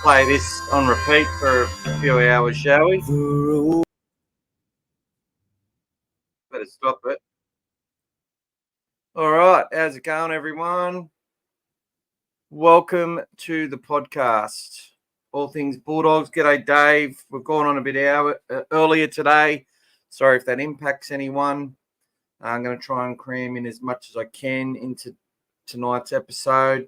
play this on repeat for a few hours, shall we? Better stop it. All right, how's it going, everyone? Welcome to the podcast, All Things Bulldogs. G'day, Dave. We've gone on a bit earlier today. Sorry if that impacts anyone. I'm going to try and cram in as much as I can into tonight's episode.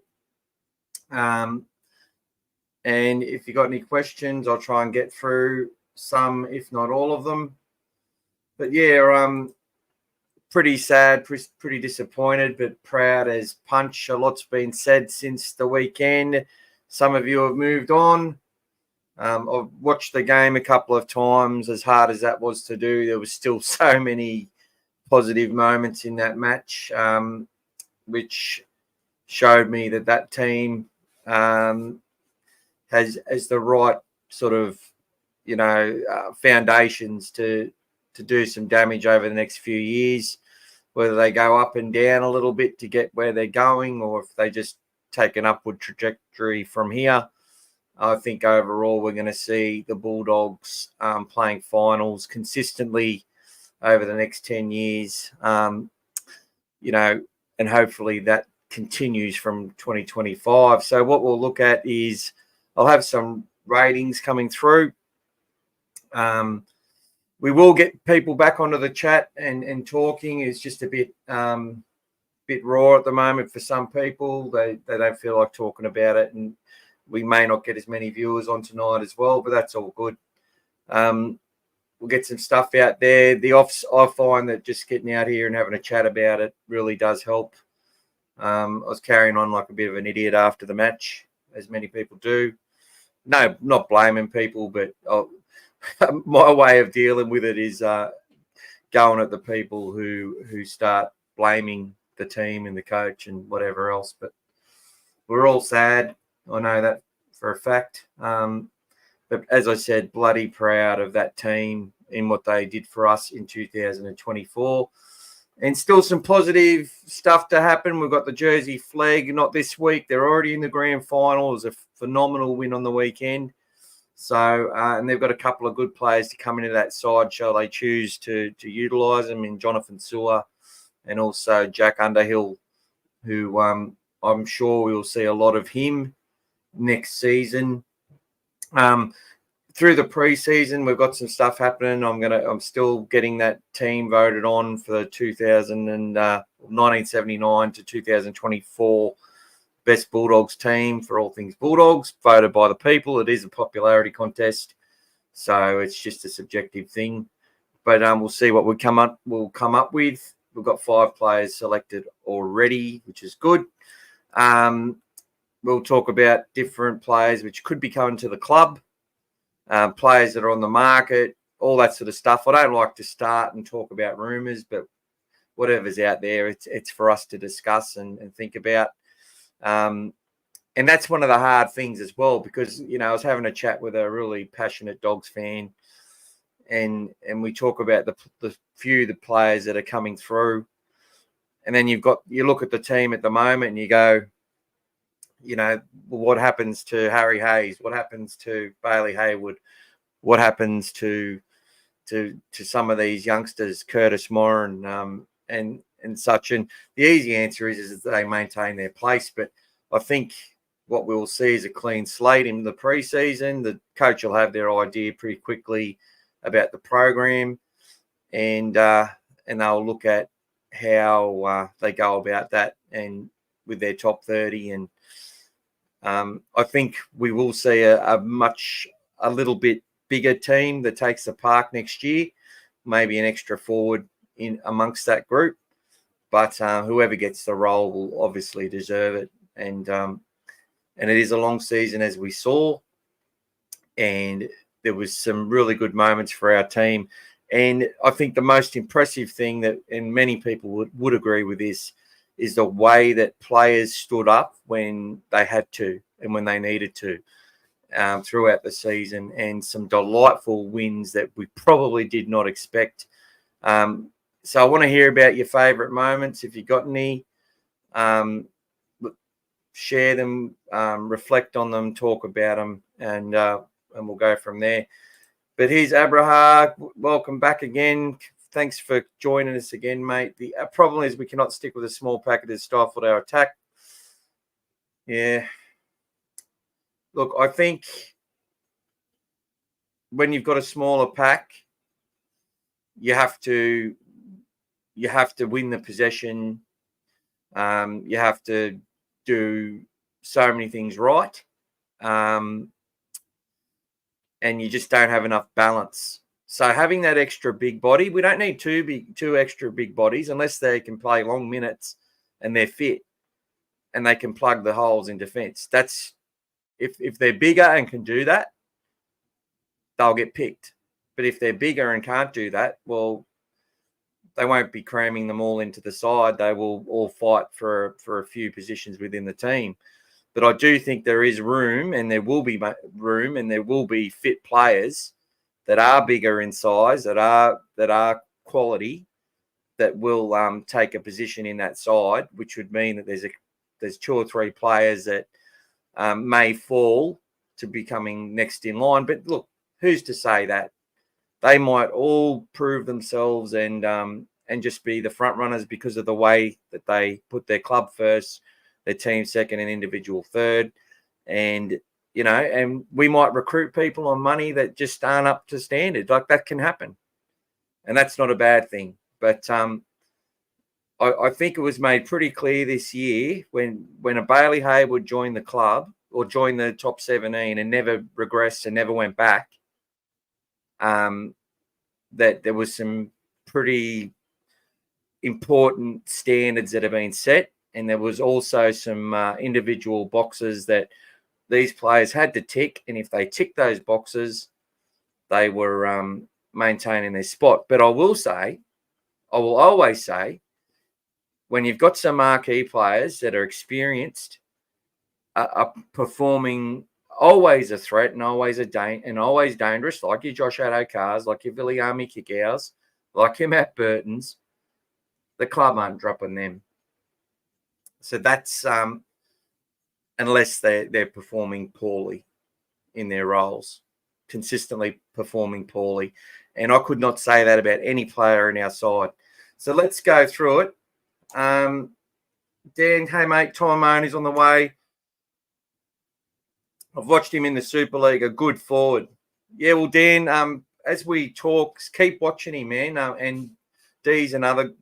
And if you got any questions, I'll try and get through some, if not all of them. But yeah, pretty sad, pretty disappointed, but proud as punch. A lot's been said since the weekend. Some of you have moved on. I've watched the game a couple of times. As hard as that was to do, there was still so many positive moments in that match, which showed me that team has the right sort of, foundations to do some damage over the next few years, whether they go up and down a little bit to get where they're going or if they just take an upward trajectory from here. I think overall we're going to see the Bulldogs playing finals consistently over the next 10 years, and hopefully that continues from 2025. So what we'll look at is I'll have some ratings coming through. We will get people back onto the chat and talking. It's just a bit raw at the moment for some people. They don't feel like talking about it, and we may not get as many viewers on tonight as well, but that's all good. We'll get some stuff out there. I find that just getting out here and having a chat about it really does help. I was carrying on like a bit of an idiot after the match, as many people do. No, not blaming people, but my way of dealing with it is going at the people who start blaming the team and the coach and whatever else. But we're all sad. I know that for a fact. But as I said, bloody proud of that team in what they did for us in 2024. And still some positive stuff to happen. We've got the Jersey flegg, not this week. They're already in the grand final. It was a phenomenal win on the weekend. So, and they've got a couple of good players to come into that side. Shall they choose to utilise them in Jonathan Sewer and also Jack Underhill, who I'm sure we'll see a lot of him next season. Through the preseason, we've got some stuff happening. I'm still getting that team voted on for the 1979 to 2024 Best Bulldogs team for All Things Bulldogs, voted by the people. It is a popularity contest, so it's just a subjective thing. But we'll see what we'll come up with. We've got 5 players selected already, which is good. We'll talk about different players which could be coming to the club, players that are on the market, all that sort of stuff. I don't like to start and talk about rumours, but whatever's out there, it's for us to discuss and think about. And that's one of the hard things as well, because, I was having a chat with a really passionate Dogs fan, and we talk about the players that are coming through. And then you look at the team at the moment and you go, what happens to Harry Hayes? What happens to Bailey Hayward? What happens to some of these youngsters, Curtis Moran, and such? And the easy answer is that they maintain their place. But I think what we'll see is a clean slate in the preseason. The coach will have their idea pretty quickly about the program, and they'll look at how they go about that and with their top 30. And I think we will see a little bit bigger team that takes the park next year, maybe an extra forward in amongst that group. But whoever gets the role will obviously deserve it. And it is a long season, as we saw. And there was some really good moments for our team. And I think the most impressive thing and many people would agree with this, is the way that players stood up when they had to and when they needed to throughout the season, and some delightful wins that we probably did not expect. So I want to hear about your favourite moments. If you've got any, share them, reflect on them, talk about them, and we'll go from there. But here's Abraha. Welcome back again. Thanks for joining us again, mate. The problem is we cannot stick with a small pack. It has stifled our attack. Yeah. Look, I think when you've got a smaller pack, you have to win the possession. You have to do so many things right. And you just don't have enough balance. So having that extra big body, we don't need two extra big bodies unless they can play long minutes and they're fit and they can plug the holes in defence. That's if they're bigger and can do that, they'll get picked. But if they're bigger and can't do that, well, they won't be cramming them all into the side. They will all fight for a few positions within the team. But I do think there is room, and there will be room, and there will be fit players that are bigger in size, that are quality, that will take a position in that side, which would mean that there's 2 or 3 players that may fall to becoming next in line. But look, who's to say that? They might all prove themselves and just be the front runners because of the way that they put their club first, their team second, and individual third. And, and we might recruit people on money that just aren't up to standard. Like, that can happen. And that's not a bad thing. But I think it was made pretty clear this year when a Bailey Hayward joined the club or joined the top 17 and never regressed and never went back, that there was some pretty important standards that have been set. And there was also some individual boxes that these players had to tick. And if they ticked those boxes, they were maintaining their spot. But I will always say, when you've got some marquee players that are experienced, are performing, always a threat and always always dangerous, like your Josh Addo-Carrs, like your Viliami Kickows, like your Matt Burtons, the club aren't dropping them. So that's unless they're performing poorly in their roles, consistently performing poorly. And I could not say that about any player in our side. So let's go through it. Dan, hey mate, Tom Moan is on the way. I've watched him in the Super League, a good forward. Yeah, well, Dan, as we talk, keep watching him, man. And Dee's another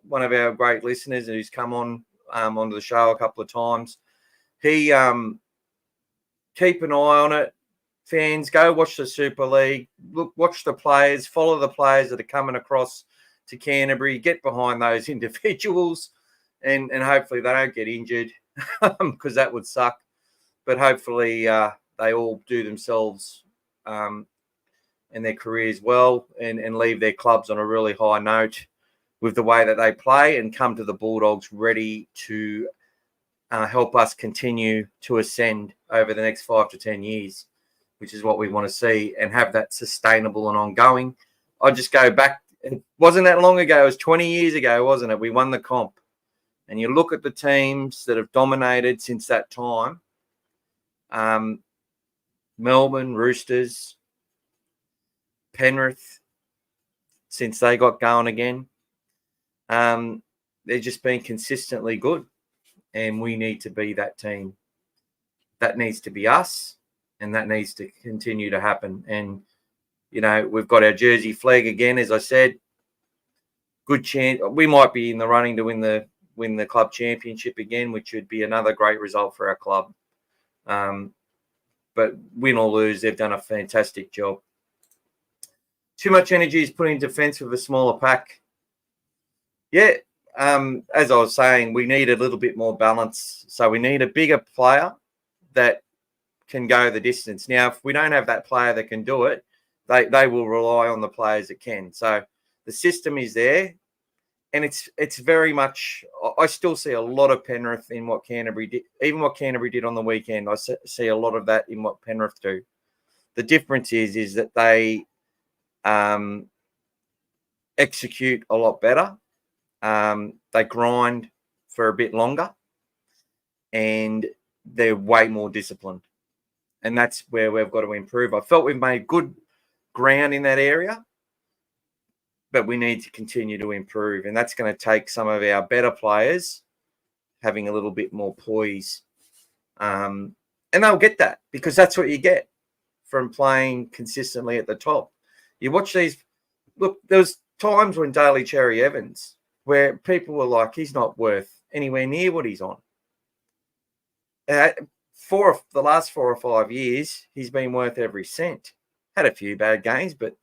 one of our great listeners who's come onto the show a couple of times. He keep an eye on it. Fans, go watch the Super League. Look, watch the players. Follow the players that are coming across to Canterbury. Get behind those individuals, and hopefully they don't get injured because that would suck. But hopefully they all do themselves and their careers well and leave their clubs on a really high note with the way that they play and come to the Bulldogs ready to help us continue to ascend over the next 5 to 10 years, which is what we want to see, and have that sustainable and ongoing. I just go back. It wasn't that long ago. It was 20 years ago, wasn't it? We won the comp. And you look at the teams that have dominated since that time. Melbourne, Roosters, Penrith, since they got going again. They've just been consistently good. And we need to be that team. That needs to be us. And that needs to continue to happen. And, we've got our jersey flegg again, as I said. Good chance. We might be in the running to win the club championship again, which would be another great result for our club. But win or lose, they've done a fantastic job. Too much energy is put in defence with a smaller pack. Yeah, as I was saying, we need a little bit more balance. So we need a bigger player that can go the distance. Now, if we don't have that player that can do it, they will rely on the players that can. So the system is there. And it's very much, I still see a lot of Penrith in what Canterbury did. Even what Canterbury did on the weekend, I see a lot of that in what Penrith do. The difference is that they execute a lot better. They grind for a bit longer. And they're way more disciplined. And that's where we've got to improve. I felt we've made good ground in that area, but we need to continue to improve. And that's going to take some of our better players having a little bit more poise. And they'll get that because that's what you get from playing consistently at the top. You watch these. Look, there was times when Daly Cherry Evans, where people were like, he's not worth anywhere near what he's on. For the last 4 or 5 years, he's been worth every cent. Had a few bad games, but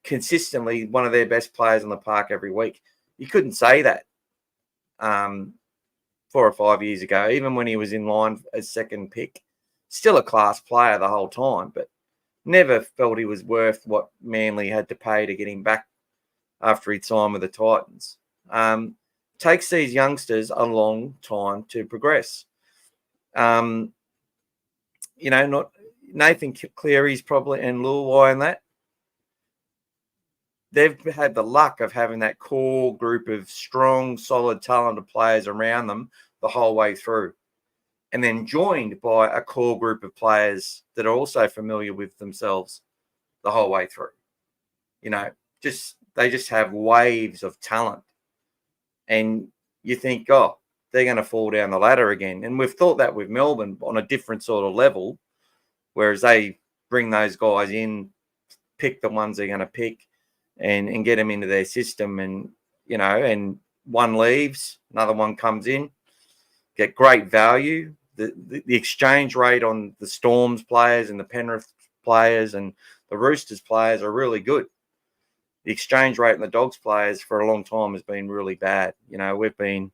consistently one of their best players on the park every week. You couldn't say that 4 or 5 years ago, even when he was in line as second pick. Still a class player the whole time, but never felt he was worth what Manly had to pay to get him back after he'd signed with the Titans. Takes these youngsters a long time to progress. Not Nathan Cleary's probably and Luai and that. They've had the luck of having that core group of strong, solid, talented players around them the whole way through. And then joined by a core group of players that are also familiar with themselves the whole way through. They just have waves of talent. And you think, oh, they're going to fall down the ladder again. And we've thought that with Melbourne on a different sort of level, whereas they bring those guys in, pick the ones they're going to pick and get them into their system. And, and one leaves, another one comes in, get great value. The exchange rate on the Storms players and the Penrith players and the Roosters players are really good. The exchange rate on the Dogs players for a long time has been really bad. We've been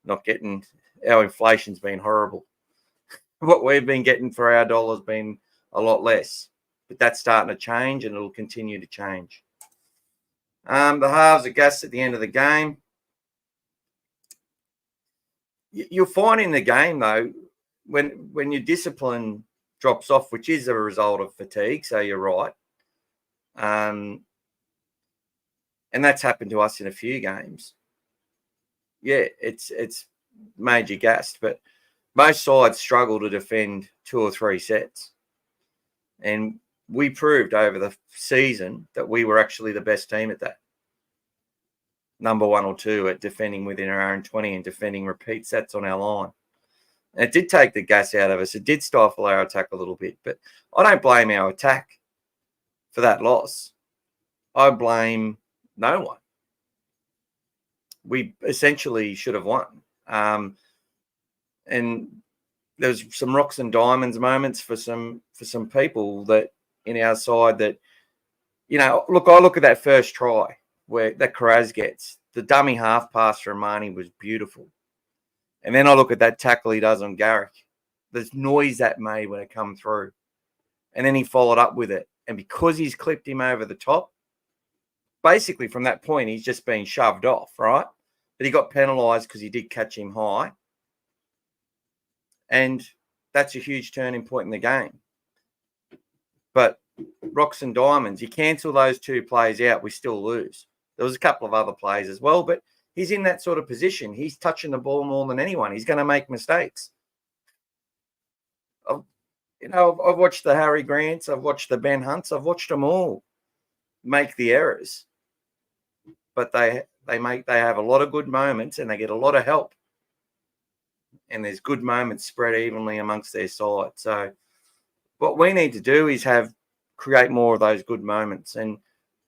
not getting, our inflation's been horrible. What we've been getting for our dollar's been a lot less, but that's starting to change and it'll continue to change. The halves are gassed at the end of the game. You'll find in the game, though, when your discipline drops off, which is a result of fatigue, so you're right. And that's happened to us in a few games. Yeah, it's major gassed, but most sides struggle to defend 2 or 3 sets. And we proved over the season that we were actually the best team at that. Number 1 or 2 at defending within our own 20 and defending repeat sets on our line. And it did take the gas out of us. It did stifle our attack a little bit, but I don't blame our attack for that loss. I blame no one. We essentially should have won. And there was some rocks and diamonds moments for some people that in our side that, look, I look at that first try where that Carraz gets. The dummy half pass from Marnie was beautiful. And then I look at that tackle he does on Garrick. The noise that made when it come through. And then he followed up with it. And because he's clipped him over the top, basically from that point, he's just been shoved off, right? But he got penalised because he did catch him high. And that's a huge turning point in the game. But rocks and diamonds, you cancel those 2 plays out, we still lose. There was a couple of other plays as well, but he's in that sort of position. He's touching the ball more than anyone. He's going to make mistakes. I've watched the Harry Grants. I've watched the Ben Hunts. I've watched them all make the errors. But they have a lot of good moments and they get a lot of help. And there's good moments spread evenly amongst their side. So what we need to do is create more of those good moments.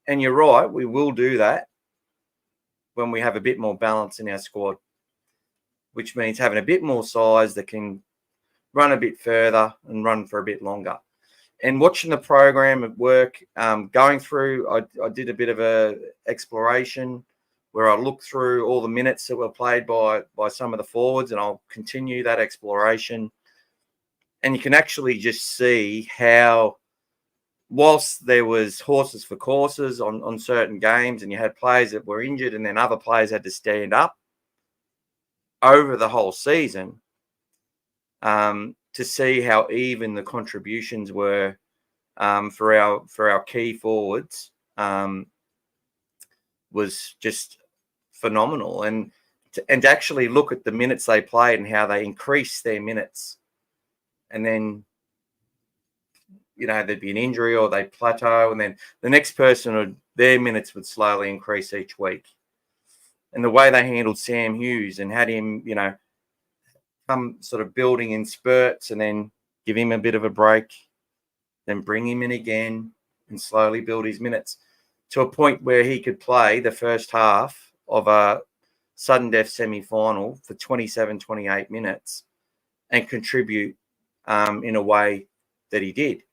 And you're right, we will do that when we have a bit more balance in our squad, which means having a bit more size that can run a bit further and run for a bit longer. And watching the program at work, going through, I did a bit of a exploration where I looked through all the minutes that were played by some of the forwards, and I'll continue that exploration. And you can actually just see how, whilst there was horses for courses on certain games and you had players that were injured and then other players had to stand up over the whole season, to see how even the contributions were for our key forwards was just phenomenal. And to actually look at the minutes they played and how they increased their minutes and then there'd be an injury or they'd plateau, and then the next person their minutes would slowly increase each week. And the way they handled Sam Hughes and had him, come sort of building in spurts and then give him a bit of a break, then bring him in again and slowly build his minutes to a point where he could play the first half of a sudden death semi-final for 27, 28 minutes and contribute in a way that he did.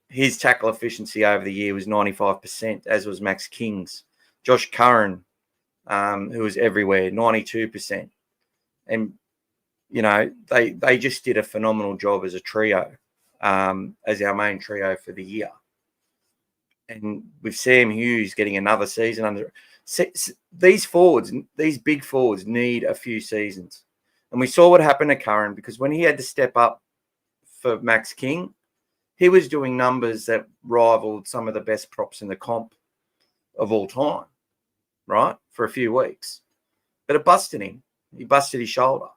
His tackle efficiency over the year was 95%, as was Max King's. Josh Curran, who was everywhere, 92%. And, they just did a phenomenal job as a trio, as our main trio for the year. And with Sam Hughes getting another season under, these big forwards need a few seasons. And we saw what happened to Curran, because when he had to step up for Max King, he was doing numbers that rivaled some of the best props in the comp of all time, right, for a few weeks. But it busted him. He busted his shoulder.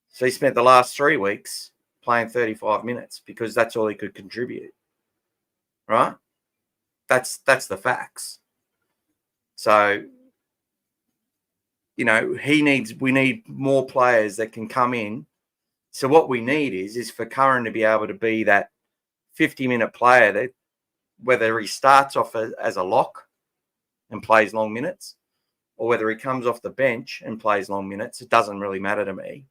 So he spent the last 3 weeks playing 35 minutes because that's all he could contribute, right? That's the facts. So, we need more players that can come in. So what we need is for Curran to be able to be that 50-minute player that, whether he starts off as a lock and plays long minutes, or whether he comes off the bench and plays long minutes, it doesn't really matter to me.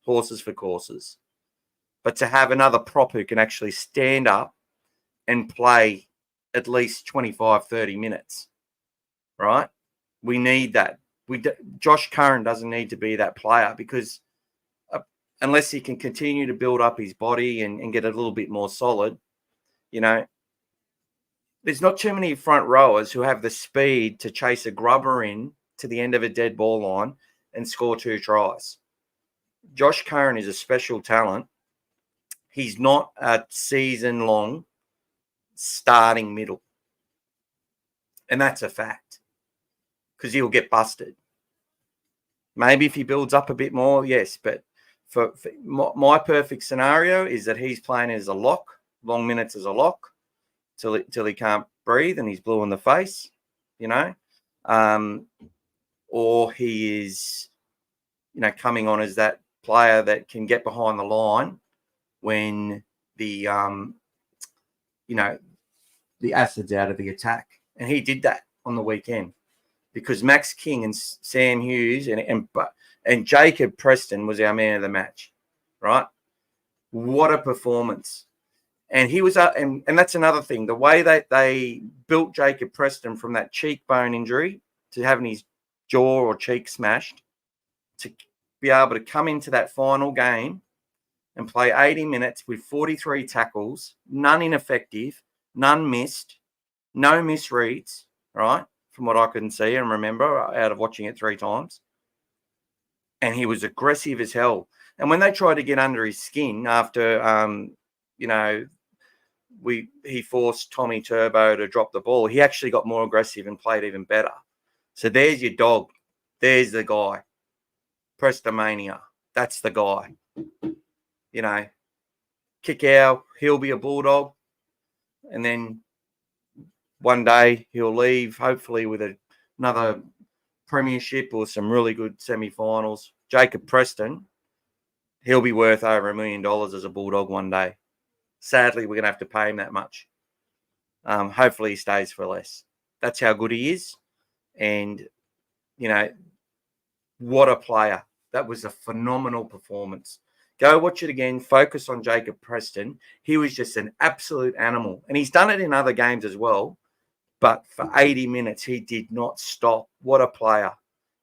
Horses for courses. But to have another prop who can actually stand up and play at least 25, 30 minutes, right? We need that. Josh Curran doesn't need to be that player, because unless he can continue to build up his body and get a little bit more solid, there's not too many front rowers who have the speed to chase a grubber in to the end of a dead ball line and score 2 tries. Josh Curran is a special talent. He's not a season-long starting middle. And that's a fact, because he'll get busted. Maybe if he builds up a bit more, yes. But for my perfect scenario is that he's playing as a lock, long minutes as a lock, till he can't breathe and he's blue in the face, or he is, coming on as that player that can get behind the line when the acid's out of the attack. And he did that on the weekend, because Max King and Sam Hughes and Jacob Preston was our man of the match, right? What a performance. And he was, and that's another thing, the way that they built Jacob Preston from that cheekbone injury to having his jaw or cheek smashed, to be able to come into that final game and play 80 minutes with 43 tackles, none ineffective, none missed, no misreads, right? From what I couldn't see and remember out of watching it 3 times. And he was aggressive as hell. And when they tried to get under his skin after, he forced Tommy Turbo to drop the ball, he actually got more aggressive and played even better. So there's your dog. There's the guy. Prestomania. That's the guy. Kick out, he'll be a Bulldog. And then one day he'll leave, hopefully with another premiership or some really good semi-finals. Jacob Preston, he'll be worth over $1 million as a Bulldog one day. Sadly, we're going to have to pay him that much. Hopefully he stays for less. That's how good he is. And, what a player. That was a phenomenal performance. Go watch it again. Focus on Jacob Preston. He was just an absolute animal. And he's done it in other games as well. But for 80 minutes, he did not stop. What a player.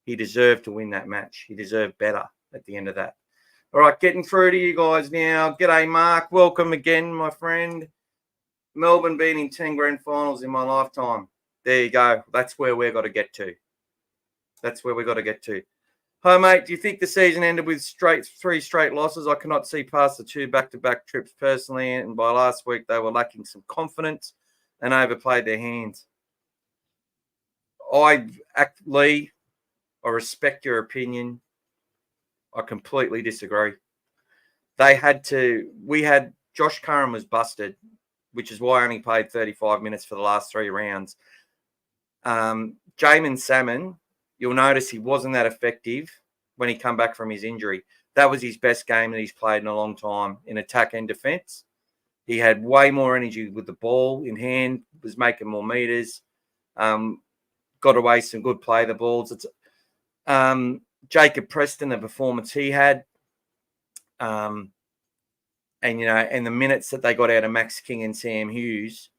He deserved to win that match. He deserved better at the end of that. All right, getting through to you guys now. G'day, Mark. Welcome again, my friend. Melbourne beating 10 grand finals in my lifetime. There you go. That's where we've got to get to. Hi, mate. Do you think the season ended with 3 straight losses? I cannot see past the 2 back-to-back trips personally, and by last week they were lacking some confidence and overplayed their hands. Lee, I respect your opinion. I completely disagree. We had Josh Curran was busted, which is why I only played 35 minutes for the last 3 rounds. Jamin Salmon, you'll notice he wasn't that effective when he come back from his injury. That was his best game that he's played in a long time in attack and defence. He had way more energy with the ball in hand, was making more meters, got away some good play the balls. It's Jacob Preston, the performance he had, and and the minutes that they got out of Max King and Sam Hughes,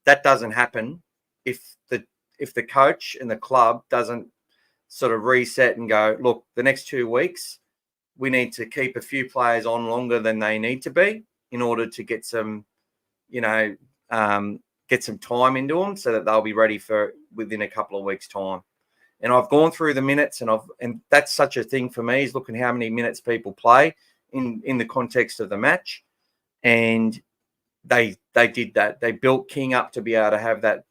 that doesn't happen if the coach and the club doesn't sort of reset and go, look, the next 2 weeks we need to keep a few players on longer than they need to be in order to get some, get some time into them so that they'll be ready for within a couple of weeks' time. And I've gone through the minutes, and that's such a thing for me, is looking how many minutes people play in the context of the match. And they did that. They built King up to be able to have that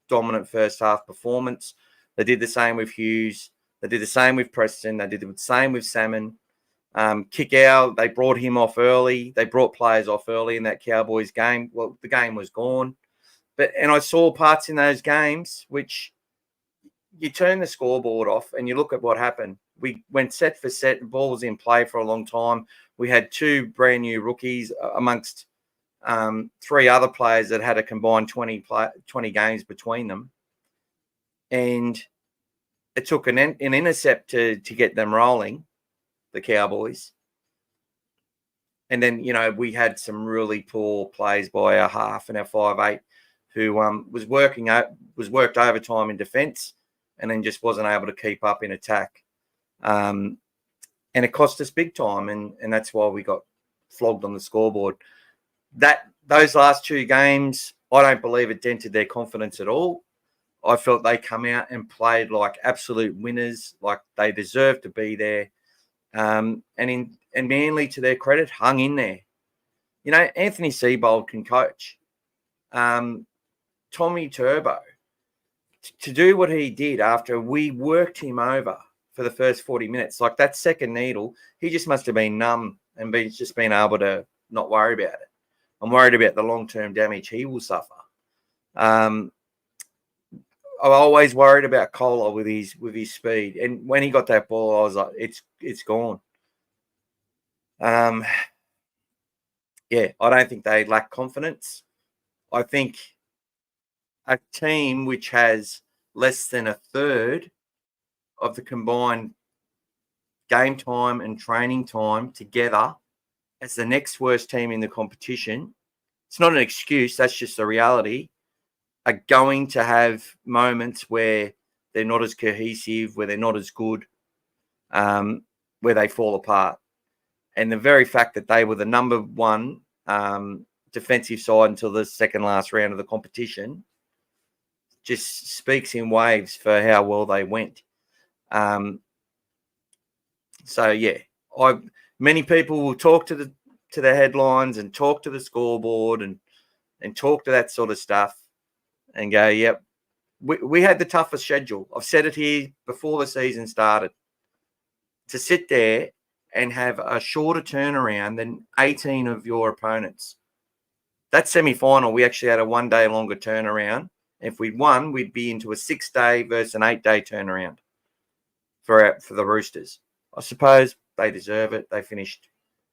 dominant first half performance. They did the same with Hughes. They did the same with Preston. They did the same with Salmon. Kick out, they brought him off early. They brought players off early in that Cowboys game. Well, the game was gone. And I saw parts in those games which you turn the scoreboard off and you look at what happened. We went set for set. The ball was in play for a long time. We had 2 brand new rookies amongst 3 other players that had a combined 20 games between them. And it took an intercept to get them rolling, the Cowboys. And then, we had some really poor plays by our half and our 5'8", who was worked overtime in defence and then just wasn't able to keep up in attack. And it cost us big time, and that's why we got flogged on the scoreboard. Those last 2 games, I don't believe it dented their confidence at all. I felt they come out and played like absolute winners, like they deserved to be there. And Manly, to their credit, hung in there. Anthony Seibold can coach. Tommy Turbo, to do what he did after we worked him over for the first 40 minutes, like that second needle, he just must have been numb and just been able to not worry about it. I'm worried about the long-term damage he will suffer. I'm always worried about Kola with his speed, and when he got that ball, I was like, it's gone. I don't think they lack confidence. I think a team which has less than a third of the combined game time and training time together as the next worst team in the competition, it's not an excuse, that's just the reality, are going to have moments where they're not as cohesive, where they're not as good, where they fall apart. And the very fact that they were the number 1 defensive side until the second last round of the competition just speaks in waves for how well they went. Many people will talk to the headlines and talk to the scoreboard and talk to that sort of stuff and go, yep, we had the toughest schedule. I've said it here before the season started. To sit there and have a shorter turnaround than 18 of your opponents. That semi-final, we actually had a 1 day longer turnaround. If we'd won, we'd be into a 6-day versus an 8-day turnaround for the Roosters. I suppose they deserve it. They finished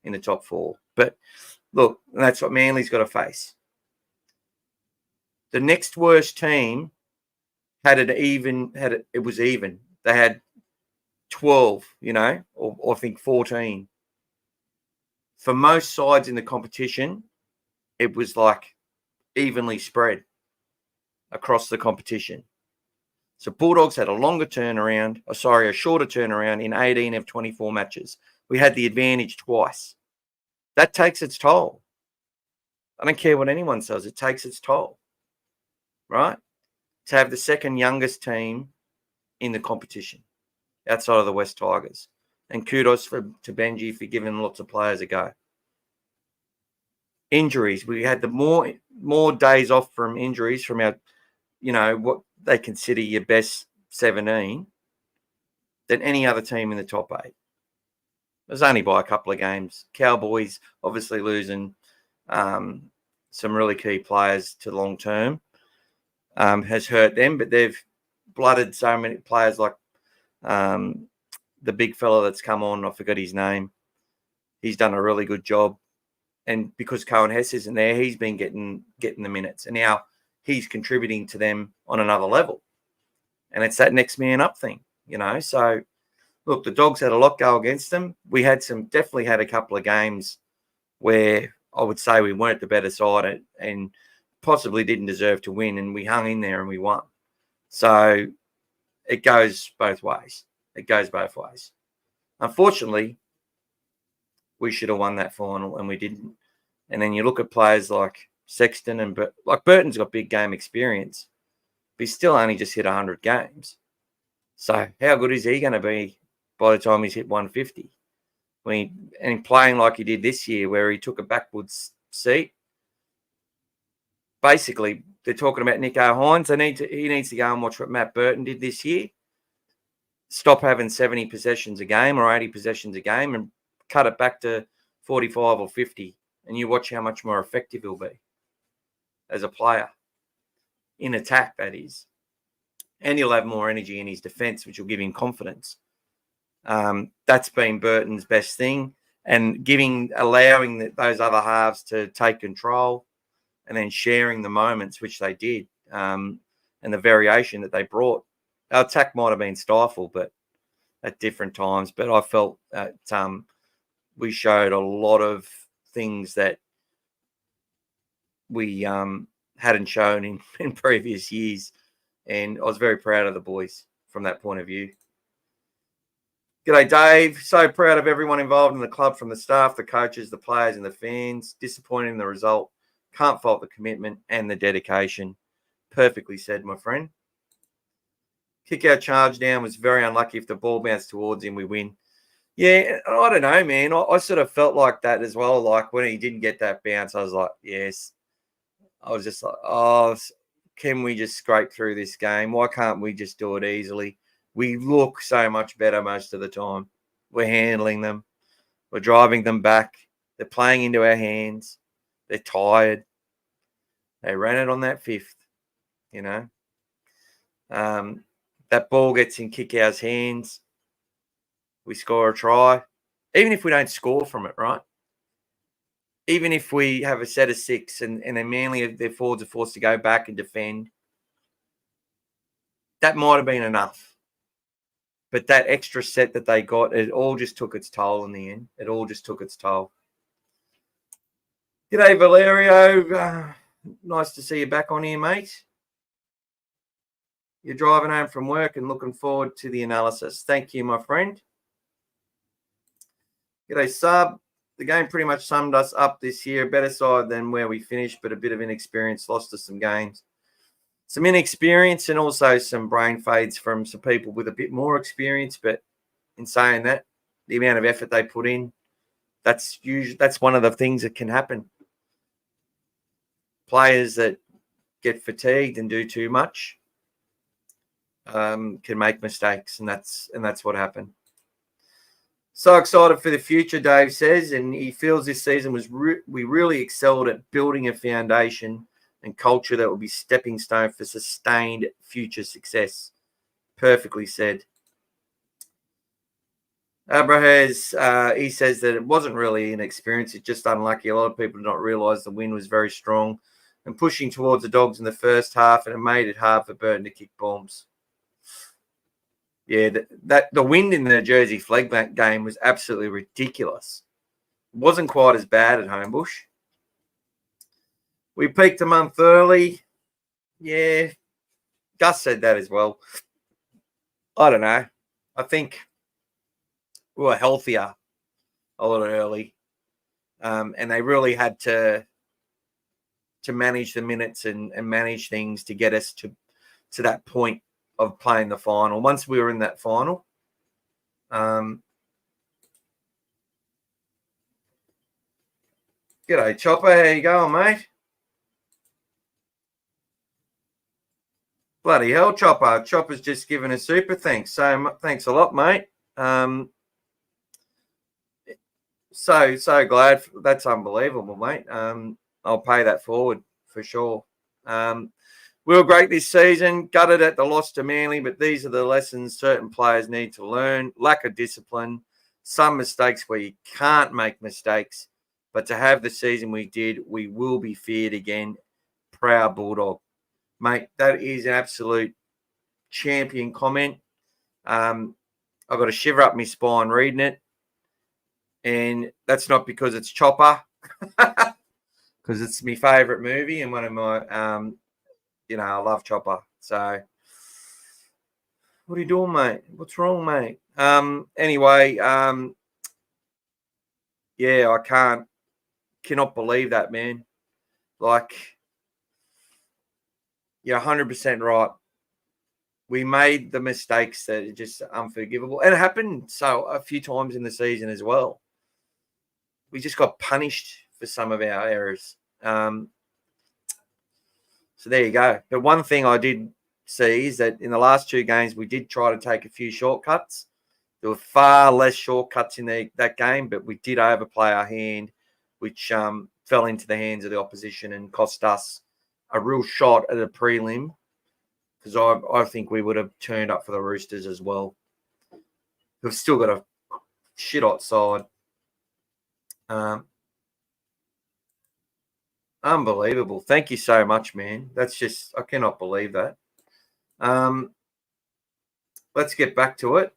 in the top 4. But look, that's what Manly's got to face. The next worst team it was even. They had 12, or I think 14. For most sides in the competition, it was like evenly spread across the competition. So Bulldogs had a shorter turnaround in 18 of 24 matches. We had the advantage twice. That takes its toll. I don't care what anyone says, it takes its toll, right? To have the second youngest team in the competition outside of the West Tigers. And kudos to Benji for giving lots of players a go. Injuries. We had the more days off from injuries from our, what they consider your best 17 than any other team in the top 8. It was only by a couple of games. Cowboys obviously losing some really key players to long term, has hurt them. But they've blooded so many players like the big fella that's come on. I forgot his name. He's done a really good job. And because Cohen Hess isn't there, he's been getting the minutes. And now he's contributing to them on another level. And it's that next man up thing, So, look, the Dogs had a lot go against them. We definitely had a couple of games where I would say we weren't the better side and possibly didn't deserve to win. And we hung in there and we won. So it goes both ways. Unfortunately, we should have won that final and we didn't. And then you look at players like Sexton and Burton's got big game experience, but he's still only just hit 100 games. So how good is he going to be by the time he's hit 150? And playing like he did this year, where he took a backwards seat. Basically, they're talking about Nico Hines. He needs to go and watch what Matt Burton did this year. Stop having 70 possessions a game or 80 possessions a game and cut it back to 45 or 50. And you watch how much more effective he'll be as a player. In attack, that is. And he'll have more energy in his defence, which will give him confidence. That's been Burton's best thing. And allowing those other halves to take control and then sharing the moments, which they did, and the variation that they brought. Our attack might have been stifled, but at different times. But I felt that we showed a lot of things that we hadn't shown in previous years. And I was very proud of the boys from that point of view. G'day, Dave. So proud of everyone involved in the club, from the staff, the coaches, the players, and the fans. Disappointed in the result. Can't fault the commitment and the dedication. Perfectly said, my friend. Kick-out charge down was very unlucky. If the ball bounced towards him, we win. Yeah, I don't know, man. I sort of felt like that as well. Like when he didn't get that bounce, I was like, yes. I was just like, oh, can we just scrape through this game? Why can't we just do it easily? We look so much better most of the time. We're handling them. We're driving them back. They're playing into our hands. They're tired. They ran it on that fifth, That ball gets in Kickout's hands. We score a try. Even if we don't score from it, right? Even if we have a set of 6 and then Manly, their forwards are forced to go back and defend, that might have been enough. But that extra set that they got, it all just took its toll in the end. It all just took its toll. G'day, Valerio. Nice to see you back on here, mate. You're driving home from work and looking forward to the analysis. Thank you, my friend. G'day, Sub. The game pretty much summed us up this year. Better side than where we finished, but a bit of inexperience lost us some games. Some inexperience and also some brain fades from some people with a bit more experience. But in saying that, the amount of effort they put in, that's one of the things that can happen. Players that get fatigued and do too much can make mistakes, and that's what happened. So excited for the future, Dave says, and he feels this season we really excelled at building a foundation and culture that will be stepping stone for sustained future success. Perfectly said. Abrahaz, he says that it wasn't really an experience. It's just unlucky. A lot of people did not realise the wind was very strong and pushing towards the Dogs in the first half, and it made it hard for Burton to kick bombs. Yeah, the wind in the Jersey flegg game was absolutely ridiculous. It wasn't quite as bad at Homebush. We peaked a month early. Yeah, Gus said that as well. I don't know. I think we were healthier a lot early, and they really had to manage the minutes and manage things to get us to that point of playing the final. Once we were in that final, g'day, Chopper. How you going, mate? Bloody hell, Chopper. Chopper's just given a super thanks. So thanks a lot, mate. so glad. That's unbelievable, mate. I'll pay that forward for sure. We were great this season, gutted at the loss to Manly, but these are the lessons certain players need to learn. Lack of discipline, some mistakes where you can't make mistakes, but to have the season we did, we will be feared again. Proud Bulldog. Mate, that is an absolute champion comment. I've got a shiver up my spine reading it. And that's not because it's Chopper, because it's my favourite movie and one of my, I love Chopper. So, what are you doing, mate? What's wrong, mate? Anyway, yeah, I cannot believe that, man. Like, you're 100% right. We made the mistakes that are just unforgivable. And it happened a few times in the season as well. We just got punished for some of our errors. So there you go. But one thing I did see is that in the last 2 games, we did try to take a few shortcuts. There were far less shortcuts in that game, but we did overplay our hand, which fell into the hands of the opposition and cost us a real shot at a prelim, because I think we would have turned up for the Roosters as well. We've still got a shit hot side. Unbelievable. Thank you so much, man. That's just, I cannot believe that. Let's get back to it.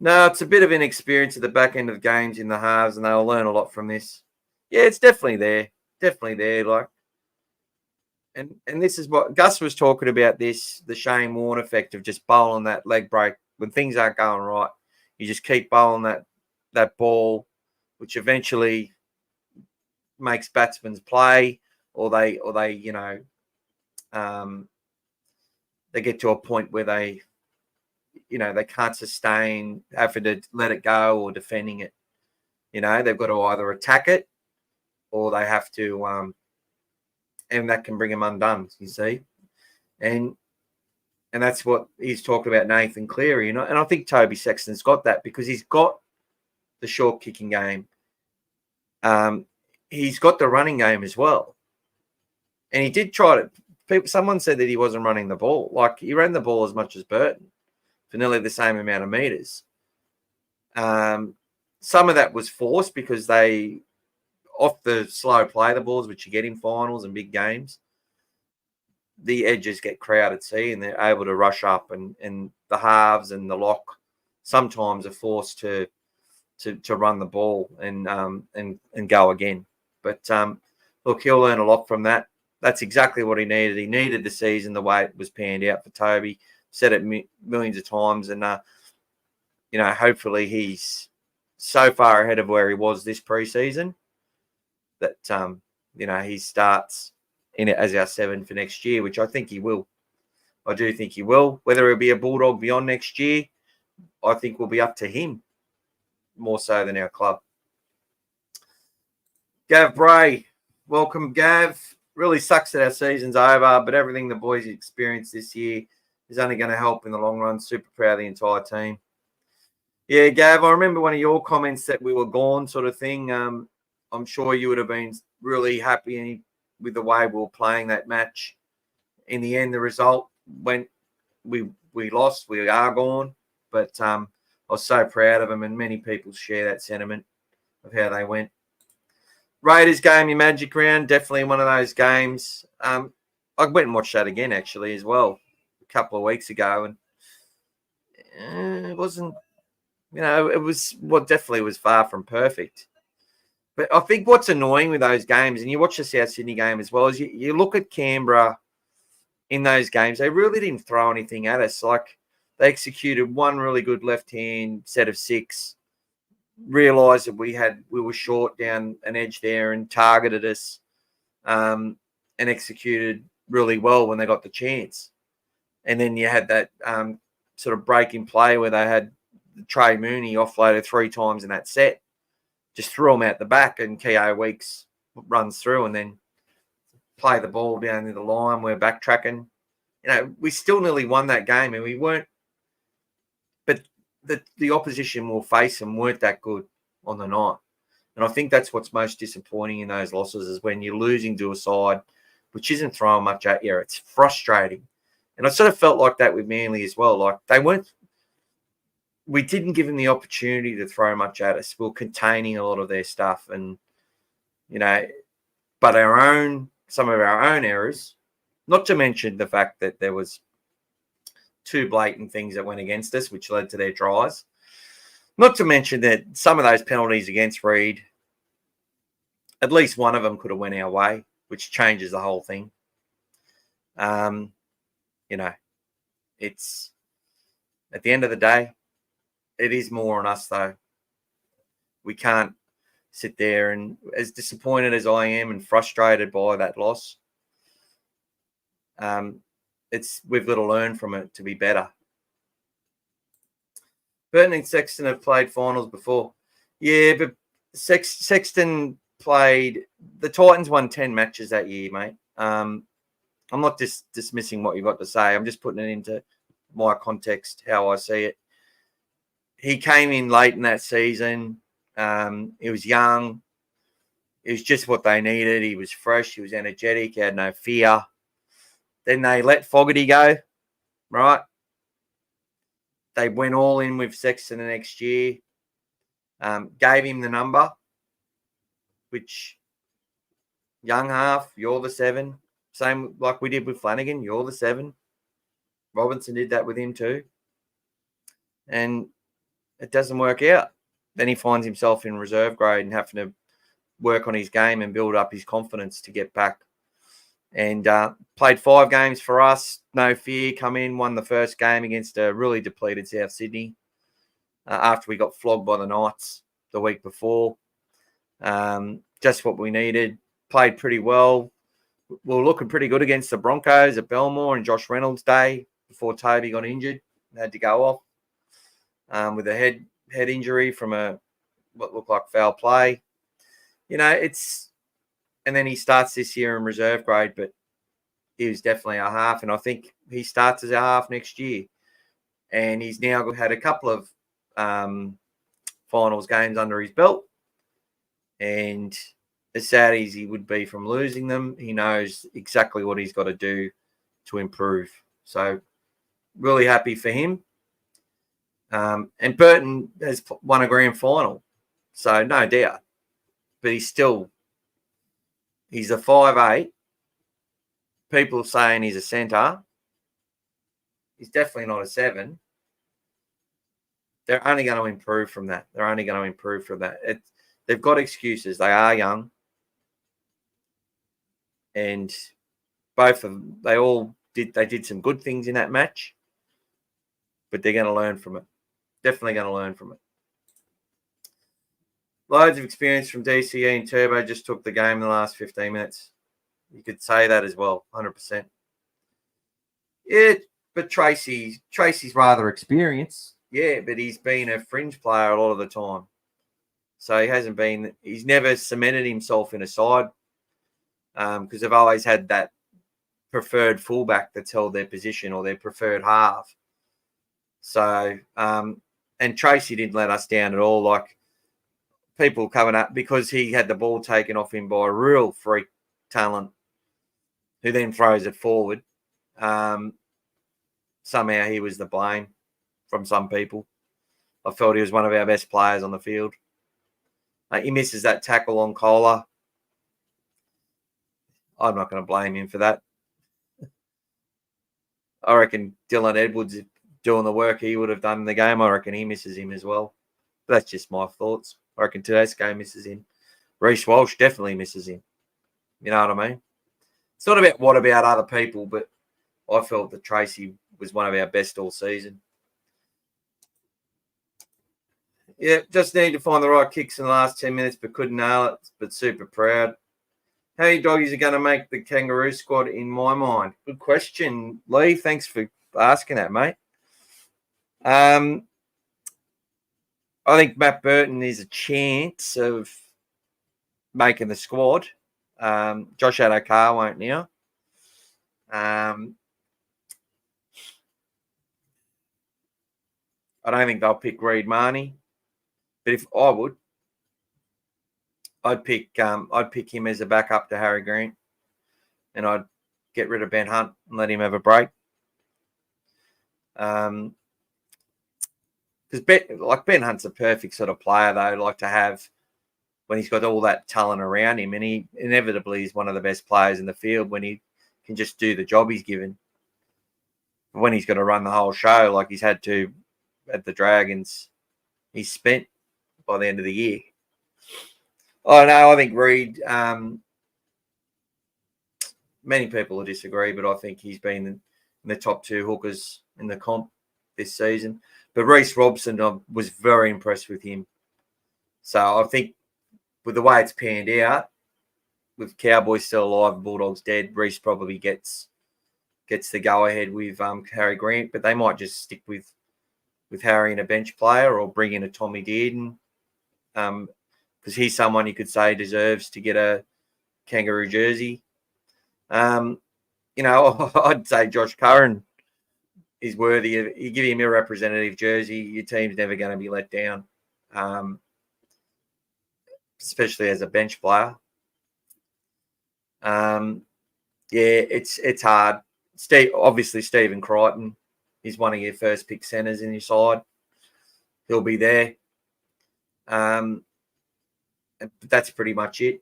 No, it's a bit of inexperience at the back end of games in the halves, and they'll learn a lot from this. Yeah, it's definitely there. Definitely there. Like, and this is what Gus was talking about, this, the Shane Warne effect of just bowling that leg break. When things aren't going right, you just keep bowling that ball, which eventually makes batsmen play, or they get to a point where they can't sustain having to let it go or defending it. They've got to either attack it or they have to, and that can bring them undone, you see. And that's what he's talked about, Nathan Cleary. And I think Toby Sexton's got that, because he's got the short kicking game. He's got the running game as well. And he did try to. Someone said that he wasn't running the ball. Like, he ran the ball as much as Burton for nearly the same amount of meters. Some of that was forced because they, off the slow play the balls, which you get in finals and big games, the edges get crowded, and they're able to rush up, and the halves and the lock sometimes are forced to run the ball and go again. But look, he'll learn a lot from that. That's exactly what he needed. He needed the season the way it was panned out for Toby. Said it millions of times, and hopefully he's so far ahead of where he was this preseason that he starts in it as our 7 for next year, which I think he will. I do think he will. Whether he'll be a Bulldog beyond next year, I think will be up to him more so than our club. Gav Bray, welcome, Gav. Really sucks that our season's over, but everything the boys experienced this year is only going to help in the long run. Super proud of the entire team. Yeah, Gav, I remember one of your comments that we were gone, sort of thing. I'm sure you would have been really happy with the way we were playing that match. In the end, the result went, we lost, we are gone. But I was so proud of them, and many people share that sentiment of how they went. Raiders game, your Magic Round, definitely one of those games. I went and watched that again, actually, as well, a couple of weeks ago, and it wasn't, it was, definitely was far from perfect. But I think what's annoying with those games, and you watch the South Sydney game as well, is you look at Canberra in those games, they really didn't throw anything at us. Like, they executed one really good left-hand set of 6, realised that we were short down an edge there and targeted us, and executed really well when they got the chance. And then you had that sort of break in play where they had Trey Mooney offloaded 3 times in that set, just threw him out the back, and K.O. Weeks runs through and then play the ball down to the line. We're backtracking. We still nearly won that game, and we weren't. But the opposition will face them weren't that good on the night. And I think that's what's most disappointing in those losses is when you're losing to a side which isn't throwing much at you. It's frustrating. And I sort of felt like that with Manly as well. Like we didn't give them the opportunity to throw much at us. We were containing a lot of their stuff. And, but some of our own errors, not to mention the fact that there was two blatant things that went against us, which led to their tries. Not to mention that some of those penalties against Reed, at least one of them could have went our way, which changes the whole thing. It's at the end of the day, it is more on us though. We can't sit there and as disappointed as I am and frustrated by that loss. We've got to learn from it to be better. Burton and Sexton have played finals before. Yeah, but Sexton played... The Titans won 10 matches that year, mate. I'm not just dismissing what you've got to say. I'm just putting it into my context, how I see it. He came in late in that season. He was young. It was just what they needed. He was fresh. He was energetic. He had no fear. Then they let Fogarty go, right? They went all in with Sexton the next year. Gave him the number, which young half, you're the 7. Same like we did with Flanagan, you're the 7. Robinson did that with him too. And it doesn't work out. Then he finds himself in reserve grade and having to work on his game and build up his confidence to get back. And played 5 games for us. No fear. Come in, won the first game against a really depleted South Sydney after we got flogged by the Knights the week before. Just what we needed. Played pretty well. We were looking pretty good against the Broncos at Belmore and Josh Reynolds' day before Toby got injured and had to go off with a head injury from what looked like foul play. And then he starts this year in reserve grade, but he was definitely a half. And I think he starts as a half next year. And he's now had a couple of finals games under his belt. And as sad as he would be from losing them, he knows exactly what he's got to do to improve. So really happy for him. And Burton has won a grand final. So no doubt. But he's a 5'8". People saying he's a centre. He's definitely not a 7. They're only going to improve from that. They've got excuses. They are young. And both of them, they did some good things in that match. But they're going to learn from it. Definitely going to learn from it. Loads of experience from DCE and Turbo, just took the game in the last 15 minutes. You could say that as well, 100%. Yeah, but Tracy's rather experienced. Yeah, but he's been a fringe player a lot of the time. So he's never cemented himself in a side because they've always had that preferred fullback that's held their position or their preferred half. So, and Tracy didn't let us down at all. Like, people coming up because he had the ball taken off him by a real freak talent who then throws it forward. Somehow he was the blame from some people. I felt he was one of our best players on the field. He misses that tackle on Kohler. I'm not going to blame him for that. I reckon Dylan Edwards doing the work he would have done in the game. I reckon he misses him as well. But that's just my thoughts. I reckon Tedesco misses him. Reece Walsh definitely misses him. You know what I mean? It's not about what about other people, but I felt that Tracy was one of our best all season. Yeah, just need to find the right kicks in the last 10 minutes, but couldn't nail it, but super proud. How many doggies are going to make the Kangaroo squad in my mind? Good question, Lee. Thanks for asking that, mate. I think Matt Burton is a chance of making the squad. Josh Adokar won't now. I don't think they'll pick Reed Marnie, but if I would, I'd pick him as a backup to Harry Grant, and I'd get rid of Ben Hunt and let him have a break. Because Ben Hunt's a perfect sort of player though, like to have when he's got all that talent around him, and he inevitably is one of the best players in the field when he can just do the job he's given. When he's got to run the whole show like he's had to at the Dragons, he's spent by the end of the year. Oh no, I think Reed. Many people will disagree, but I think he's been in the top 2 hookers in the comp this season. But Reece Robson, I was very impressed with him. So I think with the way it's panned out, with Cowboys still alive, Bulldogs dead, Reece probably gets the go ahead with Harry Grant, but they might just stick with Harry and a bench player, or bring in a Tommy Dearden, because he's someone you could say deserves to get a Kangaroo jersey. I'd say Josh Curran is worthy of. You give him a representative jersey, your team's never going to be let down, especially as a bench player. It's hard. Obviously Stephen Crichton is one of your first pick centres in your side. He'll be there. But that's pretty much it.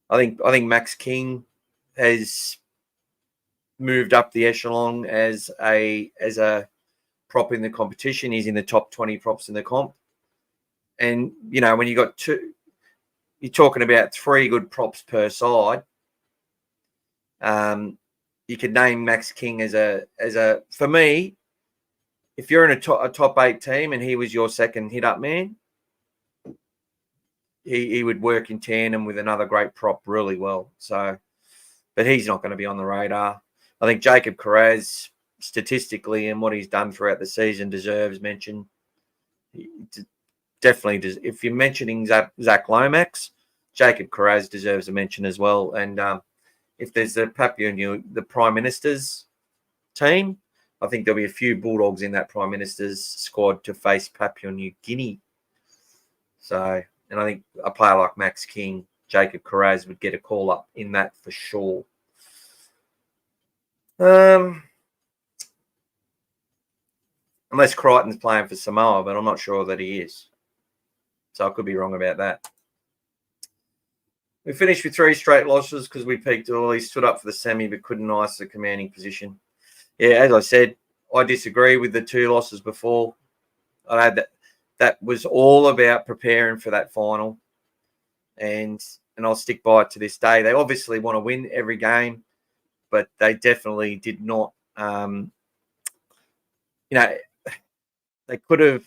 I think Max King has moved up the echelon as a prop in the competition. He's in the top 20 props in the comp. And when you got two, you're talking about 3 good props per side. You could name Max King as a for me, if you're in a top 8 team and he was your second hit up man, he would work in tandem with another great prop really well. So, but he's not going to be on the radar. I think Jacob Carraz, statistically and what he's done throughout the season, deserves mention. He definitely does. If you're mentioning Zach Lomax, Jacob Carraz deserves a mention as well. And if there's the Prime Minister's team, I think there'll be a few Bulldogs in that Prime Minister's squad to face Papua New Guinea. So, and I think a player like Max King, Jacob Carraz would get a call up in that for sure. Unless Crichton's playing for Samoa, but I'm not sure that he is. So I could be wrong about that. We finished with 3 straight losses because we peaked early, stood up for the semi, but couldn't ice the commanding position. Yeah, as I said, I disagree with the 2 losses before. I had that was all about preparing for that final, and I'll stick by it to this day. They obviously want to win every game, but they definitely did not. They could have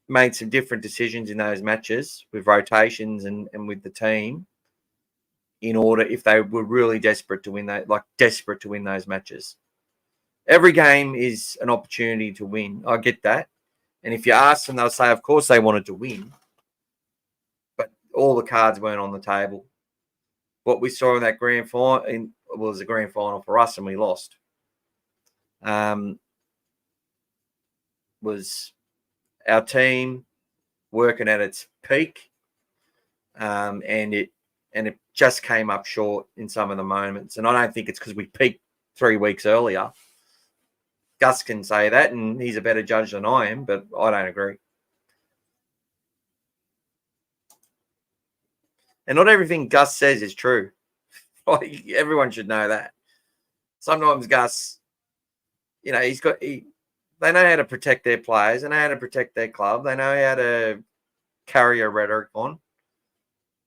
made some different decisions in those matches with rotations and with the team in order, if they were really desperate to win those matches. Every game is an opportunity to win. I get that. And if you ask them, they'll say, of course they wanted to win, but all the cards weren't on the table. What we saw in that grand final, was a grand final for us and we lost, was our team working at its peak, and it just came up short in some of the moments. And I don't think it's because we peaked 3 weeks earlier. Gus can say that, and he's a better judge than I am, but I don't agree. And not everything Gus says is true. Everyone should know that. Sometimes Gus, they know how to protect their players. They know how to protect their club. They know how to carry a rhetoric on.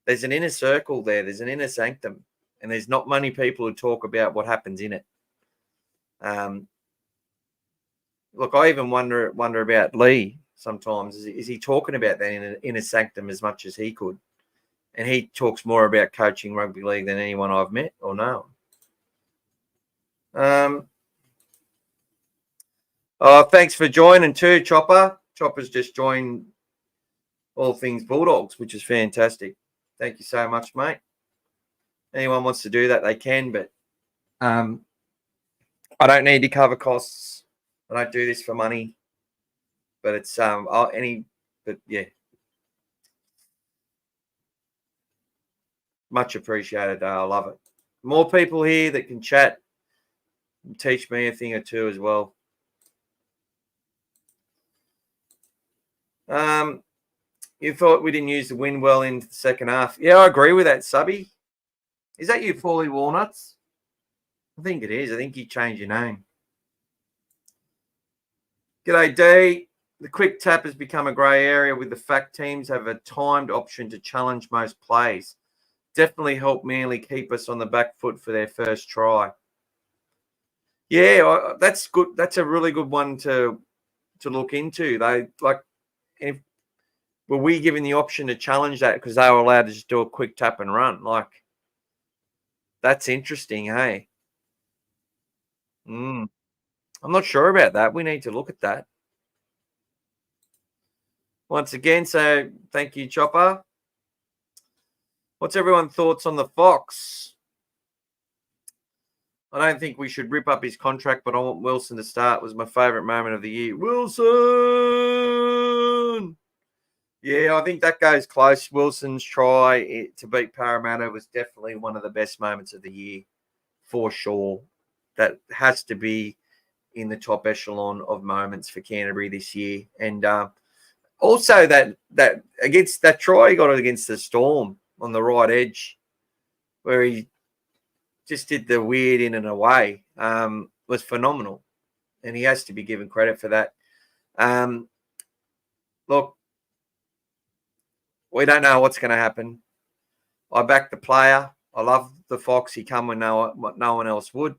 There's an inner circle there. There's an inner sanctum. And there's not many people who talk about what happens in it. Look, I even wonder about Lee sometimes. Is he talking about that in a sanctum as much as he could? And he talks more about coaching rugby league than anyone I've met or known. Thanks for joining too, Chopper. Chopper's just joined All Things Bulldogs, which is fantastic. Thank you so much, mate. Anyone wants to do that, they can, but I don't need to cover costs. I don't do this for money. But it's but yeah, much appreciated. I love it. More people here that can chat and teach me a thing or two as well. You thought we didn't use the wind well into the second half. Yeah, I agree with that, Subby. Is that you, Paulie Walnuts? I think it is. I think you changed your name. G'day, D. The quick tap has become a grey area with the fact teams have a timed option to challenge most plays. Definitely help Manly keep us on the back foot for their first try. Yeah, that's good. That's a really good one to look into. They were we given the option to challenge that because they were allowed to just do a quick tap and run? That's interesting, hey? I'm not sure about that. We need to look at that. Once again, so thank you, Chopper. What's everyone's thoughts on the Fox? I don't think we should rip up his contract, but I want Wilson to start. It was my favourite moment of the year. Wilson! Yeah, I think that goes close. Wilson's try to beat Parramatta was definitely one of the best moments of the year, for sure. That has to be in the top echelon of moments for Canterbury this year. And also that against that try he got against the Storm on the right edge, where he just did the weird in and away, was phenomenal. And he has to be given credit for that. Look, we don't know what's going to happen. I back the player. I love the Fox. He come when no one else would.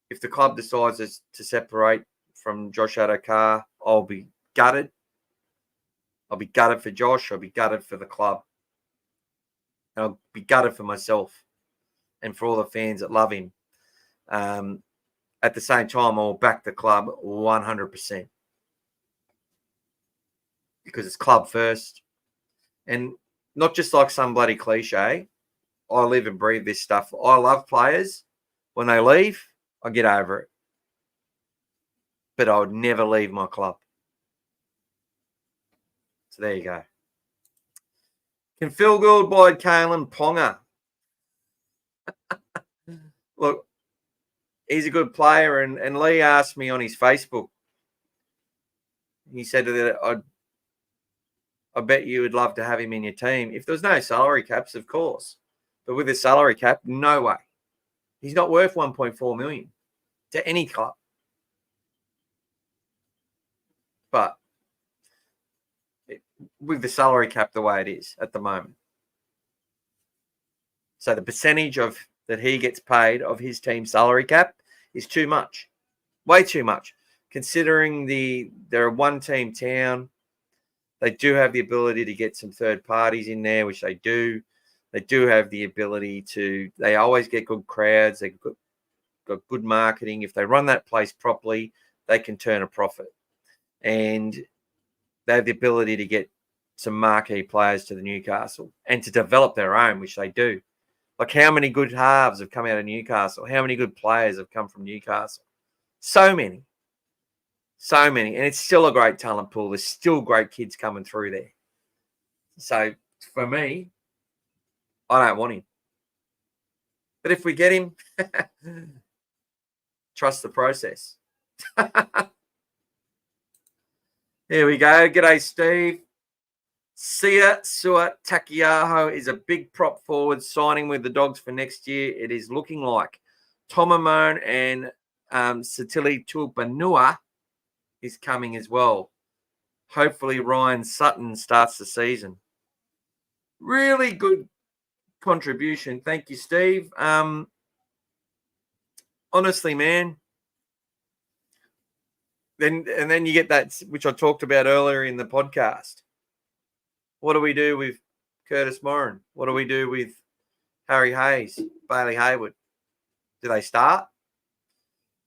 If the club decides to separate from Josh Adokar, I'll be gutted. I'll be gutted for Josh. I'll be gutted for the club. And I'll be gutted for myself and for all the fans that love him. At the same time, I'll back the club 100%. Because it's club first. And not just like some bloody cliche. I live and breathe this stuff. I love players. When they leave, I get over it. But I would never leave my club. So there you go. Can feel good by Kalen Ponga. Look, he's a good player. And Lee asked me on his Facebook. He said that I bet you would love to have him in your team. If there was no salary caps, of course. But with a salary cap, no way. He's not worth 1.4 million to any club. But with the salary cap the way it is at the moment. So the percentage that he gets paid of his team's salary cap is too much. Way too much. Considering they're a one-team town. They do have the ability to get some third parties in there, which they do. They do have the ability they always get good crowds. They've got good marketing. If they run that place properly, they can turn a profit. And they have the ability to get some marquee players to the Newcastle and to develop their own, which they do. Like how many good halves have come out of Newcastle? How many good players have come from Newcastle? So many. So many. And it's still a great talent pool. There's still great kids coming through there. So for me, I don't want him. But if we get him, trust the process. Here we go. G'day, Steve. Sia Sua Takiaho is a big prop forward signing with the Dogs for next year. It is looking like Tomamone and Satili Tupanua is coming as well. Hopefully Ryan Sutton starts the season. Really good contribution. Thank you, Steve. Honestly, man. Then you get that, which I talked about earlier in the podcast. What do we do with Curtis Moran? What do we do with Harry Hayes, Bailey Hayward? Do they start?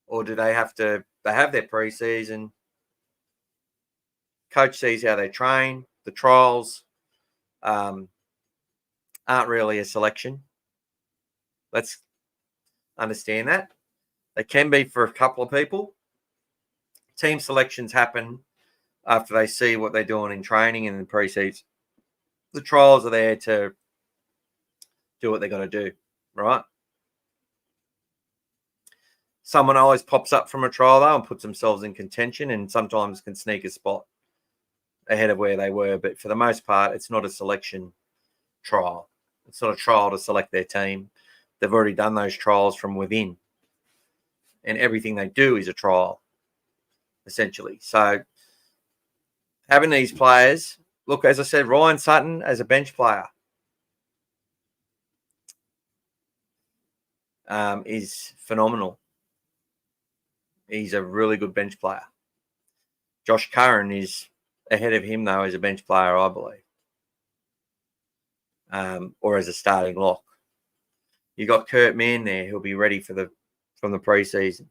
Or do they have their preseason? Coach sees how they train. The trials aren't really a selection. Let's understand that. They can be for a couple of people. Team selections happen after they see what they're doing in training and in pre-season. The trials are there to do what they got to do, right? Someone always pops up from a trial, though, and puts themselves in contention and sometimes can sneak a spot ahead of where they were. But for the most part, it's not a selection trial. It's not a trial to select their team. They've already done those trials from within. And everything they do is a trial, essentially. So having these players, look, as I said, Ryan Sutton as a bench player is phenomenal. He's a really good bench player. Josh Curran is ahead of him, though, as a bench player, I believe, or as a starting lock. You got Kurt Mann there, who'll be ready from the preseason.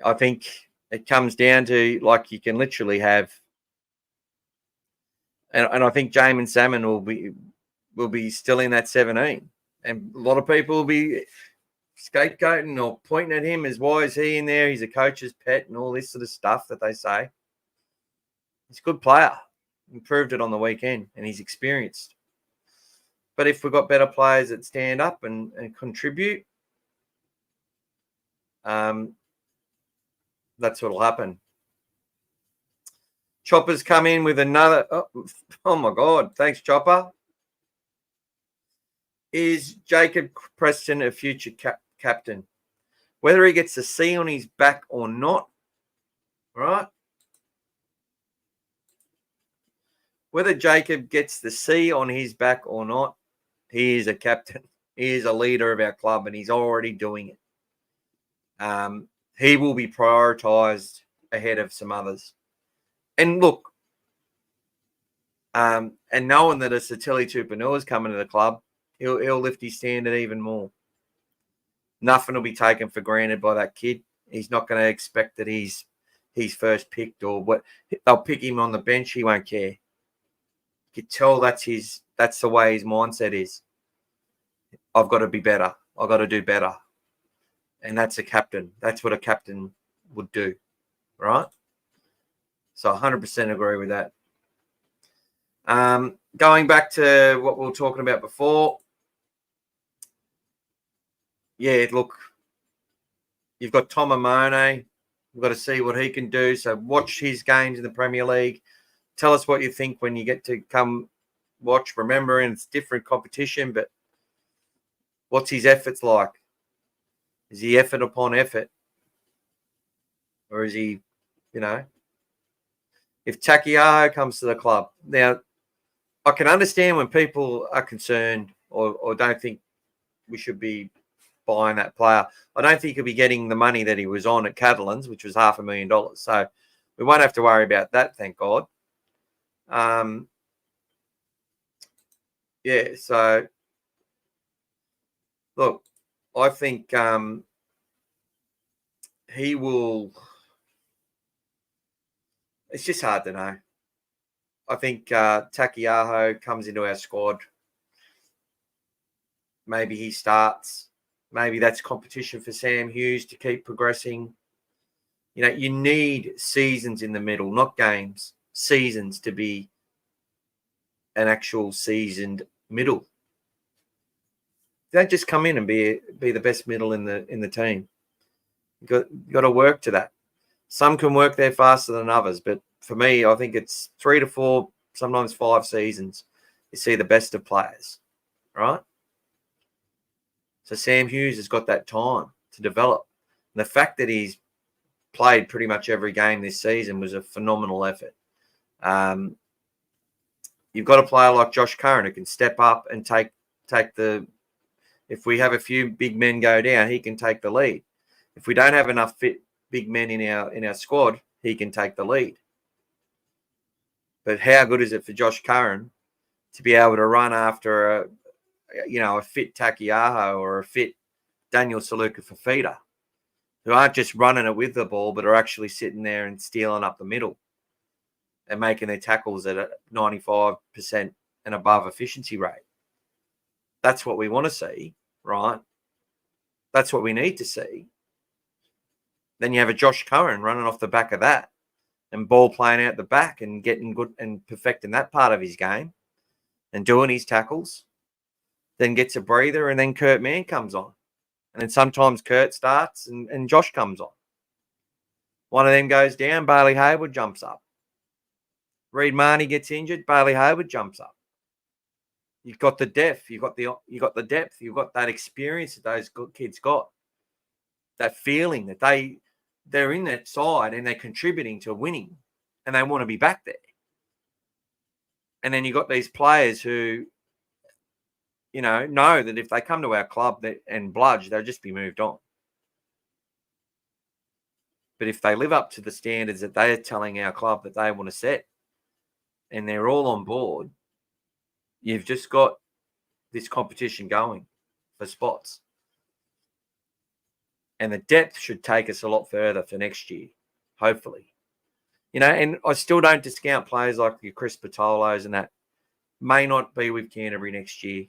I think it comes down to, like, you can literally have, and I think Jamin Salmon will be still in that 17, and a lot of people will be scapegoating or pointing at him as why is he in there? He's a coach's pet and all this sort of stuff that they say. He's a good player. He proved it on the weekend, and he's experienced. But if we've got better players that stand up and contribute, that's what'll happen. Chopper's come in with another. Oh my God. Thanks, Chopper. Is Jacob Preston a future captain? Whether he gets the C on his back or not, right? Whether Jacob gets the C on his back or not, he is a captain. He is a leader of our club, and he's already doing it. He will be prioritised ahead of some others. And look, and knowing that a Satili Tupanua is coming to the club, he'll lift his standard even more. Nothing will be taken for granted by that kid. He's not going to expect that he's first picked or what. They'll pick him on the bench. He won't care. You can tell that's the way his mindset is. I've got to be better. I've got to do better. And that's a captain. That's what a captain would do, right? So 100% agree with that. Going back to what we were talking about before. Yeah, look, you've got Tom Amone. We've got to see what he can do. So watch his games in the Premier League. Tell us what you think when you get to come watch. Remembering it's different competition, but what's his efforts like? Is he effort upon effort? Or is he, if Takiaho comes to the club. Now, I can understand when people are concerned or don't think we should be buying that player. I don't think he'll be getting the money that he was on at Catalans, which was $500,000. So we won't have to worry about that, thank God. Yeah, so look, I think he will. It's just hard to know. I think Takiaho comes into our squad. Maybe he starts. Maybe that's competition for Sam Hughes to keep progressing. You need seasons in the middle, not games. Seasons to be an actual seasoned middle. Don't just come in and be the best middle in the team. You got to work to that. Some can work there faster than others, but for me, I think it's 3 to 4, sometimes 5 seasons. You see the best of players, right? So Sam Hughes has got that time to develop. And the fact that he's played pretty much every game this season was a phenomenal effort. You've got a player like Josh Curran who can step up and take the. If we have a few big men go down, he can take the lead. If we don't have enough fit big men in our squad, he can take the lead. But how good is it for Josh Curran to be able to run after a fit Takiaho or a fit Daniel Saluka Fafita, who aren't just running it with the ball, but are actually sitting there and stealing up the middle and making their tackles at a 95% and above efficiency rate. That's what we want to see, right? That's what we need to see. then you have a Josh Curran running off the back of that and ball playing out the back and getting good and perfecting that part of his game and doing his tackles. Then gets a breather, and then Kurt Mann comes on. And then sometimes Kurt starts and Josh comes on. One of them goes down, Bailey Hayward jumps up. Reed Marnie gets injured, Bailey Hayward jumps up. You've got the depth, you've got the depth, you've got that experience that those good kids got. That feeling that they're in that side and they're contributing to winning and they want to be back there. And then you've got these players who, know that if they come to our club and bludge, they'll just be moved on. But if they live up to the standards that they're telling our club that they want to set and they're all on board, you've just got this competition going for spots. And the depth should take us a lot further for next year, hopefully. And I still don't discount players like your Chris Patolos and that may not be with Canterbury next year.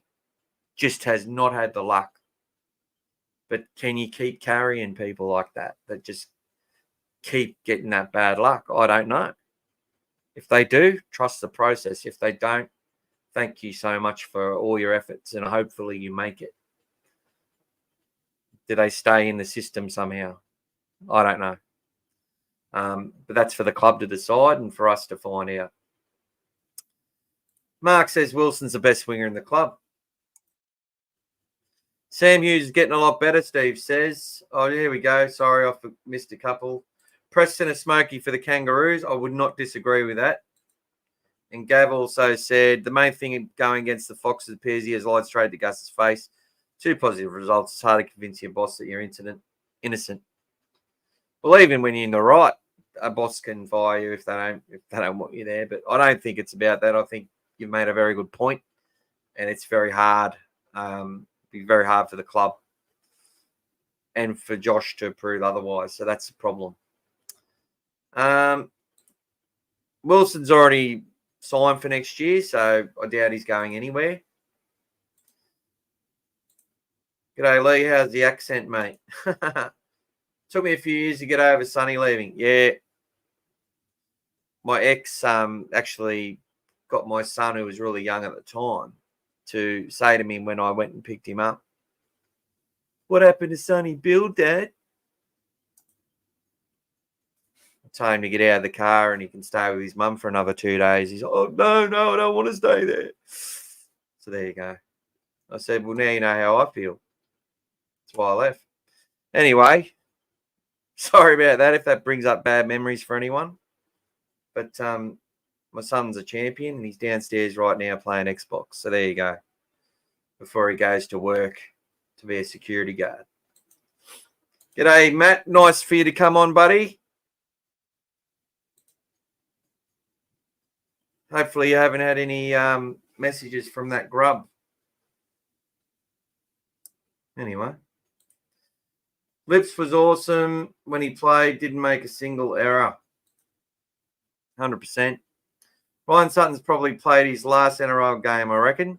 Just has not had the luck. But can you keep carrying people like that just keep getting that bad luck? I don't know. If they do, trust the process. If they don't, thank you so much for all your efforts and hopefully you make it. Do they stay in the system somehow? I don't know. But that's for the club to decide and for us to find out. Mark says Wilson's the best winger in the club. Sam Hughes is getting a lot better, Steve says. Oh, here we go. Sorry, I missed a couple. Preston a smoky for the Kangaroos. I would not disagree with that. And Gav also said the main thing going against the Foxes appears he has lied straight to Gus's face. 2 positive results. It's hard to convince your boss that you're innocent. Well, even when you're in the right, a boss can fire you if they don't want you there. But I don't think it's about that. I think you've made a very good point, and it's very hard. Be very hard for the club and for Josh to prove otherwise. So that's the problem. Wilson's already signed for next year, so I doubt he's going anywhere. G'day, Lee. How's the accent, mate? Took me a few years to get over Sonny leaving. Yeah. My ex actually got my son, who was really young at the time, to say to me when I went and picked him up, "What happened to Sonny Bill, Dad?" I told him to get out of the car and he can stay with his mum for another 2 days. He's like, "Oh, no, I don't want to stay there." So there you go. I said, "Well, now you know how I feel." That's why I left. Anyway, sorry about that if that brings up bad memories for anyone. But my son's a champion and he's downstairs right now playing Xbox. So there you go. Before he goes to work to be a security guard. G'day, Matt. Nice for you to come on, buddy. Hopefully you haven't had any messages from that grub. Anyway. Lips was awesome when he played. Didn't make a single error. 100%. Ryan Sutton's probably played his last NRL game, I reckon.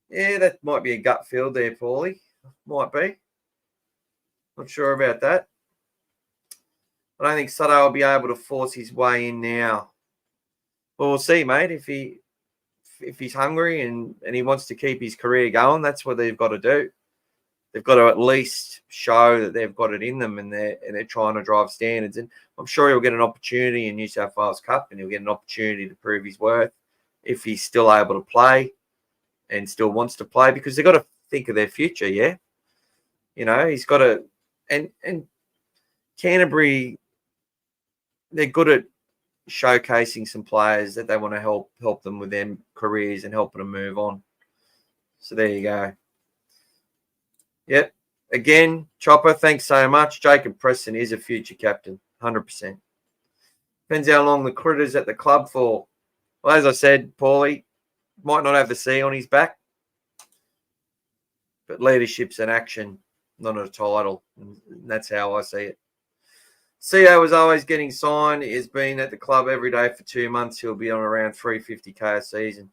Yeah, that might be a gut feel there, Paulie. Might be. Not sure about that. I don't think Sutto will be able to force his way in now. Well, we'll see, mate. If he's hungry and he wants to keep his career going, that's what they've got to do. They've got to at least show that they've got it in them and they're trying to drive standards. And I'm sure he'll get an opportunity in New South Wales Cup and he'll get an opportunity to prove his worth if he's still able to play and still wants to play, because they've got to think of their future, yeah? He's got to – and Canterbury, they're good at showcasing some players that they want to help them with their careers and helping them move on. So there you go. Yep. Again, Chopper, thanks so much. Jacob Preston is a future captain, 100%. Depends how long the critter's at the club for. Well, as I said, Paulie might not have the C on his back, but leadership's an action, not a title. And that's how I see it. CO was always getting signed. He has been at the club every day for 2 months. He'll be on around $350K a season.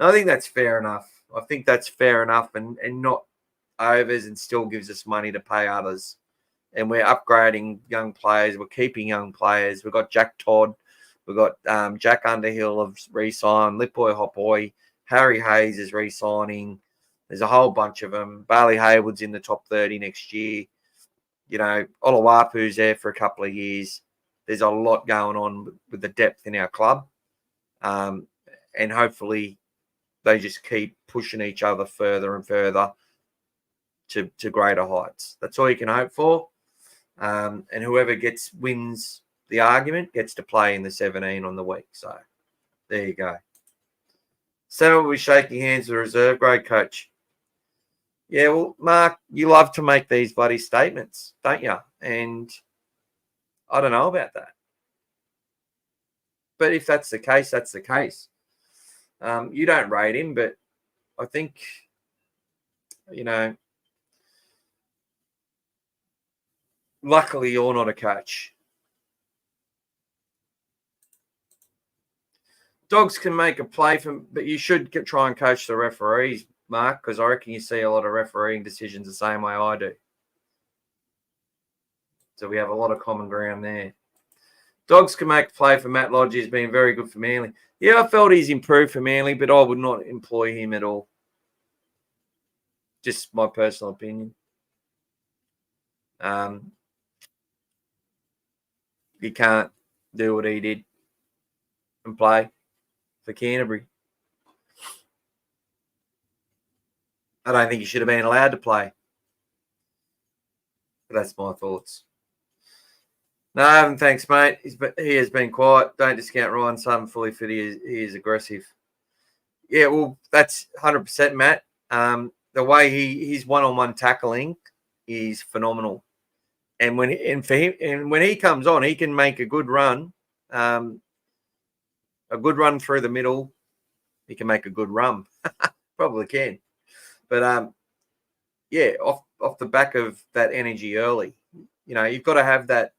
And I think that's fair enough. and not overs and still gives us money to pay others. and we're upgrading young players. We're keeping young players. We've got Jack Todd. We've got Jack Underhill of re-signed. Lipboy Hopboy. Harry Hayes is re-signing. There's a whole bunch of them. Bailey Haywood's in the top 30 next year. You know, Oluwapu's there for a couple of years. There's a lot going on with the depth in our club. And hopefully they just keep pushing each other further and further to greater heights. That's all you can hope for. And whoever wins the argument gets to play in the 17 on the week. So there you go. Sam will be shaking hands with the reserve grade coach. Yeah, well, Mark, you love to make these bloody statements, don't you? And I don't know about that. But if that's the case, that's the case. You don't rate him, but I think, you know, luckily you're not a coach. Dogs can make a play but you should try and coach the referees, Mark, because I reckon you see a lot of refereeing decisions the same way I do. So we have a lot of common ground there. Dogs can make a play for Matt Lodge. He's been very good for Manly. Yeah, I felt he's improved for Manly, but I would not employ him at all. Just my personal opinion. You can't do what he did and play for Canterbury. I don't think he should have been allowed to play. But that's my thoughts. No, thanks, mate. He has been quiet. Don't discount Ryan Sutton, fully fit. He is aggressive. Yeah, well, that's 100%, Matt. The way his one-on-one tackling is phenomenal. And when he comes on, he can make a good run. A good run through the middle. He can make a good run. Probably can. But yeah, off the back of that energy early, you know, you've got to have that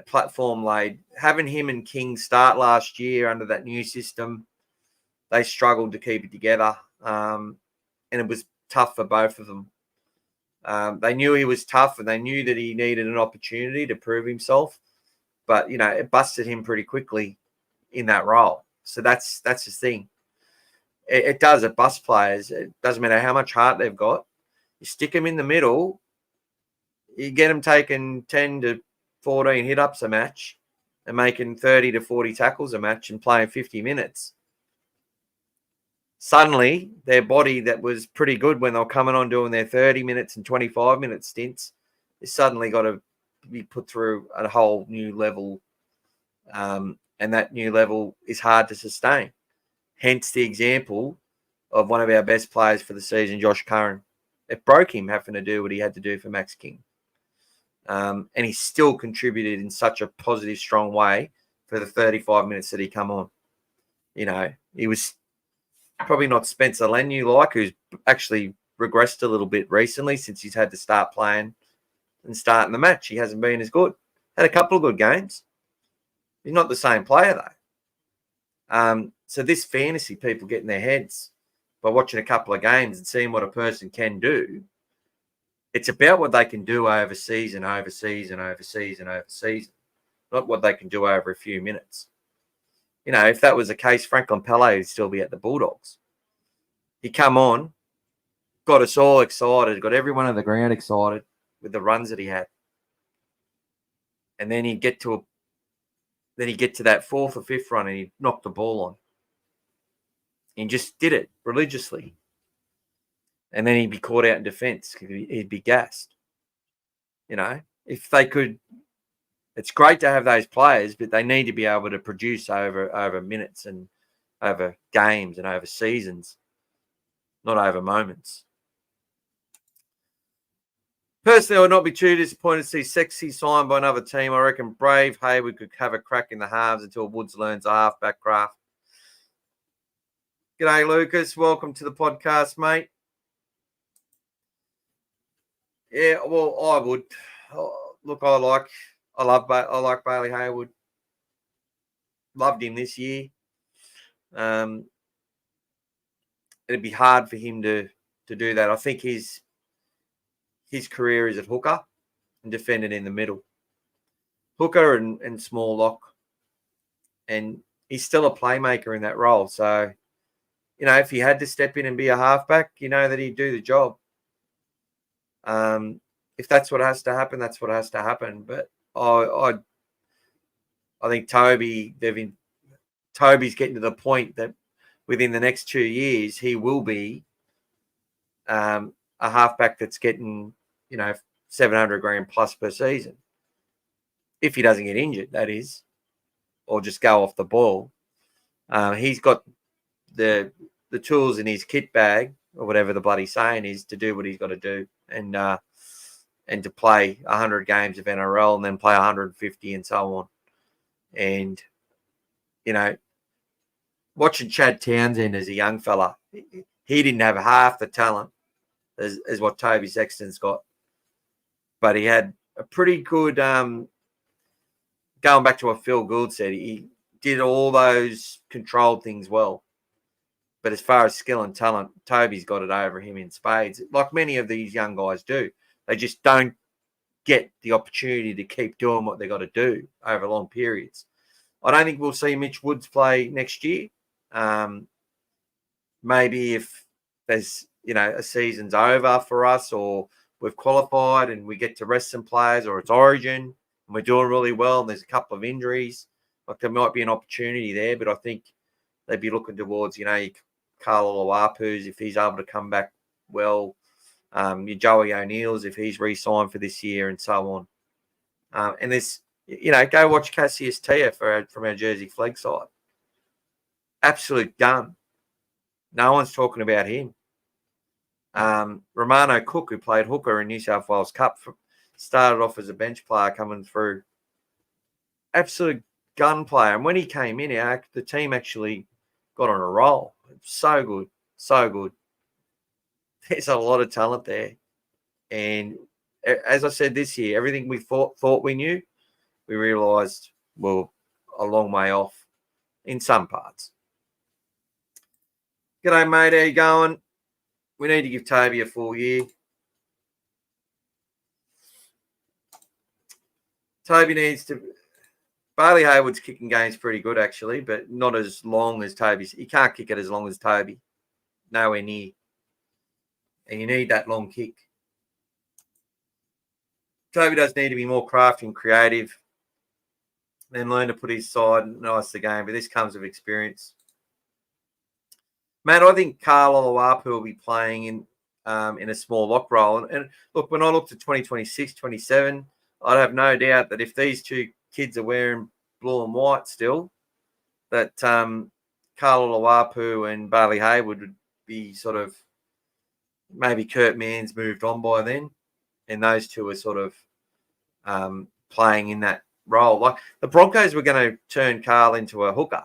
platform laid. Having him and King start last year under that new system, they struggled to keep it together, and it was tough for both of them. They knew he was tough, and they knew that he needed an opportunity to prove himself. But you know, it busted him pretty quickly in that role. So that's the thing. It does. It busts players. It doesn't matter how much heart they've got. You stick them in the middle, you get them taking 10 to 14 hit-ups a match and making 30 to 40 tackles a match and playing 50 minutes. Suddenly, their body that was pretty good when they were coming on doing their 30 minutes and 25-minute stints is suddenly got to be put through a whole new level, and that new level is hard to sustain. Hence the example of one of our best players for the season, Josh Curran. It broke him having to do what he had to do for Max King. And he still contributed in such a positive, strong way for the 35 minutes that he come on. You know, he was probably not Spencer Lenu who's actually regressed a little bit recently since he's had to start playing and starting the match. He hasn't been as good. Had a couple of good games. He's not the same player, though. So this fantasy, people get in their heads by watching a couple of games and seeing what a person can do. It's about what they can do over season, not what they can do over a few minutes. You know, if that was the case, Franklin Pele would still be at the Bulldogs. He come on, got us all excited, got everyone on the ground excited with the runs that he had. And then he'd get to that fourth or fifth run and he'd knock the ball on. He just did it religiously. And then he'd be caught out in defence. He'd be gassed. You know, if they could, it's great to have those players, but they need to be able to produce over minutes and over games and over seasons, not over moments. Personally, I would not be too disappointed to see Sexy signed by another team. I reckon Brave Hayward could have a crack in the halves until Woods learns a halfback craft. G'day, Lucas. Welcome to the podcast, mate. Yeah, well, I would. Look, I like Bailey Hayward. Loved him this year. It'd be hard for him to do that. I think his career is at hooker. and defended in the middle. Hooker and small lock. And he's still a playmaker in that role. So, if he had to step in and be a halfback, that he'd do the job. If that's what has to happen, that's what has to happen. But I think Toby's getting to the point that within the next 2 years, he will be a halfback that's getting, 700 grand plus per season. If he doesn't get injured, that is, or just go off the ball. He's got the tools in his kit bag, or whatever the bloody saying is, to do what he's got to do, and to play 100 games of NRL and then play 150 and so on. And, watching Chad Townsend as a young fella, he didn't have half the talent as what Toby Sexton's got. But he had a pretty good, going back to what Phil Gould said, he did all those controlled things well. But as far as skill and talent, Toby's got it over him in spades, like many of these young guys do. They just don't get the opportunity to keep doing what they got to do over long periods. I don't think we'll see Mitch Woods play next year. Maybe if there's, a season's over for us, or we've qualified and we get to rest some players, or it's Origin and we're doing really well and there's a couple of injuries, like there might be an opportunity there. But I think they'd be looking towards, Carl Oluwapu's, if he's able to come back well, your Joey O'Neill's, if he's re-signed for this year, and so on. And there's, go watch Cassius Tia from our Jersey flag side. Absolute gun. No one's talking about him. Romano Cook, who played hooker in New South Wales Cup, started off as a bench player coming through. Absolute gun player. And when he came in, the team actually got on a roll. So good. So good. There's a lot of talent there. And as I said this year, everything we thought we knew, we realised we're a long way off in some parts. G'day, mate. How you going? We need to give Toby a full year. Toby needs to... Bailey Hayward's kicking game's pretty good, actually, but not as long as Toby's. He can't kick it as long as Toby. Nowhere near. And you need that long kick. Toby does need to be more crafty and creative, then learn to put his side and ice the game, but this comes with experience. Matt, I think Carl Oluwapu will be playing in a small lock role. And look, when I look to 2026, 27, I'd have no doubt that if these two kids are wearing blue and white still, that Carl Oluwapu and Bailey Hayward would be sort of, maybe Kurt Mann's moved on by then, and those two are sort of playing in that role. Like the Broncos were going to turn Carl into a hooker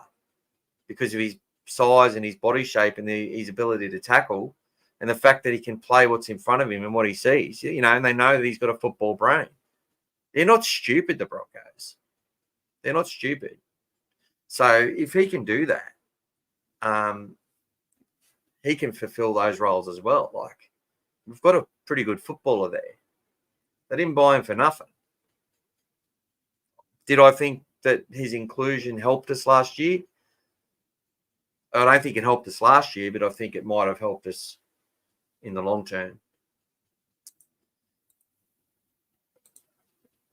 because of his size and his body shape and his ability to tackle, and the fact that he can play what's in front of him and what he sees, and they know that he's got a football brain. They're not stupid, the Broncos. They're not stupid. So if he can do that, he can fulfill those roles as well. Like, we've got a pretty good footballer there. They didn't buy him for nothing. Did I think that his inclusion helped us last year? I don't think it helped us last year, but I think it might have helped us in the long term.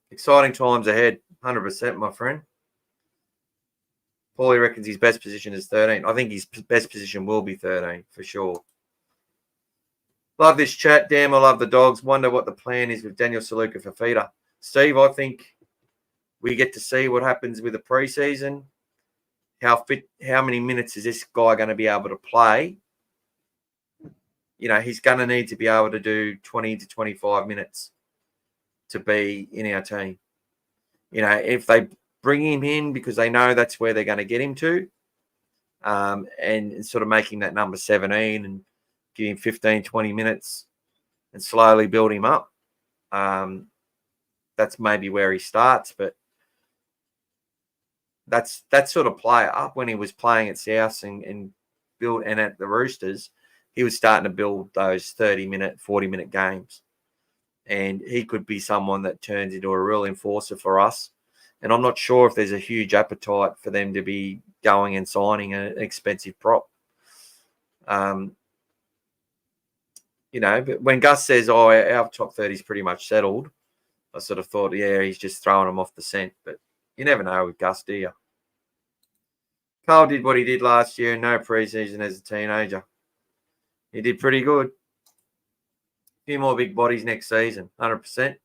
Exciting times ahead, 100%, my friend. Paulie reckons his best position is 13. I think his best position will be 13, for sure. Love this chat. Damn, I love the Dogs. Wonder what the plan is with Daniel Saluka for feeder. Steve, I think we get to see what happens with the preseason. How many minutes is this guy going to be able to play? He's going to need to be able to do 20 to 25 minutes to be in our team. If they bring him in because they know that's where they're going to get him to, and sort of making that number 17 and give him 15, 20 minutes and slowly build him up. That's maybe where he starts, but that's that sort of player. When he was playing at South and at the Roosters, he was starting to build those 30-minute, 40-minute games. and he could be someone that turns into a real enforcer for us. And I'm not sure if there's a huge appetite for them to be going and signing an expensive prop. But when Gus says, "Oh, our top 30 is pretty much settled," I sort of thought, yeah, he's just throwing them off the scent. But you never know with Gus, do you? Carl did what he did last year, no preseason as a teenager. He did pretty good. A few more big bodies next season, 100%.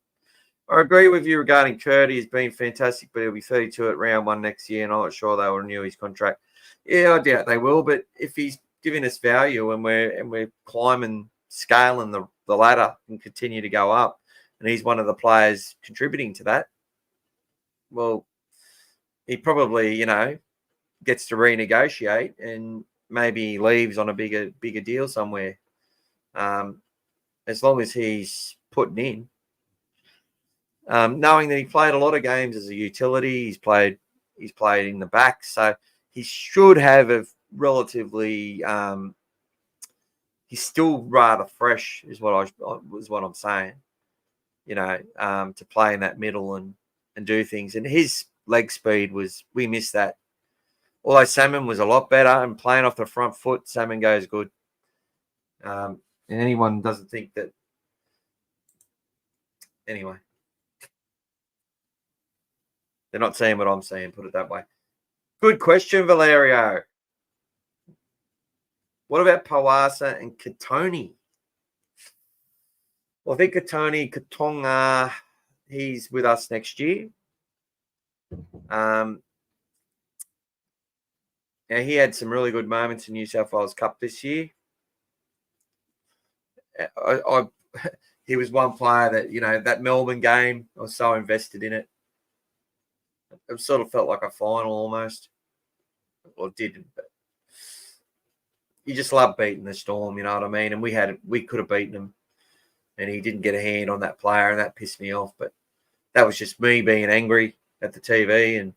I agree with you regarding Curdy. He's been fantastic, but he'll be 32 at round 1 next year, and I'm not sure they will renew his contract. Yeah, I doubt they will, but if he's giving us value and we're climbing, scaling the ladder and continue to go up, and he's one of the players contributing to that, well, he probably, gets to renegotiate and maybe leaves on a bigger deal somewhere. As long as he's putting in. Knowing that he played a lot of games as a utility, he's played in the back, so he should have a relatively. He's still rather fresh, is what I'm saying. To play in that middle and do things, and his leg speed we missed that. Although Salmon was a lot better and playing off the front foot, Salmon goes good. And anyone doesn't think that. Anyway. They're not saying what I'm saying, put it that way. Good question, Valerio. What about Pawasa and Katoni? Well, I think Katonga, he's with us next year. Now, he had some really good moments in New South Wales Cup this year. He was one player that, that Melbourne game, I was so invested in it. It sort of felt like a final almost. Well, it didn't, but you just love beating the Storm, you know what I mean? And we could have beaten him, and he didn't get a hand on that player, and that pissed me off. But that was just me being angry at the TV,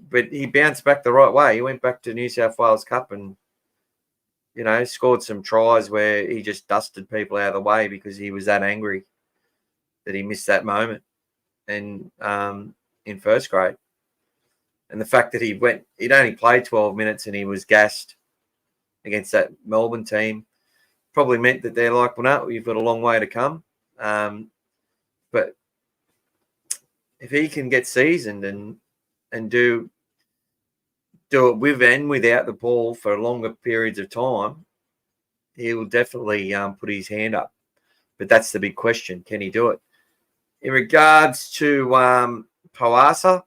but he bounced back the right way. He went back to New South Wales Cup and, scored some tries where he just dusted people out of the way because he was that angry that he missed that moment. And in first grade, and the fact that he'd only played 12 minutes and he was gassed against that Melbourne team probably meant that they're like, well, no, you've got a long way to come. But if he can get seasoned and do it with and without the ball for longer periods of time, he will definitely put his hand up. But that's the big question: can he do it? In regards to Pawasa,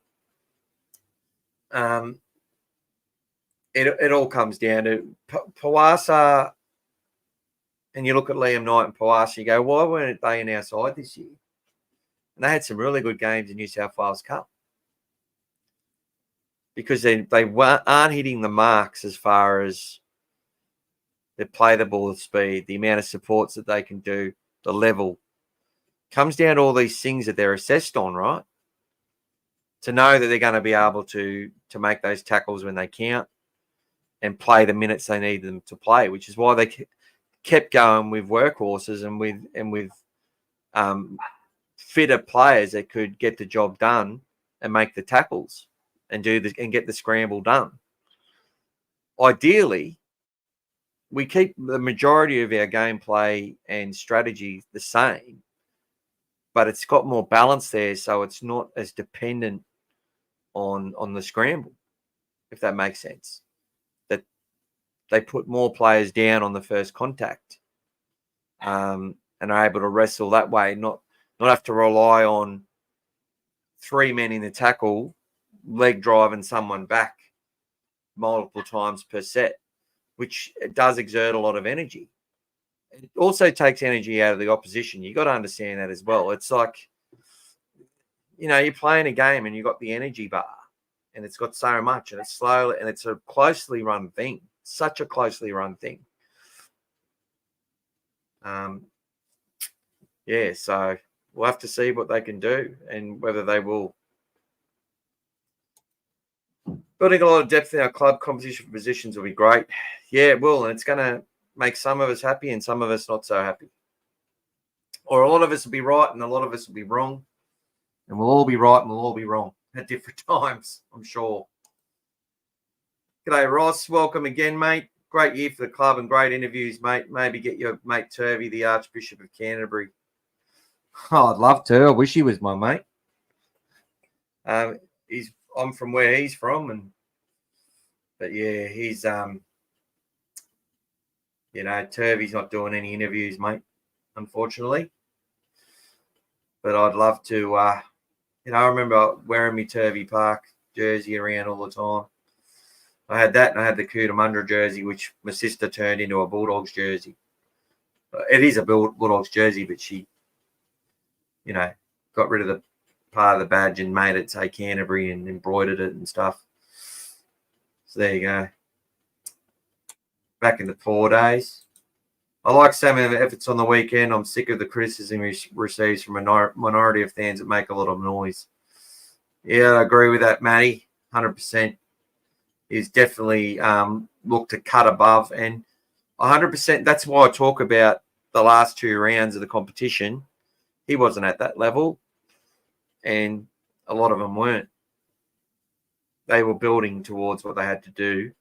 it all comes down to Pawasa, and you look at Liam Knight and Pawasa, you go, why weren't they in our side this year? And they had some really good games in New South Wales Cup because they aren't hitting the marks as far as they play the ball with speed, the amount of supports that they can do, the level. Comes down to all these things that they're assessed on, right? To know that they're going to be able to make those tackles when they count and play the minutes they need them to play, which is why they kept going with workhorses and with fitter players that could get the job done and make the tackles and get the scramble done. Ideally, we keep the majority of our gameplay and strategy the same, but it's got more balance there, so it's not as dependent on the scramble, if that makes sense. That they put more players down on the first contact and are able to wrestle that way, not have to rely on 3 men in the tackle, leg driving someone back multiple times per set, which does exert a lot of energy. It also takes energy out of the opposition. You got to understand that as well. It's like, you're playing a game and you've got the energy bar and it's got so much and it's slow and it's a closely run thing, such a closely run thing. So we'll have to see what they can do and whether they will. Building a lot of depth in our club competition positions will be great. Yeah, it will. And it's going to make some of us happy and some of us not so happy. or a lot of us will be right and a lot of us will be wrong. And we'll all be right and we'll all be wrong at different times, I'm sure. G'day, Ross. Welcome again, mate. Great year for the club and great interviews, mate. Maybe get your mate Turvey, the Archbishop of Canterbury. Oh, I'd love to. I wish he was my mate. I'm from where he's from, but yeah, he's Turvey's not doing any interviews, mate, unfortunately. But I'd love to. I remember wearing my Turvey Park jersey around all the time. I had that, and I had the Cootamundra jersey, which my sister turned into a Bulldogs jersey. It is a Bulldogs jersey, but she, got rid of the part of the badge and made it say Canterbury and embroidered it and stuff. So there you go. Back in the 4 days. I like some of the efforts on the weekend. I'm sick of the criticism he receives from a minority of fans that make a lot of noise. Yeah, I agree with that, Matty. 100%. He's definitely looked to cut above, and 100%. That's why I talk about the last 2 rounds of the competition. He wasn't at that level, and a lot of them weren't. They were building towards what they had to do,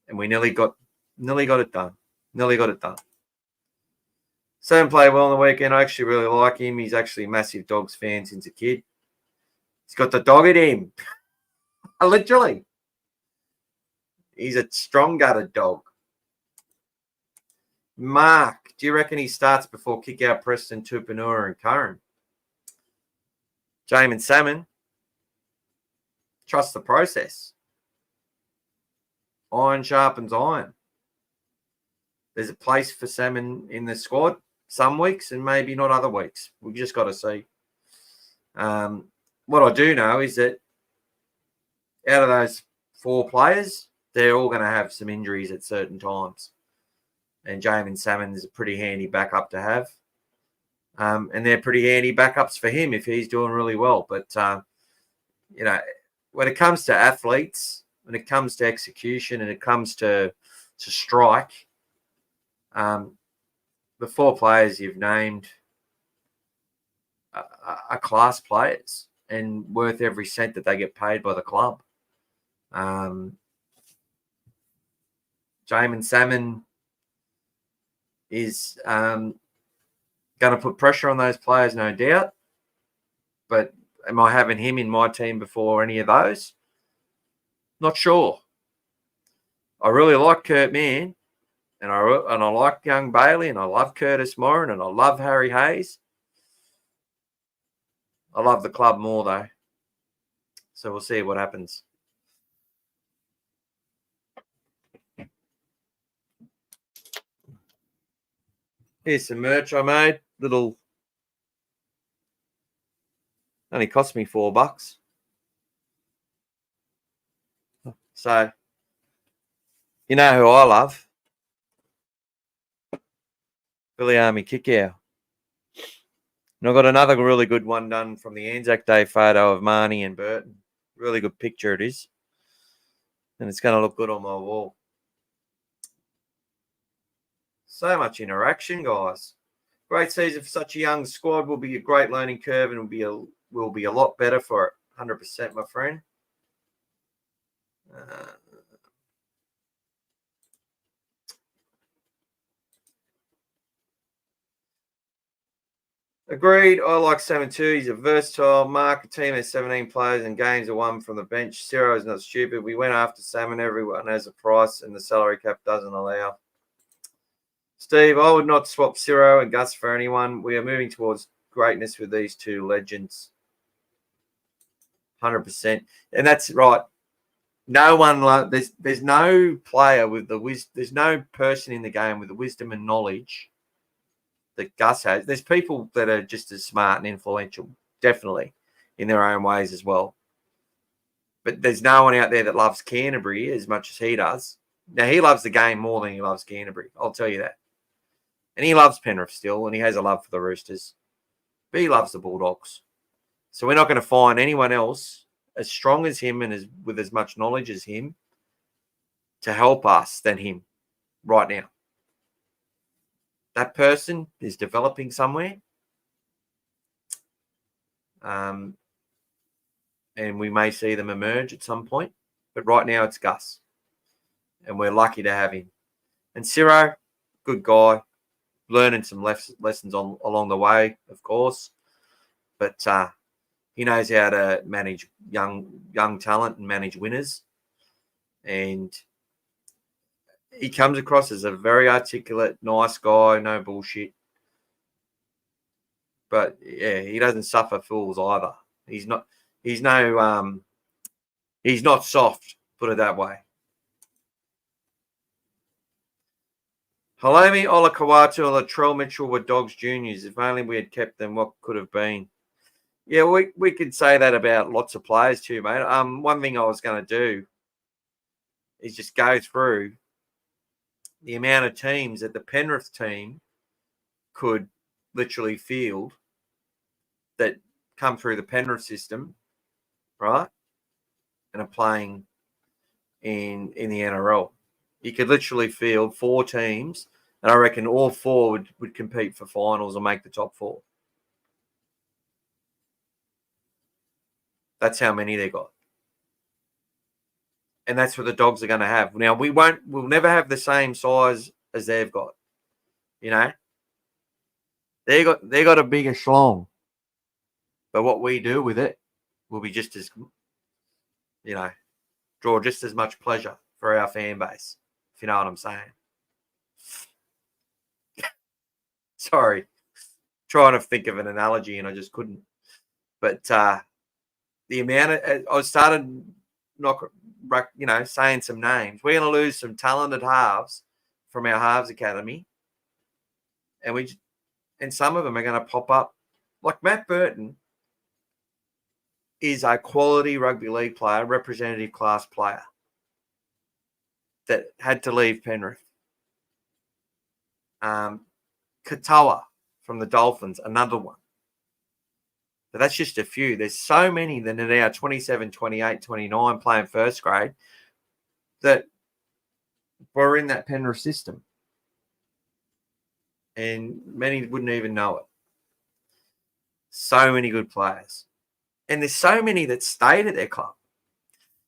and we nearly got it done. Nearly got it done. Sam played well on the weekend. I actually really like him. He's actually a massive Dogs fan since a kid. He's got the dog in him. Literally. He's a strong-gutted dog. Mark, do you reckon he starts before kick-out Preston, Tupanua and Curran? Jamin Salmon, trust the process. Iron sharpens iron. There's a place for Salmon in the squad some weeks and maybe not other weeks. We've just got to see. What I do know is that out of those 4 players, they're all going to have some injuries at certain times. And Jamin Salmon is a pretty handy backup to have. And they're pretty handy backups for him if he's doing really well. But, when it comes to athletes, when it comes to execution and it comes to strike, the 4 players you've named are class players and worth every cent that they get paid by the club. Jamin Salmon is going to put pressure on those players, no doubt. But am I having him in my team before any of those? Not sure. I really like Kurt Mann, and I like young Bailey, and I love Curtis Moran, and I love Harry Hayes. I love the club more, though. So we'll see what happens. Here's some merch I made. Only cost me $4. So, you know who I love? Billy Army Kickow. And I've got another really good one done from the Anzac Day photo of Marnie and Burton. Really good picture it is. And it's going to look good on my wall. So much interaction, guys. Great season for such a young squad. Will be a great learning curve and will be a lot better for it. 100%, my friend. Agreed. I like Salmon too. He's a versatile mark. A team has 17 players and games are won from the bench. Zero is not stupid. We went after Salmon. Everyone has a price and the salary cap doesn't allow. Steve, I would not swap Ciro and Gus for anyone. We are moving towards greatness with these 2 legends. 100%. And that's right. No one, there's no player with the wisdom. There's no person in the game with the wisdom and knowledge that Gus has. There's people that are just as smart and influential, definitely, in their own ways as well. But there's no one out there that loves Canterbury as much as he does. Now, he loves the game more than he loves Canterbury. I'll tell you that. And he loves Penrith still, and he has a love for the Roosters. But he loves the Bulldogs. So we're not going to find anyone else as strong as him and with as much knowledge as him to help us than him right now. That person is developing somewhere, and we may see them emerge at some point. But right now it's Gus, and we're lucky to have him. And Ciro, good guy, learning some lessons along the way, of course. But he knows how to manage young talent and manage winners. And he comes across as a very articulate, nice guy, no bullshit. But yeah, he doesn't suffer fools either. He's not soft, put it that way. Halloumi, Olakawatu, and Latrell Mitchell were Dogs juniors. If only we had kept them, what could have been? Yeah, we could say that about lots of players too, mate. One thing I was going to do is just go through the amount of teams that the Penrith team could literally field that come through the Penrith system, right, and are playing in the NRL. You could literally field 4 teams, and I reckon all 4 would compete for finals or make the top 4. That's how many they got. And that's what the Dogs are going to have. Now, we'll never have the same size as they've got. You know? They got a bigger schlong. But what we do with it will be just as, draw just as much pleasure for our fan base, if you know what I'm saying. Sorry. Trying to think of an analogy and I just couldn't. But the amount of, I started saying some names. We're going to lose some talented halves from our halves academy. And some of them are going to pop up. Like Matt Burton is a quality rugby league player, representative class player that had to leave Penrith. Katoa from the Dolphins, another one. But that's just a few. There's so many that are now 27, 28, 29 playing first grade that were in that Penrith system. And many wouldn't even know it. So many good players. And there's so many that stayed at their club.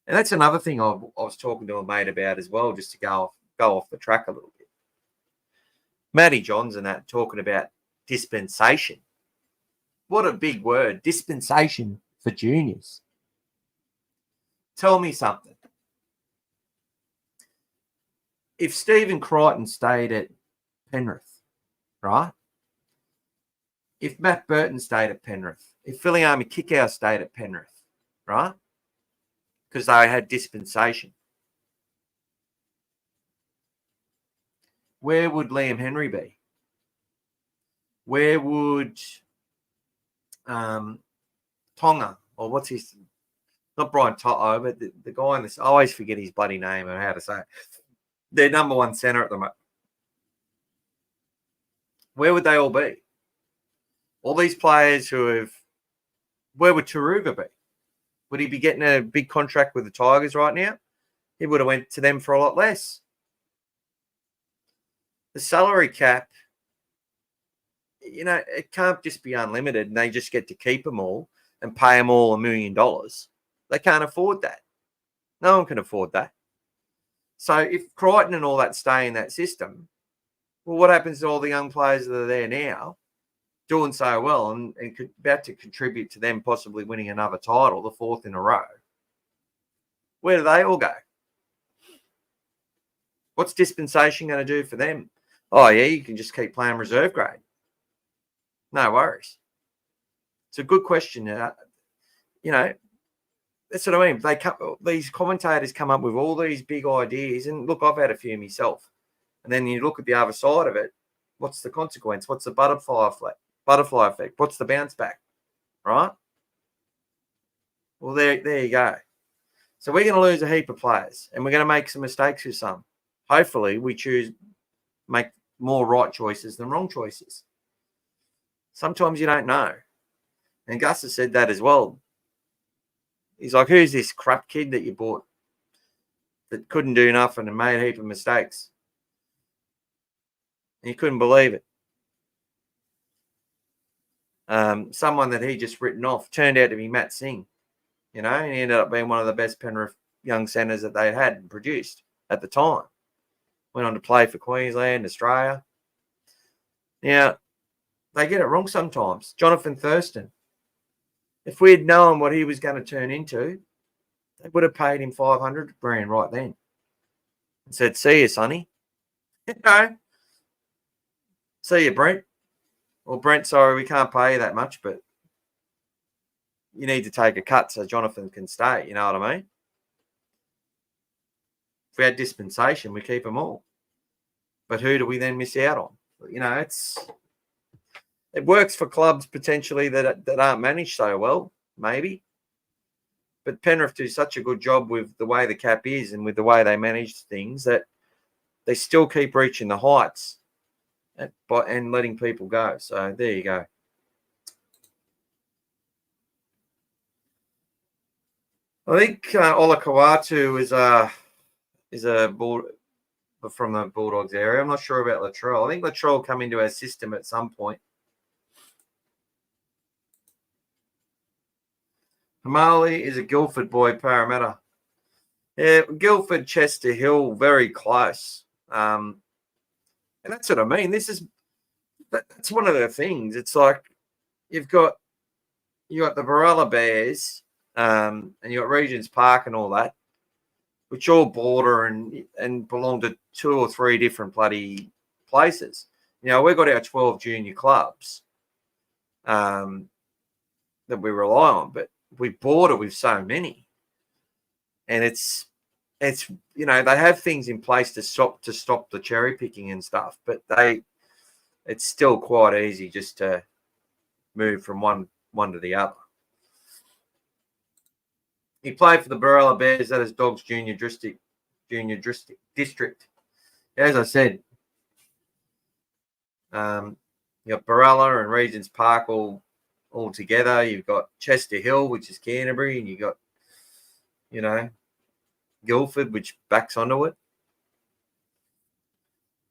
And that's another thing I was talking to a mate about as well, just to go off the track a little bit. Matty Johns and that talking about dispensation. What a big word, dispensation for juniors. Tell me something. If Stephen Crichton stayed at Penrith, right? If Matt Burton stayed at Penrith, if Filiami Kikau stayed at Penrith, right? Because they had dispensation. Where would Liam Henry be? Where would Tonga, or what's his, not Brian Toto, but the guy in this, I always forget his bloody name or how to say it. Their number one centre at the moment. Where would they all be? All these players where would Taruva be? Would he be getting a big contract with the Tigers right now? He would have went to them for a lot less. The salary cap, it can't just be unlimited and they just get to keep them all and pay them all $1 million. They can't afford that. No one can afford that. So if Crichton and all that stay in that system, well, what happens to all the young players that are there now doing so well and about to contribute to them possibly winning another title, the 4th in a row? Where do they all go? What's dispensation going to do for them? Oh, yeah, you can just keep playing reserve grade. No worries. It's a good question. That's what I mean. These commentators come up with all these big ideas. And look, I've had a few myself. And then you look at the other side of it. What's the consequence? What's the butterfly effect? What's the bounce back? Right? Well, there you go. So we're going to lose a heap of players. And we're going to make some mistakes with some. Hopefully, we make more right choices than wrong choices. Sometimes you don't know. And Gus has said that as well. He's like, who's this crap kid that you bought that couldn't do nothing and made a heap of mistakes? And you couldn't believe it. someone that he just written off turned out to be Matt Singh, and he ended up being one of the best Penrith young centres that they had and produced at the time. Went on to play for Queensland, Australia. Now, they get it wrong sometimes. Jonathan Thurston. If we had known what he was going to turn into, they would have paid him $500 grand right then and said, "See you, Sonny." See you, Brent. Well, Brent, sorry, we can't pay you that much, but you need to take a cut so Jonathan can stay. You know what I mean? If we had dispensation, we keep them all. But who do we then miss out on? It works for clubs potentially that aren't managed so well, maybe. But Penrith do such a good job with the way the cap is and with the way they manage things that they still keep reaching the heights and letting people go. So there you go. I think Ola Kawatu is a from the Bulldogs area. I'm not sure about Latrell. I think Latrell will come into our system at some point. Hamali is a Guildford boy, Parramatta. Yeah, Guildford, Chester Hill, very close. And that's what I mean. That's one of the things. It's like you got the Barella Bears, and you got Regents Park and all that, which all border and belong to 2 or 3 different bloody places. We've got our 12 junior clubs that we rely on, but we border with so many. And it's they have things in place to stop the cherry picking and stuff, but it's still quite easy just to move from one to the other. He played for the Barella Bears, that is Dogs Junior District. As I said, you got Barella and Regents Park all together. You've got Chester Hill, which is Canterbury, and you got, Guildford, which backs onto it.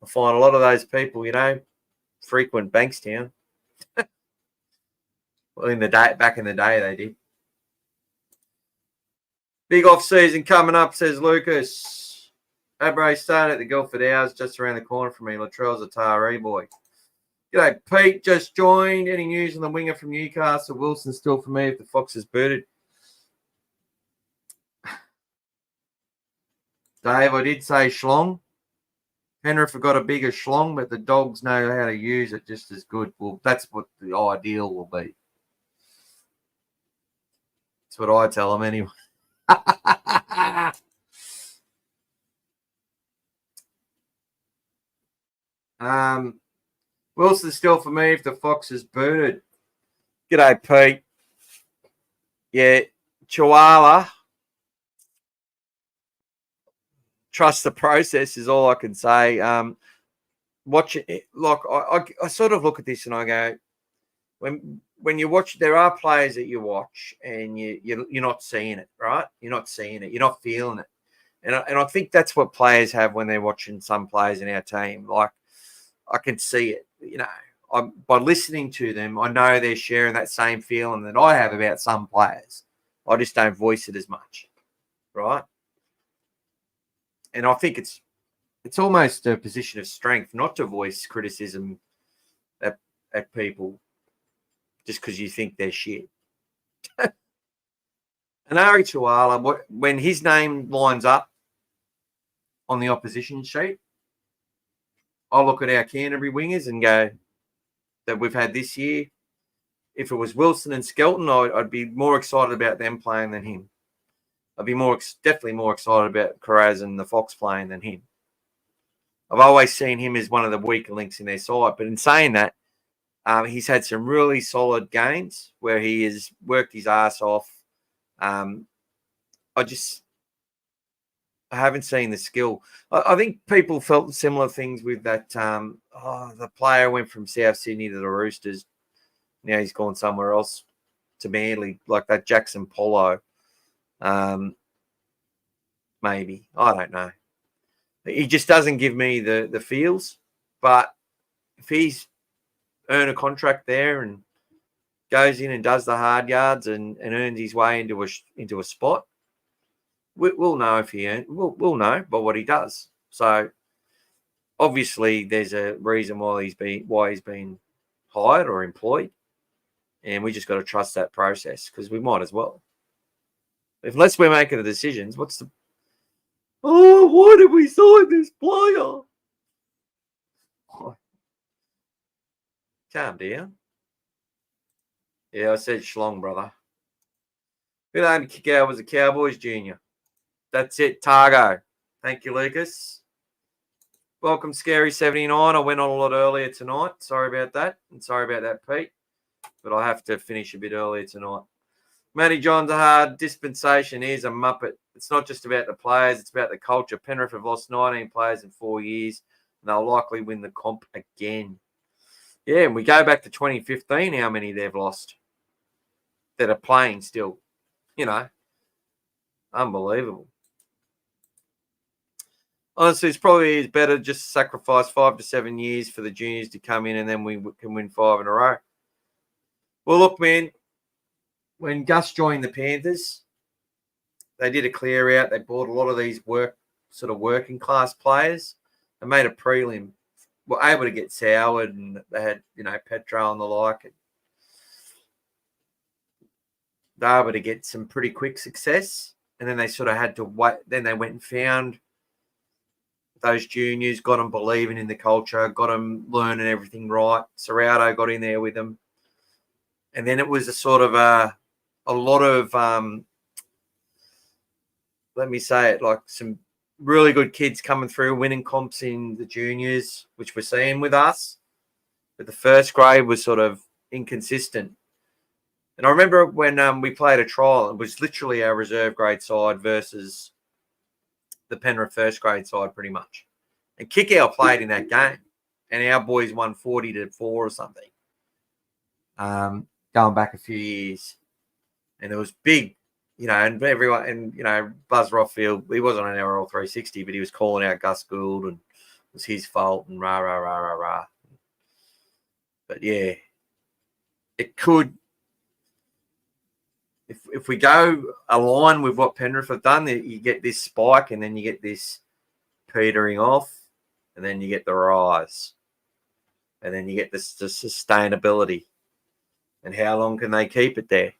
I find a lot of those people, frequent Bankstown. Well, back in the day, they did. Big off-season coming up, says Lucas. Abre started at the Guildford Hours, just around the corner from me. Latrell's a Taree boy. G'day, Pete. Just joined. Any news on the winger from Newcastle? Wilson still for me if the Fox is booted. Dave, I did say schlong. Penrith have got a bigger schlong, but the Dogs know how to use it just as good. Well, that's what the ideal will be. That's what I tell them anyway. Wilson still for me if the Fox is booted. G'day, Pete. Yeah, Chihuahua. Trust the process is all I can say. Watch it. Like I sort of look at this and I go, when you watch, there are players that you watch and you're not seeing it, right? You're not seeing it. You're not feeling it. And I think that's what players have when they're watching some players in our team. Like I can see it, by listening to them, I know they're sharing that same feeling that I have about some players. I just don't voice it as much, right? And I think it's almost a position of strength not to voice criticism at people just because you think they're shit. And Ari Tuala, when his name lines up on the opposition sheet, I look at our Canterbury wingers and go that we've had this year. If it was Wilson and Skelton, I'd be more excited about them playing than him. I'd be definitely more excited about Carraz and the Fox playing than him. I've always seen him as one of the weaker links in their side. But in saying that, he's had some really solid games where he has worked his ass off. I haven't seen the skill. I think people felt similar things with that. The player went from South Sydney to the Roosters. Now he's gone somewhere else to Manly, like that Jackson Polo. Maybe. I don't know. He just doesn't give me the feels. But if he's earned a contract there and goes in and does the hard yards and earns his way into a spot, we'll know if he we'll know by what he does. So obviously there's a reason why he's been hired or employed, and we just got to trust that process because we might as well. Unless we're making the decisions, what's the why did we sign this player? Calm down. Yeah, I said schlong, brother. Who they only kick out was the Cowboys junior. That's it, Targo. Thank you, Lucas. Welcome, Scary79. I went on a lot earlier tonight. Sorry about that. And sorry about that, Pete. But I have to finish a bit earlier tonight. Matty John's a hard dispensation. Here's a muppet. It's not just about the players. It's about the culture. Penrith have lost 19 players in 4 years. And they'll likely win the comp again. Yeah, and we go back to 2015, how many they've lost that are playing still. You know, unbelievable. Honestly, it's probably better just to sacrifice 5 to 7 years for the juniors to come in and then we can win 5 in a row. Well, look, man, when Gus joined the Panthers, they did a clear out. They bought a lot of these working class players. They made a prelim. Were able to get Soward, and they had, Petro and the like. They were able to get some pretty quick success. And then they sort of had to wait. Then they went and found those juniors, got them believing in the culture, got them learning everything right. Serrato got in there with them. And then it was a lot of, let me say it, like some really good kids coming through, winning comps in the juniors, which we're seeing with us. But the first grade was sort of inconsistent. And I remember when we played a trial, it was literally our reserve grade side versus the Penrith first grade side pretty much. And Kickout played in that game. And our boys won 40-4 or something. Going back a few years. And it was big, and everyone, and, Buzz Rothfield, he wasn't on NRL 360, but he was calling out Gus Gould and it was his fault and rah, rah, rah, rah, rah. But yeah, it could, if we go align with what Penrith have done, you get this spike and then you get this petering off and then you get the rise and then you get the sustainability. And how long can they keep it there?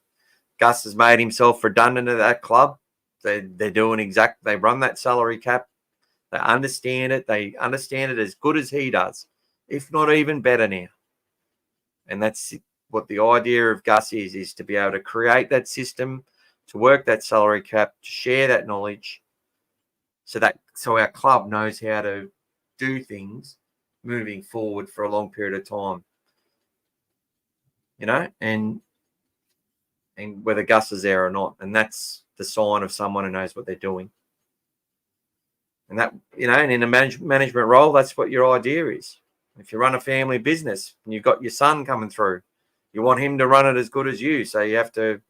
Gus has made himself redundant at that club. They're doing they run that salary cap. They understand it. They understand it as good as he does, if not even better now. And that's what the idea of Gus is to be able to create that system, to work that salary cap, to share that knowledge, so our club knows how to do things moving forward for a long period of time. And whether Gus is there or not. And that's the sign of someone who knows what they're doing. And that, and in a management role, that's what your idea is. If you run a family business and you've got your son coming through, you want him to run it as good as you. So you have to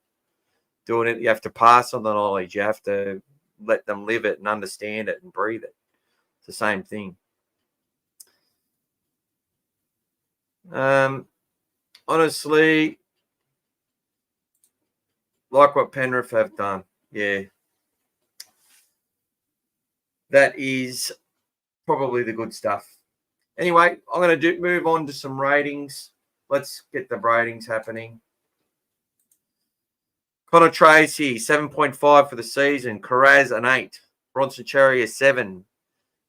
do it. You have to pass on the knowledge. You have to let them live it and understand it and breathe it. It's the same thing. Honestly, like what Penrith have done. Yeah. That is probably the good stuff. Anyway, I'm going to move on to some ratings. Let's get the ratings happening. Connor Tracy, 7.5 for the season. Carraz, an 8. Bronson Cherry, a 7.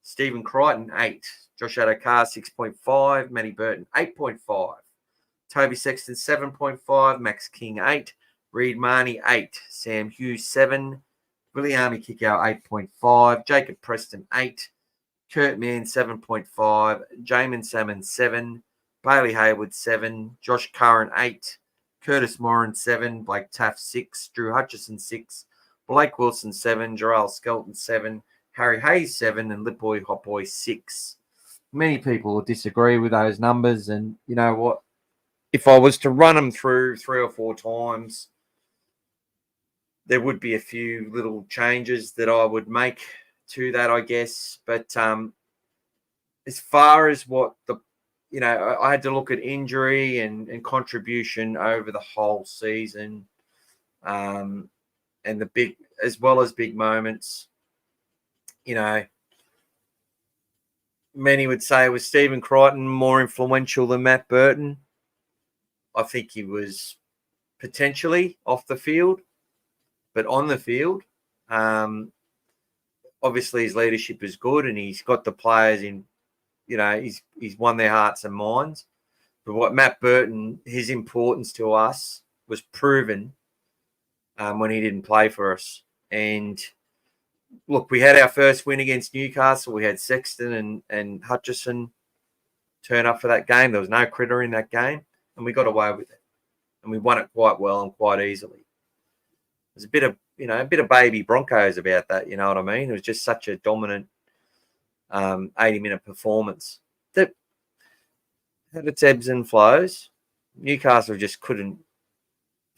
Stephen Crichton, 8. Josh Adokar, 6.5. Matty Burton, 8.5. Toby Sexton, 7.5. Max King, 8. Reed Marnie, 8. Sam Hughes, 7. Williami Kikau, 8.5. Jacob Preston, 8. Kurt Mann, 7.5. Jamin Salmon, 7. Bailey Hayward, 7. Josh Curran, 8. Curtis Moran, 7. Blake Taft, 6. Drew Hutchison, 6. Blake Wilson, 7. Jarrell Skelton, 7. Harry Hayes, 7. And Lipboy Hotboy, 6. Many people will disagree with those numbers. And you know what? If I was to run them through 3 or 4 times, there would be a few little changes that I would make to that, I guess. But as far as what the I had to look at injury and contribution over the whole season, and the big, as well as big moments. Many would say, was Stephen Crichton more influential than Matt Burton? I think he was potentially off the field, but on the field, obviously his leadership is good, and he's got the players in. He's won their hearts and minds. But what Matt Burton, his importance to us was proven when he didn't play for us. And look, we had our first win against Newcastle. We had Sexton and Hutchison turn up for that game. There was no critter in that game, and we got away with it. And we won it quite well and quite easily. There's a bit of baby Broncos about that, you know what I mean? It was just such a dominant 80-minute performance that had its ebbs and flows. Newcastle just couldn't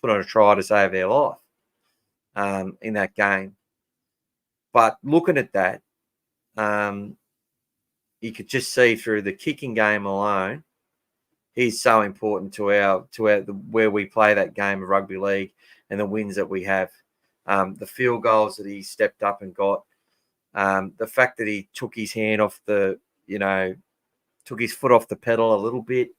put on a try to save their life in that game. But looking at that, you could just see through the kicking game alone, he's so important to our where we play that game of rugby league and the wins that we have. The field goals that he stepped up and got, the fact that he took his hand off took his foot off the pedal a little bit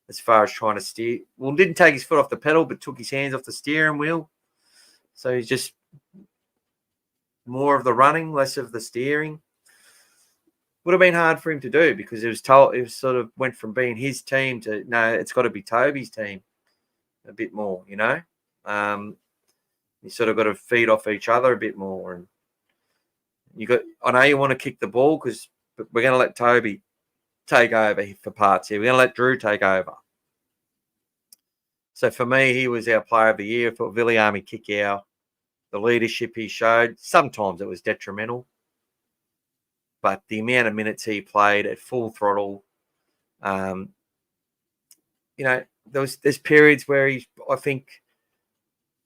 as far as trying to steer. Well, didn't take his foot off the pedal, but took his hands off the steering wheel. So he's just more of the running, less of the steering. Would have been hard for him to do because it sort of went from being his team to, no, it's got to be Toby's team a bit more, you sort of got to feed off each other a bit more. And I know you want to kick the ball but we're going to let Toby take over for parts here. We're going to let Drew take over. So for me, he was our player of the year for Viliami Kikau. The leadership he showed, sometimes it was detrimental. But the amount of minutes he played at full throttle, there's periods where I think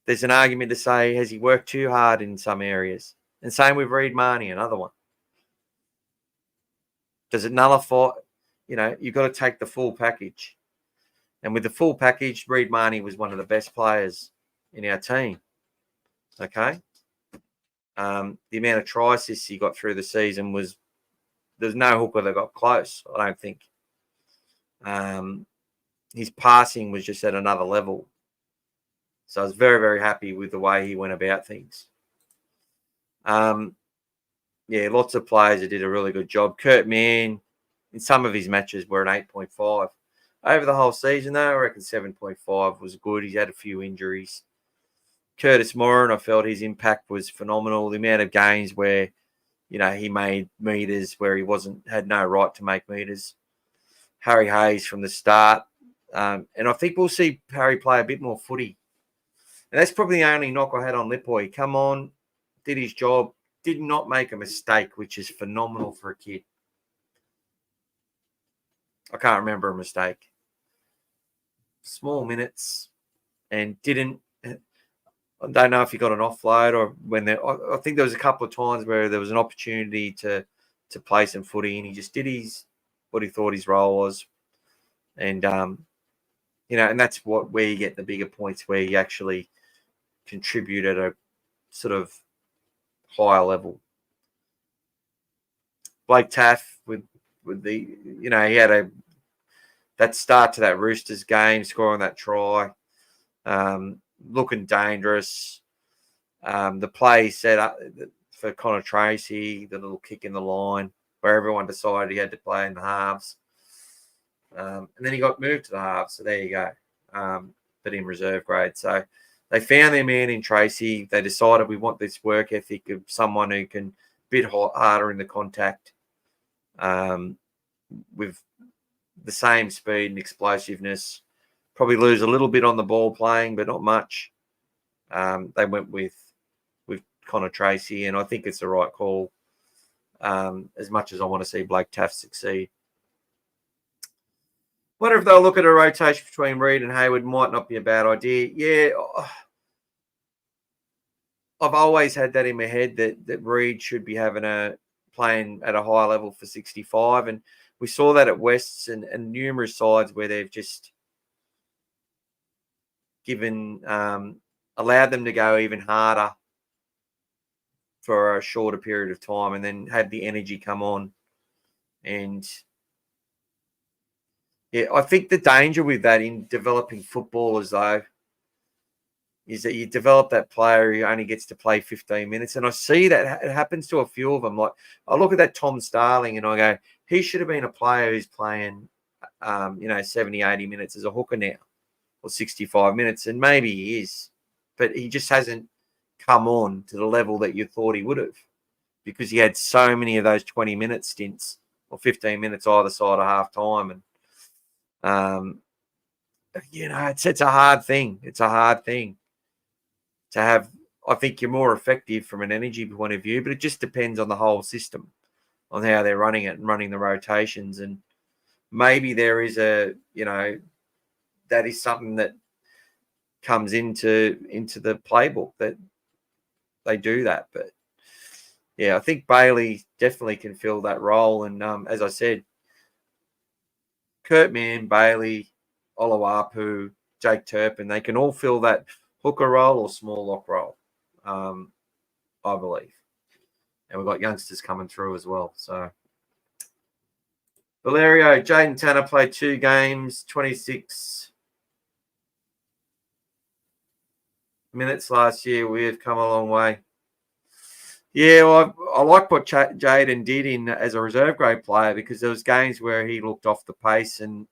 there's an argument to say, has he worked too hard in some areas? And same with Reid Marnie, another one. Does it nullify? You've got to take the full package. And with the full package, Reid Marnie was one of the best players in our team. Okay? The amount of try assists he got through the season there's no hooker that got close, I don't think. His passing was just at another level. So I was very, very happy with the way he went about things. Lots of players that did a really good job. Kurt Mann, in some of his matches, were an 8.5. Over the whole season, though, I reckon 7.5 was good. He's had a few injuries. Curtis Moran, I felt his impact was phenomenal. The amount of games where, he made meters where he had no right to make meters. Harry Hayes from the start. And I think we'll see Harry play a bit more footy. And that's probably the only knock I had on Lipoi. Come on, did his job, did not make a mistake, which is phenomenal for a kid. I can't remember a mistake. Small minutes and didn't. I don't know if he got an offload or I think there was a couple of times where there was an opportunity to play some footy and he just did what he thought his role was. And, and that's where you get the bigger points where he actually contribute at a sort of higher level. Blake Taff with the, he had that start to that Roosters game, scoring that try, looking dangerous. The play set up for Connor Tracy, the little kick in the line where everyone decided he had to play in the halves. And then he got moved to the halves. So there you go. But in reserve grade. So they found their man in Tracy. They decided we want this work ethic of someone who can bit harder in the contact with the same speed and explosiveness. Probably lose a little bit on the ball playing, but not much. They went with Connor Tracy, and I think it's the right call as much as I want to see Blake Taft succeed. Wonder if they'll look at a rotation between Reid and Hayward. Might not be a bad idea. Yeah, I've always had that in my head that Reid should be playing at a high level for 65. And we saw that at Wests and numerous sides where they've just given allowed them to go even harder for a shorter period of time, and then had the energy come on. And yeah, I think the danger with that in developing footballers, though, is that you develop that player who only gets to play 15 minutes. And I see that it happens to a few of them. Like, I look at that Tom Starling and I go, he should have been a player who's playing, 70, 80 minutes as a hooker now, or 65 minutes. And maybe he is, but he just hasn't come on to the level that you thought he would have, because he had so many of those 20-minute stints or 15 minutes either side of half time. And, it's a hard thing. It's a hard thing to have. I think you're more effective from an energy point of view, but it just depends on the whole system, on how they're running it and running the rotations. And maybe there is that is something that comes into the playbook, that they do that. But yeah, I think Bailey definitely can fill that role. And as I said, Kurt Mann, Bailey, Oluwapu, Jake Turpin, they can all fill that hooker role or small lock role, I believe. And we've got youngsters coming through as well. So Valerio, Jaden Tanner played 2 games, 26 minutes last year. We've come a long way. Yeah, well, I like what Jaden did as a reserve grade player, because there was games where he looked off the pace and,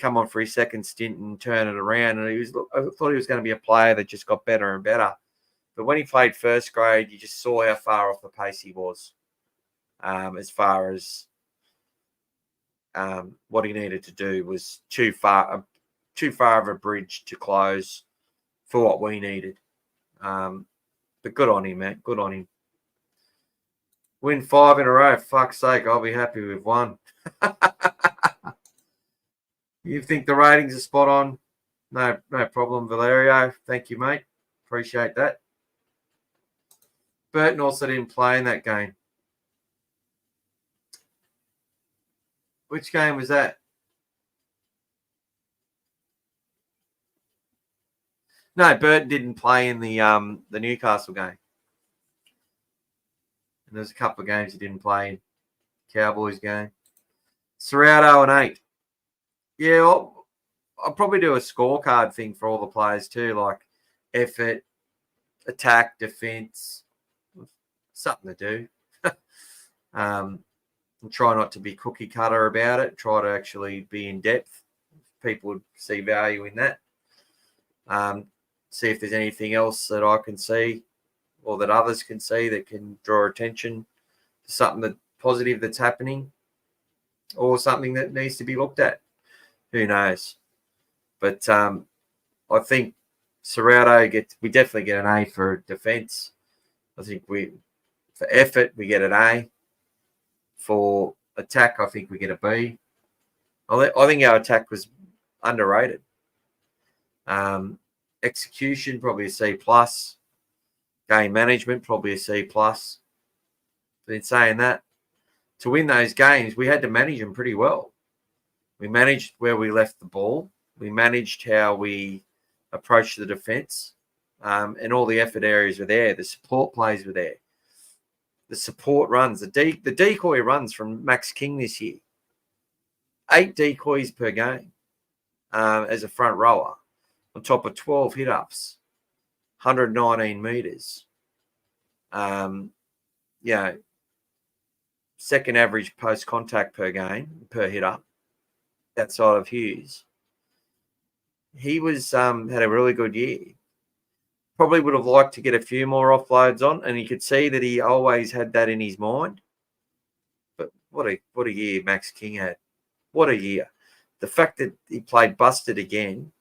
come on for his second stint and turn it around. And I thought he was going to be a player that just got better and better. But when he played first grade, you just saw how far off the pace he was, as far as what he needed to do was too far of a bridge to close for what we needed. But good on him, man. Good on him. Win 5 in a row. Fuck's sake, I'll be happy with 1. You think the ratings are spot on? No problem, Valerio. Thank you, mate. Appreciate that. Burton also didn't play in that game. Which game was that? No, Burton didn't play in the Newcastle game. And there's a couple of games he didn't play in. Cowboys game. Serrato and 8. Yeah, I'll probably do a scorecard thing for all the players too, like effort, attack, defense, something to do. And try not to be cookie cutter about it. Try to actually be in depth. People would see value in that. See if there's anything else that I can see or that others can see that can draw attention to something positive that's happening, or something that needs to be looked at. Who knows? But I think Serrato we definitely get an A for defense. I think for effort, we get an A. For attack, I think we get a B. I think our attack was underrated. Execution, probably a C+. Game management, probably a C+. But in saying that, to win those games, we had to manage them pretty well. We managed where we left the ball. We managed how we approached the defence. And all the effort areas were there. The support plays were there. The support runs. The decoy runs from Max King this year. 8 decoys per game as a front rower, on top of 12 hit-ups, 119 metres. Second average post-contact per game, per hit-up, outside of Hughes. He was had a really good year. Probably would have liked to get a few more offloads on, and you could see that he always had that in his mind. But what a year Max King had. What a year. The fact that he played busted again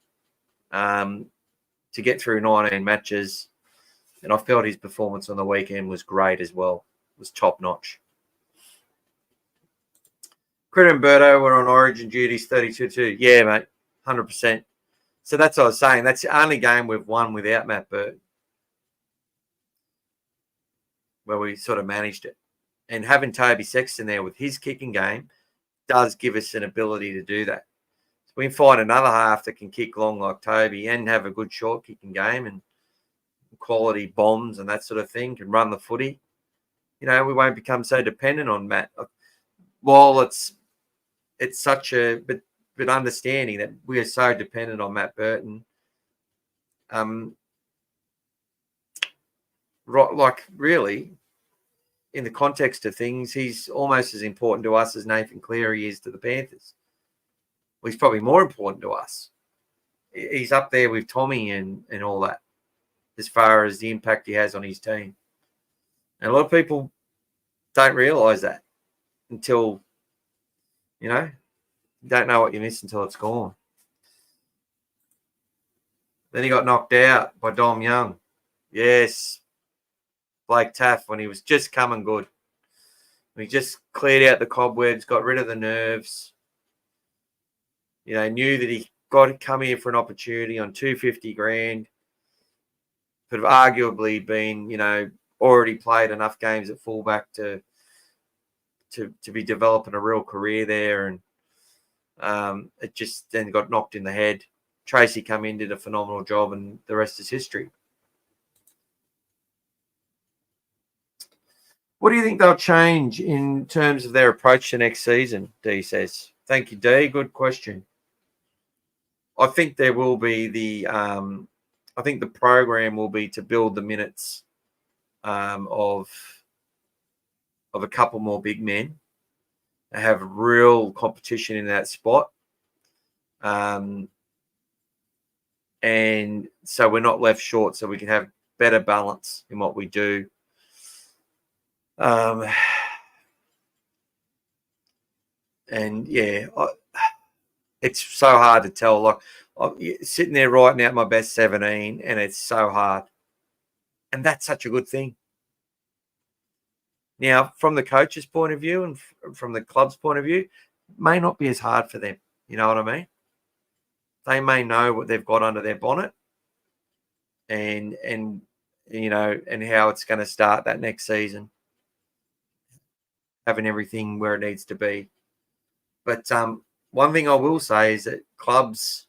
to get through 19 matches, and I felt his performance on the weekend was great as well. It was top-notch. Critter and Berto were on Origin duties 32-2. Yeah, mate, 100%. So that's what I was saying. That's the only game we've won without Matt Bird, where we sort of managed it. And having Toby Sexton there with his kicking game does give us an ability to do that. So we can find another half that can kick long like Toby and have a good short kicking game and quality bombs and that sort of thing, can run the footy. We won't become so dependent on Matt. While it's such a but understanding that we are so dependent on Matt Burton. Like really, in the context of things, he's almost as important to us as Nathan Cleary is to the Panthers. Well, he's probably more important to us. He's up there with Tommy and all that, as far as the impact he has on his team. And a lot of people don't realise that until, don't know what you miss until it's gone. Then he got knocked out by Dom Young. Yes, Blake Taff, when he was just coming good. He just cleared out the cobwebs, got rid of the nerves. Knew that he got to come here for an opportunity on $250,000. Could have arguably been, already played enough games at fullback to be developing a real career there. And it just then got knocked in the head. Tracy come in, did a phenomenal job, and the rest is history. What do you think they'll change in terms of their approach to next season? D says. Thank you, D. Good question. I think there will be I think the program will be to build the minutes of a couple more big men and have real competition in that spot. And so we're not left short, so we can have better balance in what we do. And yeah, it's so hard to tell. Like I'm sitting there writing out my best 17, and it's so hard. And that's such a good thing. Now, from the coach's point of view and from the club's point of view, it may not be as hard for them. You know what I mean? They may know what they've got under their bonnet, and how it's going to start that next season, having everything where it needs to be. But one thing I will say is that clubs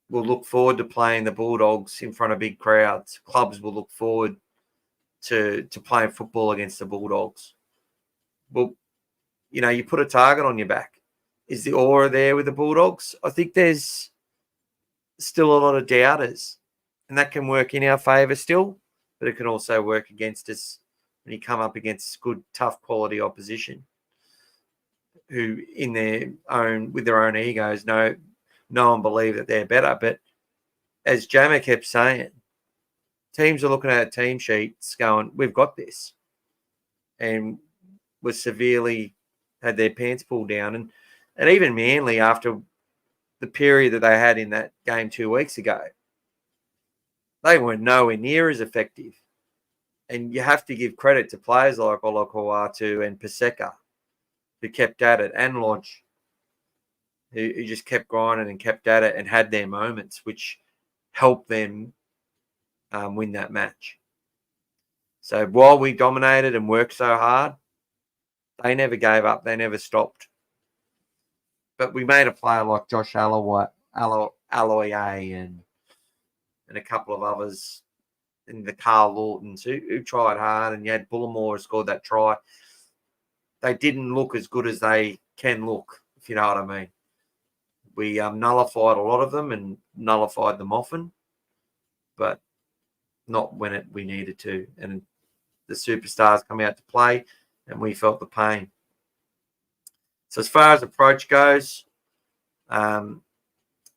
will look forward to playing the Bulldogs in front of big crowds. Clubs will look forward to playing football against the Bulldogs. Well, you put a target on your back. Is the aura there with the Bulldogs? I think there's still a lot of doubters, and that can work in our favour still, but it can also work against us when you come up against good, tough, quality opposition who, with their own egos, know and believe that they're better. But as Jammer kept saying, teams are looking at team sheets going, we've got this, and were severely had their pants pulled down. And even Manly, after the period that they had in that game 2 weeks ago, they weren't nowhere near as effective. And you have to give credit to players like Olakau'atu and Paseka, who kept at it, and Lodge, who just kept grinding and kept at it and had their moments, which helped them win that match. So while we dominated and worked so hard, they never gave up. They never stopped. But we made a player like Josh Alloy and a couple of others, and the Carl Lawtons who tried hard, and you had Bullimore who scored that try. They didn't look as good as they can look, if you know what I mean. We nullified a lot of them and nullified them often, but not when we needed to. And the superstars come out to play, and we felt the pain. So as far as approach goes, I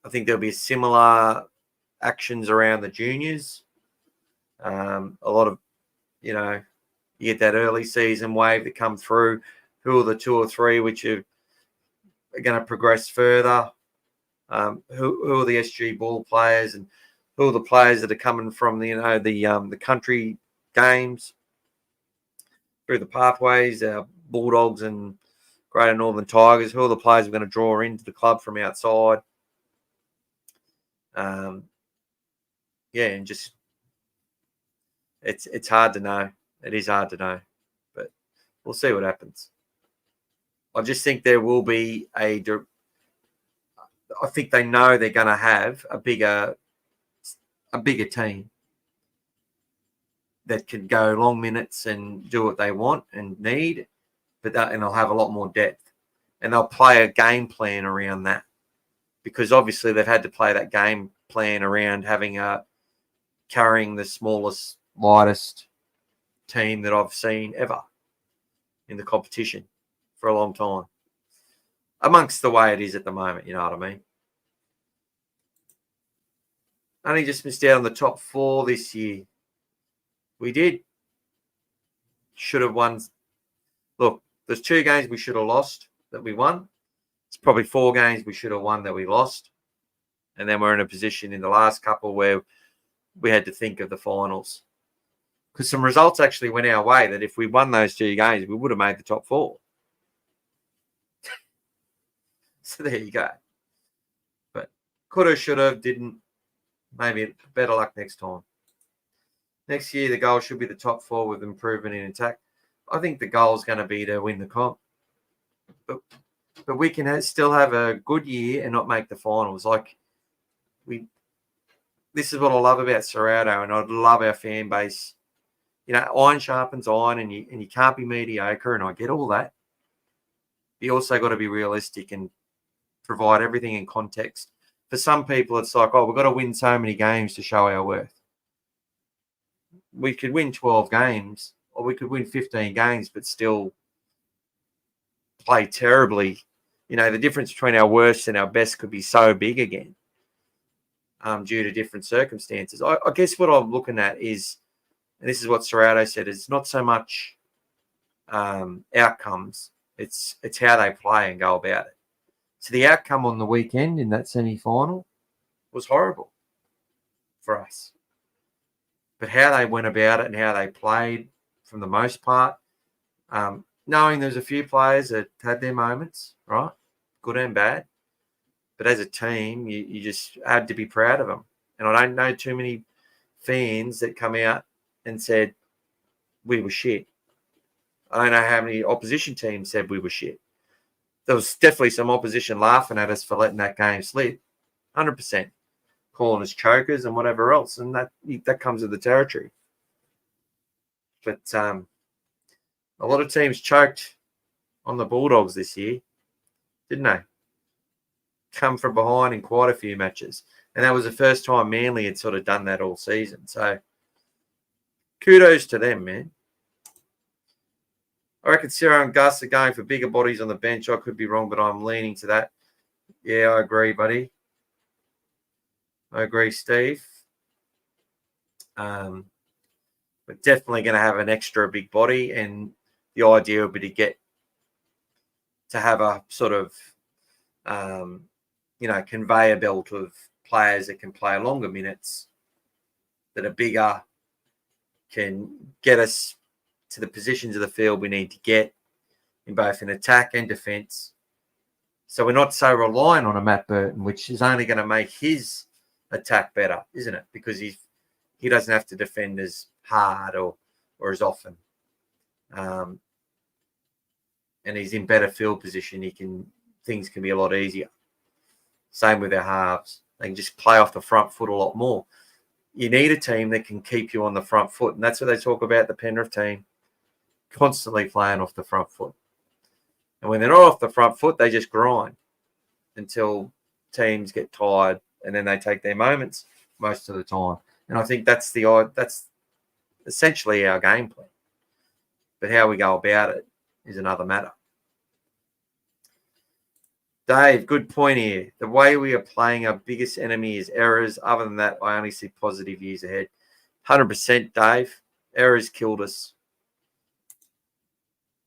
think there'll be similar actions around the juniors. A lot of, you get that early season wave that come through. Who are the 2 or 3 which are going to progress further? Who are the SG ball players, and who are the players that are coming from the country games through the pathways, Bulldogs and Greater Northern Tigers? Who are the players we're going to draw into the club from outside? And just it's hard to know. It is hard to know, but we'll see what happens. I just think there will be I think they know they're going to have a bigger team that can go long minutes and do what they want and need, and they'll have a lot more depth, and they'll play a game plan around that, because obviously they've had to play that game plan around carrying the smallest, lightest team that I've seen ever in the competition for a long time, amongst the way it is at the moment. You know what I mean? Only just missed out on the top 4 this year. We did. Should have won. Look, there's 2 games we should have lost that we won. It's probably 4 games we should have won that we lost. And then we're in a position in the last couple where we had to think of the finals. Because some results actually went our way that if we won those 2 games, we would have made the top 4. So there you go. But could have, should have, didn't. Maybe better luck next time. Next year, the goal should be the top 4 with improvement in attack. I think the goal is going to be to win the comp. But we can still have a good year and not make the finals. This is what I love about Serrato, and I love our fan base. You know, iron sharpens iron, and you can't be mediocre, and I get all that. You also got to be realistic and provide everything in context. For some people, it's like, oh, we've got to win so many games to show our worth. We could win 12 games, or we could win 15 games, but still play terribly. You know, the difference between our worst and our best could be so big again, due to different circumstances. I guess what I'm looking at is, and this is what Serrato said, it's not so much outcomes, it's how they play and go about it. So the outcome on the weekend in that semi-final was horrible for us. But how they went about it and how they played, from the most part, knowing there's a few players that had their moments, right, good and bad, but as a team, you just had to be proud of them. And I don't know too many fans that come out and said we were shit. I don't know how many opposition teams said we were shit. There was definitely some opposition laughing at us for letting that game slip, 100%. Calling us chokers and whatever else, and that comes with the territory. But a lot of teams choked on the Bulldogs this year, didn't they? Come from behind in quite a few matches, and that was the first time Manly had sort of done that all season. So kudos to them, man. I reckon Ciro and Gus are going for bigger bodies on the bench. I could be wrong, but I'm leaning to that. Yeah, I agree, buddy. I agree, Steve. We're definitely going to have an extra big body, and the idea would be to have a sort of, conveyor belt of players that can play longer minutes, that are bigger, can get us to the positions of the field we need to get in both in attack and defence. So we're not so reliant on a Matt Burton, which is only going to make his attack better, isn't it? Because he doesn't have to defend as hard or as often, and he's in better field position. Things can be a lot easier. Same with our halves; they can just play off the front foot a lot more. You need a team that can keep you on the front foot, and that's what they talk about. The Penrith team constantly playing off the front foot, and when they're not off the front foot, they just grind until teams get tired. And then they take their moments most of the time. And I think that's essentially our game plan. But how we go about it is another matter. Dave, good point here. The way we are playing, our biggest enemy is errors. Other than that, I only see positive years ahead. 100%, Dave. Errors killed us.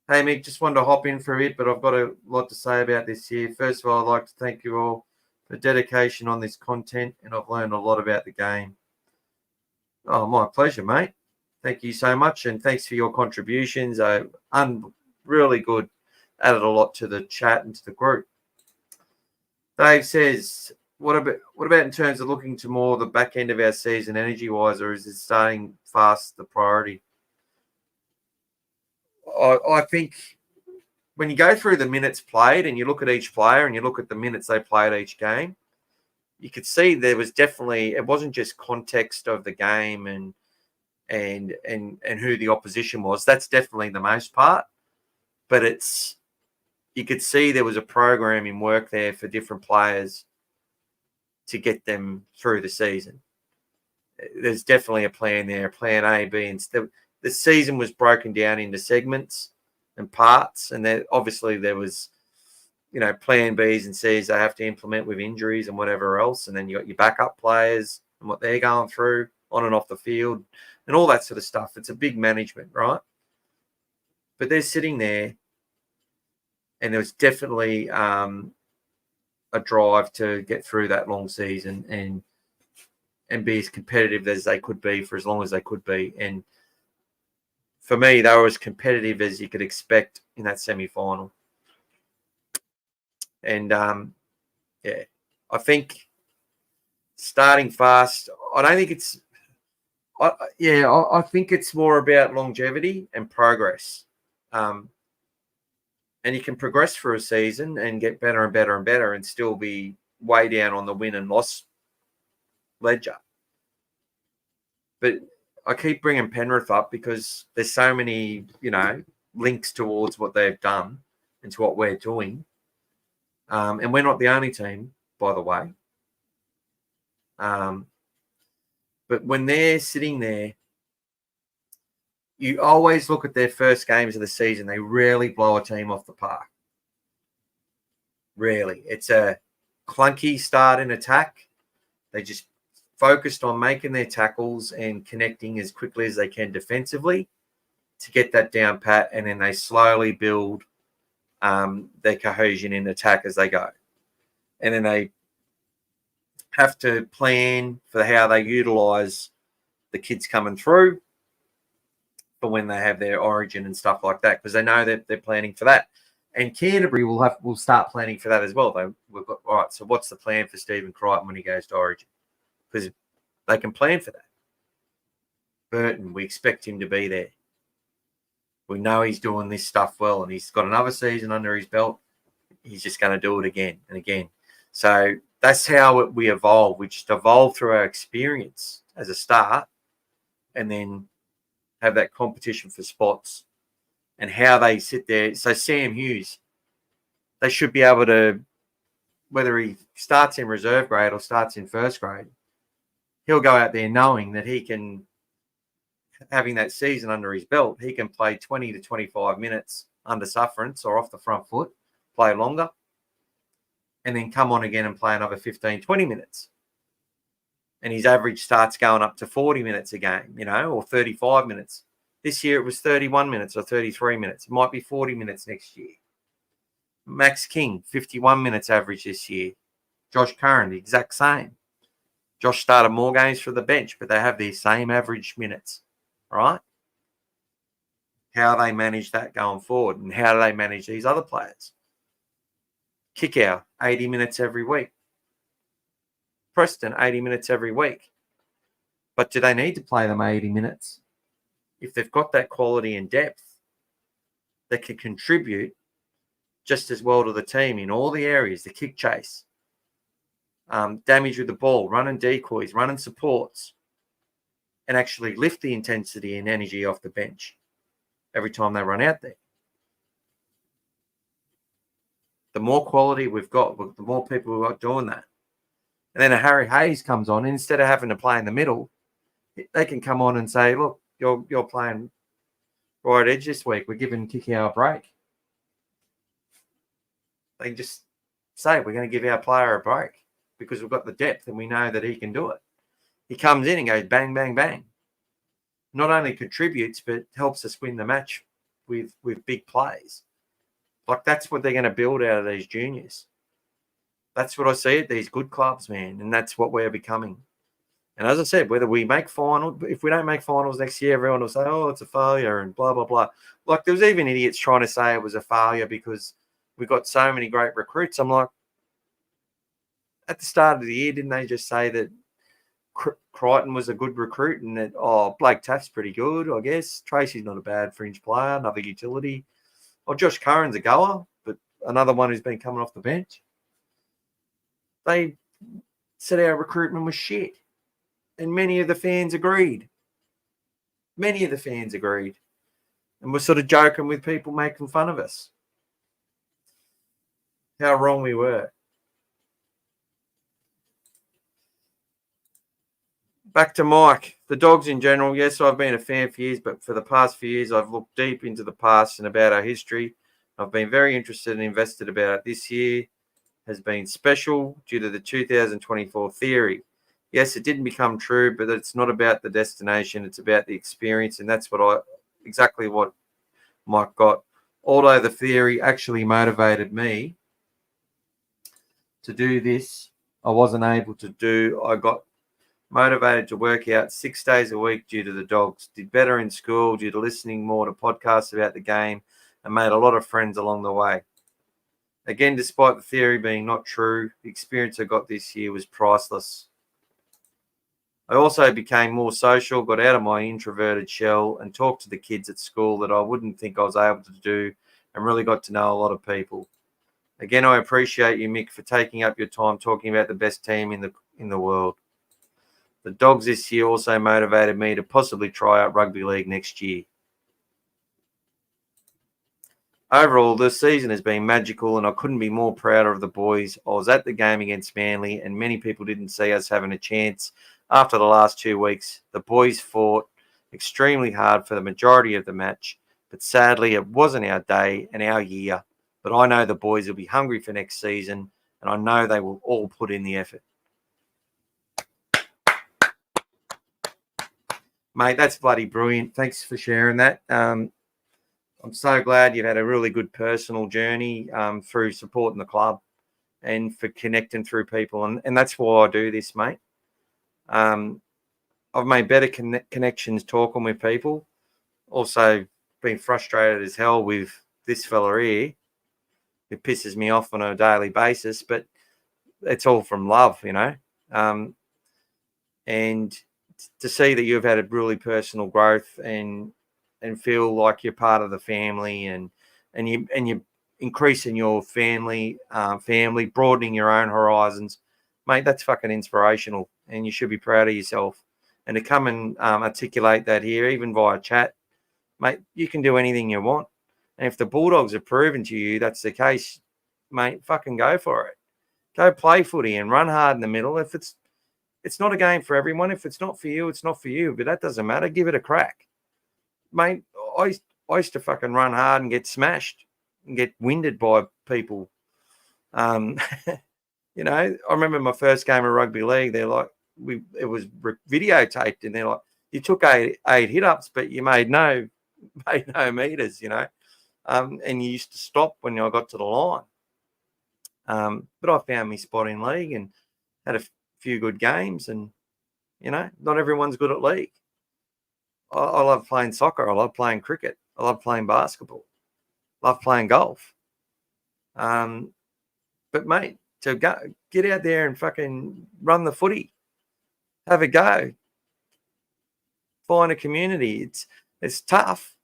Hey, Mick, just wanted to hop in for a bit, but I've got a lot to say about this here. First of all, I'd like to thank you all for dedication on this content, and I've learned a lot about the game. Oh, my pleasure, mate. Thank you so much, and thanks for your contributions. Really good. Added a lot to the chat and to the group. Dave says, what about in terms of looking to more the back end of our season energy-wise, or is it starting fast the priority? I think when you go through the minutes played and you look at each player and you look at the minutes they played each game, you could see there was definitely, it wasn't just context of the game and who the opposition was. That's definitely the most part. But you could see there was a program in work there for different players to get them through the season. There's definitely a plan there, plan A, B, and the season was broken down into segments and parts, and obviously there was, plan Bs and Cs they have to implement with injuries and whatever else, and then you got your backup players and what they're going through on and off the field and all that sort of stuff. It's a big management, right? But they're sitting there, and there was definitely a drive to get through that long season and be as competitive as they could be for as long as they could be. And for me, they were as competitive as you could expect in that semi-final. And, I think starting fast, I don't think it's – I think it's more about longevity and progress. And you can progress through a season and get better and better and better and still be way down on the win and loss ledger. But I keep bringing Penrith up because there's so many, links towards what they've done and to what we're doing. And we're not the only team, by the way. But when they're sitting there, you always look at their first games of the season. They rarely blow a team off the park. Rarely. It's a clunky start in attack. They just focused on making their tackles and connecting as quickly as they can defensively to get that down pat, and then they slowly build their cohesion in attack as they go. And then they have to plan for how they utilise the kids coming through for when they have their origin and stuff like that, because they know that they're planning for that. And Canterbury will start planning for that as well. We've got, all right, so what's the plan for Stephen Crichton when he goes to origin? Because they can plan for that. Burton, we expect him to be there. We know he's doing this stuff well, and he's got another season under his belt. He's just going to do it again and again. So that's how we evolve. We just evolve through our experience as a start, and then have that competition for spots and how they sit there. So Sam Hughes, they should be able to, whether he starts in reserve grade or starts in first grade, he'll go out there knowing that he can, having that season under his belt, he can play 20 to 25 minutes under sufferance or off the front foot, play longer, and then come on again and play another 15, 20 minutes. And his average starts going up to 40 minutes a game, or 35 minutes. This year it was 31 minutes or 33 minutes. It might be 40 minutes next year. Max King, 51 minutes average this year. Josh Curran, the exact same. Josh started more games for the bench, but they have the same average minutes, right? How they manage that going forward, and how do they manage these other players? Kickout, 80 minutes every week. Preston, 80 minutes every week. But do they need to play them 80 minutes? If they've got that quality and depth, they can contribute just as well to the team in all the areas, the kick chase, damage with the ball, running decoys, running supports, and actually lift the intensity and energy off the bench every time they run out there. The more quality we've got, the more people we've got doing that. And then a Harry Hayes comes on, and instead of having to play in the middle, they can come on and say, look, you're playing right edge this week. We're giving Kikau a break. They can just say, we're going to give our player a break because we've got the depth and we know that he can do it. He comes in and goes bang, bang, bang. Not only contributes, but helps us win the match with big plays. Like, that's what they're going to build out of these juniors. That's what I see at these good clubs, man, and that's what we're becoming. And as I said, whether we make finals, if we don't make finals next year, everyone will say, oh, it's a failure and blah, blah, blah. Like, there was even idiots trying to say it was a failure because we got so many great recruits. I'm like, at the start of the year, didn't they just say that Crichton was a good recruit and that, Blake Taft's pretty good, I guess. Tracy's not a bad fringe player, another utility. Well, Josh Curran's a goer, but another one who's been coming off the bench. They said our recruitment was shit. And many of the fans agreed. Many of the fans agreed. And we're sort of joking with people making fun of us. How wrong we were. Back to Mike. The Dogs in general, yes, I've been a fan for years, but for the past few years, I've looked deep into the past and about our history. I've been very interested and invested about it. This year has been special due to the 2024 theory. Yes, it didn't become true, but it's not about the destination. It's about the experience, and that's exactly what Mike got. Although the theory actually motivated me to do this, I wasn't able to do. I got motivated to work out 6 days a week due to the Dogs. Did better in school due to listening more to podcasts about the game and made a lot of friends along the way. Again, despite the theory being not true, the experience I got this year was priceless. I also became more social, got out of my introverted shell and talked to the kids at school that I wouldn't think I was able to do and really got to know a lot of people. Again, I appreciate you, Mick, for taking up your time talking about the best team in the world. The Dogs this year also motivated me to possibly try out rugby league next year. Overall, this season has been magical and I couldn't be more prouder of the boys. I was at the game against Manly and many people didn't see us having a chance after the last 2 weeks. The boys fought extremely hard for the majority of the match, but sadly it wasn't our day and our year. But I know the boys will be hungry for next season and I know they will all put in the effort. Mate, that's bloody brilliant. Thanks for sharing that. I'm so glad you've had a really good personal journey through supporting the club and for connecting through people. And that's why I do this, mate. I've made better connections talking with people. Also been frustrated as hell with this fella here. It pisses me off on a daily basis, but it's all from love, you know. And to see that you've had a really personal growth and feel like you're part of the family and you're increasing your family, broadening your own horizons, mate, that's fucking inspirational and you should be proud of yourself. And to come and articulate that here, even via chat, mate, you can do anything you want. And if the Bulldogs have proven to you that's the case, mate, fucking go for it. Go play footy and run hard in the middle. If it's not a game for everyone. If it's not for you, it's not for you. But that doesn't matter. Give it a crack. Mate, I used to fucking run hard and get smashed and get winded by people. You know, I remember my first game of rugby league. They're like, it was videotaped, and they're like, you took eight hit ups, but you made no meters. You know, and you used to stop when I got to the line. But I found my spot in league and had a few good games, and you know, not everyone's good at league. I love playing soccer. I love playing cricket. I love playing basketball. I love playing golf. But mate, to get out there and fucking run the footy, have a go, find a community. It's tough,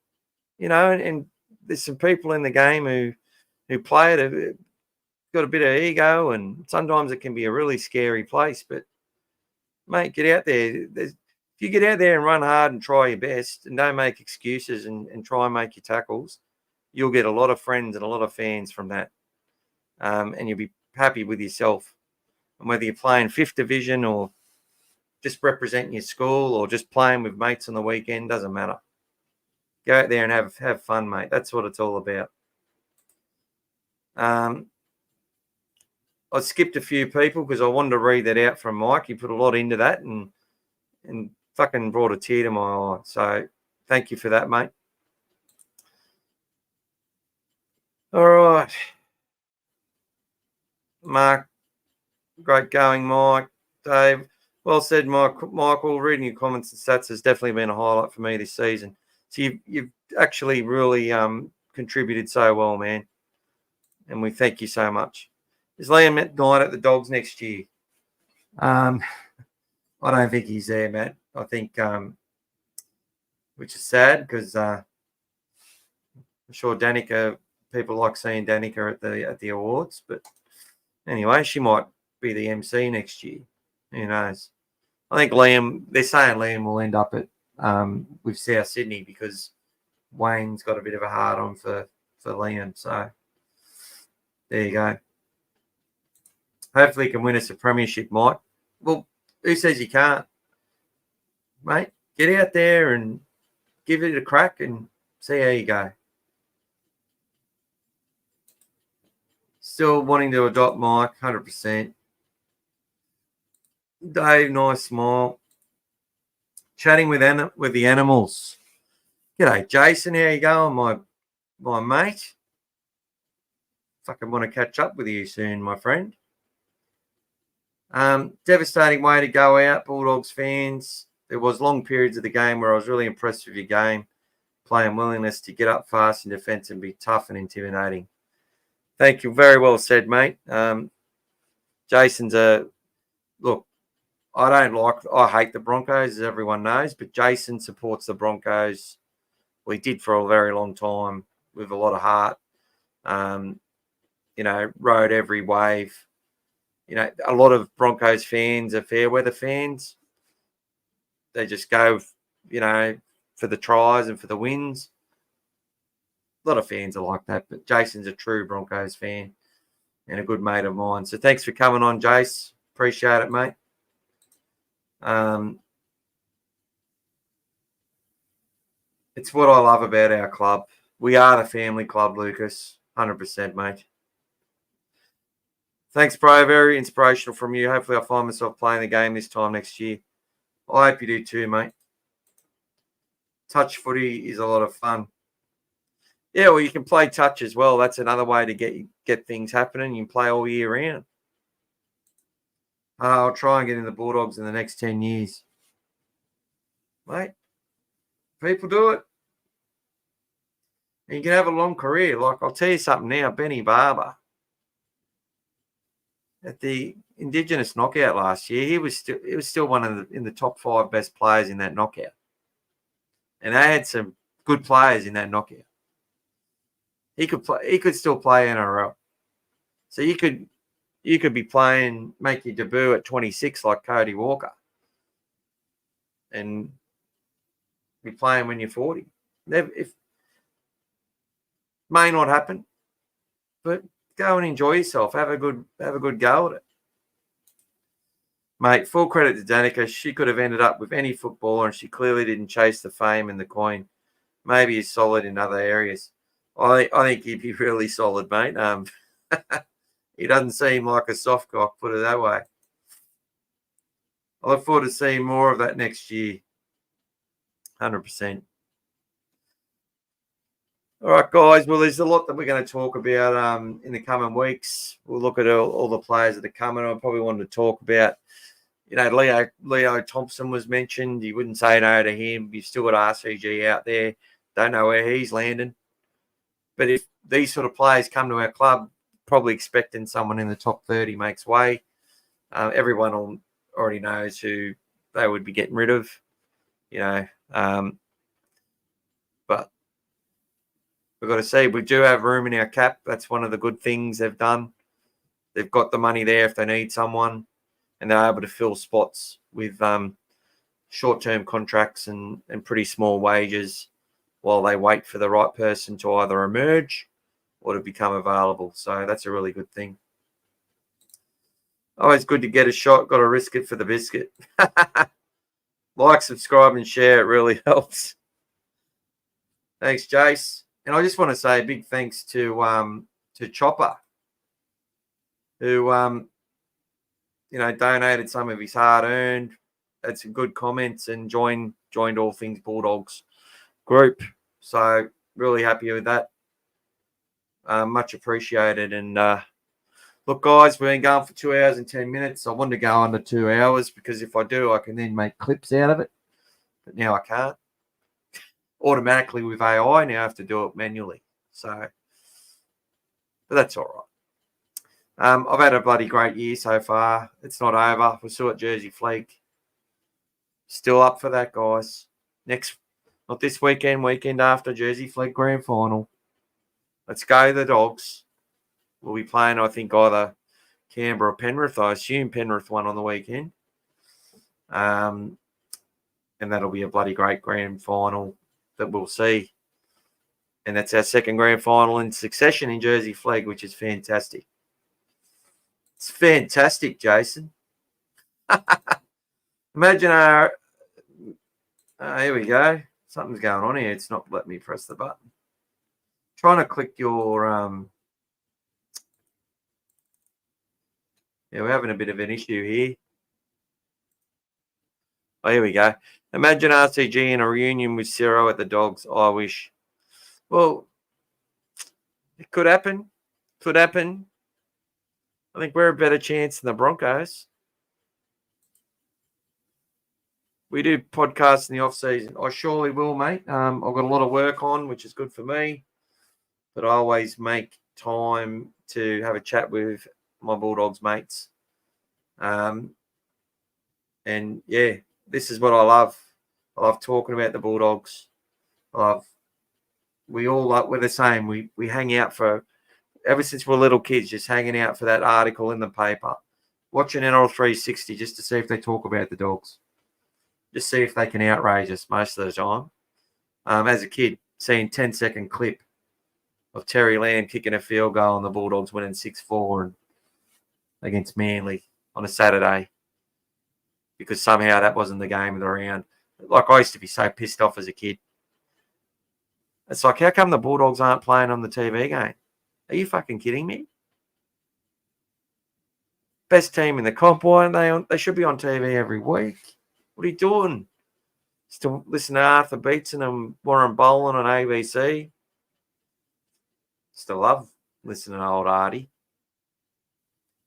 you know, and there's some people in the game who play it, have got a bit of ego, and sometimes it can be a really scary place. But mate, get out there. If you get out there and run hard and try your best and don't make excuses and try and make your tackles, you'll get a lot of friends and a lot of fans from that. And you'll be happy with yourself. And whether you're playing 5th division or just representing your school or just playing with mates on the weekend, doesn't matter. Go out there and have fun, mate. That's what it's all about. I skipped a few people because I wanted to read that out from Mike. He put a lot into that and fucking brought a tear to my eye. So thank you for that, mate. All right. Mark, great going, Mike. Dave, well said, Michael. Reading your comments and stats has definitely been a highlight for me this season. So you've actually really contributed so well, man. And we thank you so much. Is Liam Knight at the Dogs next year? I don't think he's there, Matt. I think, which is sad because I'm sure Danica people like seeing Danica at the awards. But anyway, she might be the MC next year. Who knows? I think Liam. They're saying Liam will end up at with South Sydney because Wayne's got a bit of a hard on for Liam. So there you go. Hopefully, he can win us a premiership, Mike. Well, who says you can't, mate? Get out there and give it a crack and see how you go. Still wanting to adopt Mike, 100%. Dave, nice smile. Chatting with the animals. G'day, Jason. How you going, my mate? Fucking want to catch up with you soon, my friend. Devastating way to go out, Bulldogs fans. There was long periods of the game where I was really impressed with your game, play and willingness to get up fast in defence and be tough and intimidating. Thank you. Very well said, mate. Jason's look, I hate the Broncos, as everyone knows, but Jason supports the Broncos. We did for a very long time with a lot of heart. Rode every wave. A lot of Broncos fans are fair weather fans. They just go, for the tries and for the wins. A lot of fans are like that, but Jason's a true Broncos fan and a good mate of mine. So thanks for coming on, Jace. Appreciate it, mate. It's what I love about our club. We are the family club, Lucas. 100%, mate. Thanks, bro. Very inspirational from you. Hopefully I'll find myself playing the game this time next year. I hope you do too, mate. Touch footy is a lot of fun. Yeah, well, you can play touch as well. That's another way to get things happening. You can play all year round. I'll try and get in the Bulldogs in the next 10 years. Mate, people do it. And you can have a long career. Like, I'll tell you something now, Benny Barber, at the Indigenous knockout last year, he was still one of in the top 5 best players in that knockout. And they had some good players in that knockout. He could still play NRL. So you could be playing, make your debut at 26 like Cody Walker. And be playing when you're 40. If may not happen, but go and enjoy yourself. Have a good go at it. Mate, full credit to Danica. She could have ended up with any footballer and she clearly didn't chase the fame and the coin. Maybe he's solid in other areas. I think he'd be really solid, mate. He doesn't seem like a soft cock, put it that way. I look forward to seeing more of that next year. 100%. All right, guys. Well, there's a lot that we're going to talk about in the coming weeks. We'll look at all the players that are coming. I probably wanted to talk about, Leo Thompson was mentioned. You wouldn't say no to him. You've still got RCG out there. Don't know where he's landing. But if these sort of players come to our club, probably expecting someone in the top 30 makes way. Everyone already knows who they would be getting rid of, but we've got to see. We do have room in our cap. That's one of the good things they've done. They've got the money there if they need someone, and they're able to fill spots with short-term contracts and pretty small wages while they wait for the right person to either emerge or to become available. So that's a really good thing. Always good to get a shot. Got to risk it for the biscuit. Like, subscribe, and share. It really helps. Thanks, Jace. And I just want to say a big thanks to Chopper, who donated some of his hard-earned, had some good comments, and joined All Things Bulldogs group. So really happy with that. Much appreciated. And look, guys, we've been going for 2 hours and 10 minutes. I wanted to go under 2 hours because if I do, I can then make clips out of it. But now I can't. Automatically with AI, now I have to do it manually. So, but that's all right. I've had a bloody great year so far. It's not over. We're still at Jersey Flegg. Still up for that, guys. Not this weekend after, Jersey Flegg Grand Final. Let's go, the Dogs. We'll be playing, I think, either Canberra or Penrith. I assume Penrith won on the weekend. And that'll be a bloody great grand final that we'll see. And that's our second grand final in succession in Jersey flag, which is fantastic. It's fantastic, Jason. Imagine our... here we go. Something's going on here. It's not letting me press the button. Trying to click your... Yeah, we're having a bit of an issue here. Oh, here we go. Imagine RCG in a reunion with Ciro at the Dogs. I wish. Well, it could happen. Could happen. I think we're a better chance than the Broncos. We do podcasts in the off-season. I surely will, mate. I've got a lot of work on, which is good for me. But I always make time to have a chat with my Bulldogs mates. And, yeah, this is what I love. I love talking about the Bulldogs. We're the same. We hang out for, ever since we're little kids, just hanging out for that article in the paper. Watching NRL 360 just to see if they talk about the Dogs. Just see if they can outrage us most of the time. As a kid, seeing 10-second clip of Terry Lamb kicking a field goal and the Bulldogs winning 6-4 against Manly on a Saturday, because somehow that wasn't the game of the round. Like, I used to be so pissed off as a kid. It's like, how come the Bulldogs aren't playing on the TV game? Are you fucking kidding me? Best team in the comp, why aren't they on? They should be on TV every week. What are you doing? Still listen to Arthur Beetson and Warren Boland on ABC. Still love listening to old Artie.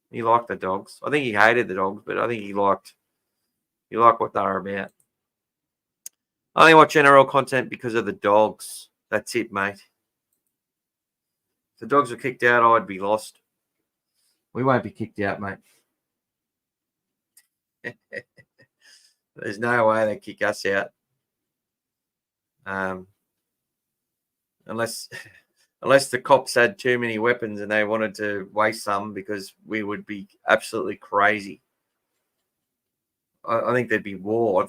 He liked the Dogs. I think he hated the Dogs, but I think he liked what they were about. I only watch NRL content because of the Dogs. That's it, mate. If the Dogs were kicked out, I'd be lost. We won't be kicked out, mate. There's no way they kick us out. Unless the cops had too many weapons and they wanted to waste some, because we would be absolutely crazy. I think there'd be war.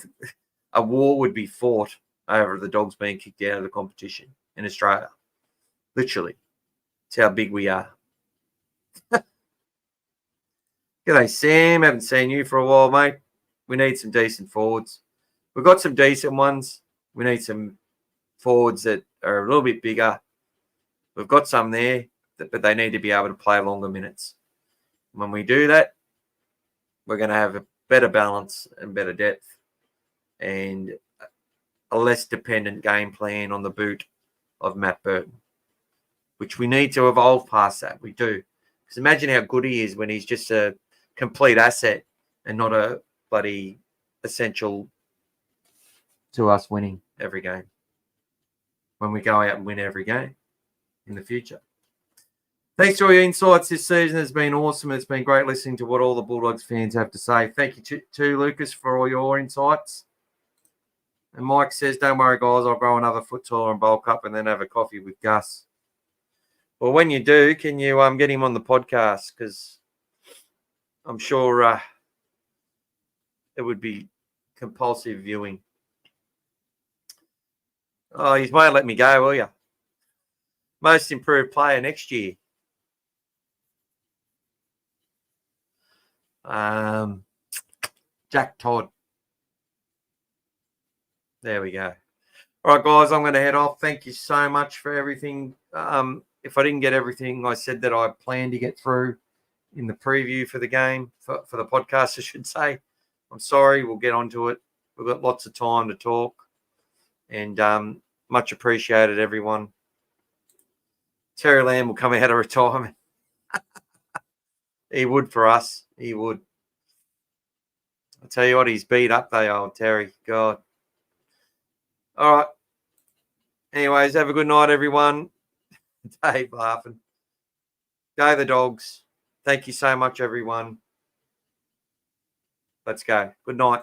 A war would be fought over the Dogs being kicked out of the competition in Australia. Literally. It's how big we are. G'day, Sam. Haven't seen you for a while, mate. We need some decent forwards. We've got some decent ones. We need some forwards that are a little bit bigger. We've got some there, but they need to be able to play longer minutes. When we do that, we're going to have a better balance and better depth and a less dependent game plan on the boot of Matt Burton, which we need to evolve past that. We do. Because imagine how good he is when he's just a complete asset and not a bloody essential to us winning every game. When we go out and win every game in the future. Thanks for all your insights this season. It's been awesome. It's been great listening to what all the Bulldogs fans have to say. Thank you to Lucas for all your insights. And Mike says, don't worry, guys, I'll grow another foot taller and bulk up and then have a coffee with Gus. Well, when you do, can you get him on the podcast? Because I'm sure it would be compulsive viewing. Oh, you won't let me go, will you? Most improved player next year. Jack Todd. There we go. All right, guys, I'm going to head off. Thank you so much for everything. If I didn't get everything I said that I planned to get through in the preview for the game, for the podcast, I should say, I'm sorry. We'll get onto it. We've got lots of time to talk. And much appreciated, everyone. Terry Lamb will come out of retirement. He would for us. He would. I tell you what, he's beat up, they old Terry. God. All right. Anyways, have a good night, everyone. Dave laughing. Go the Dogs. Thank you so much, everyone. Let's go. Good night.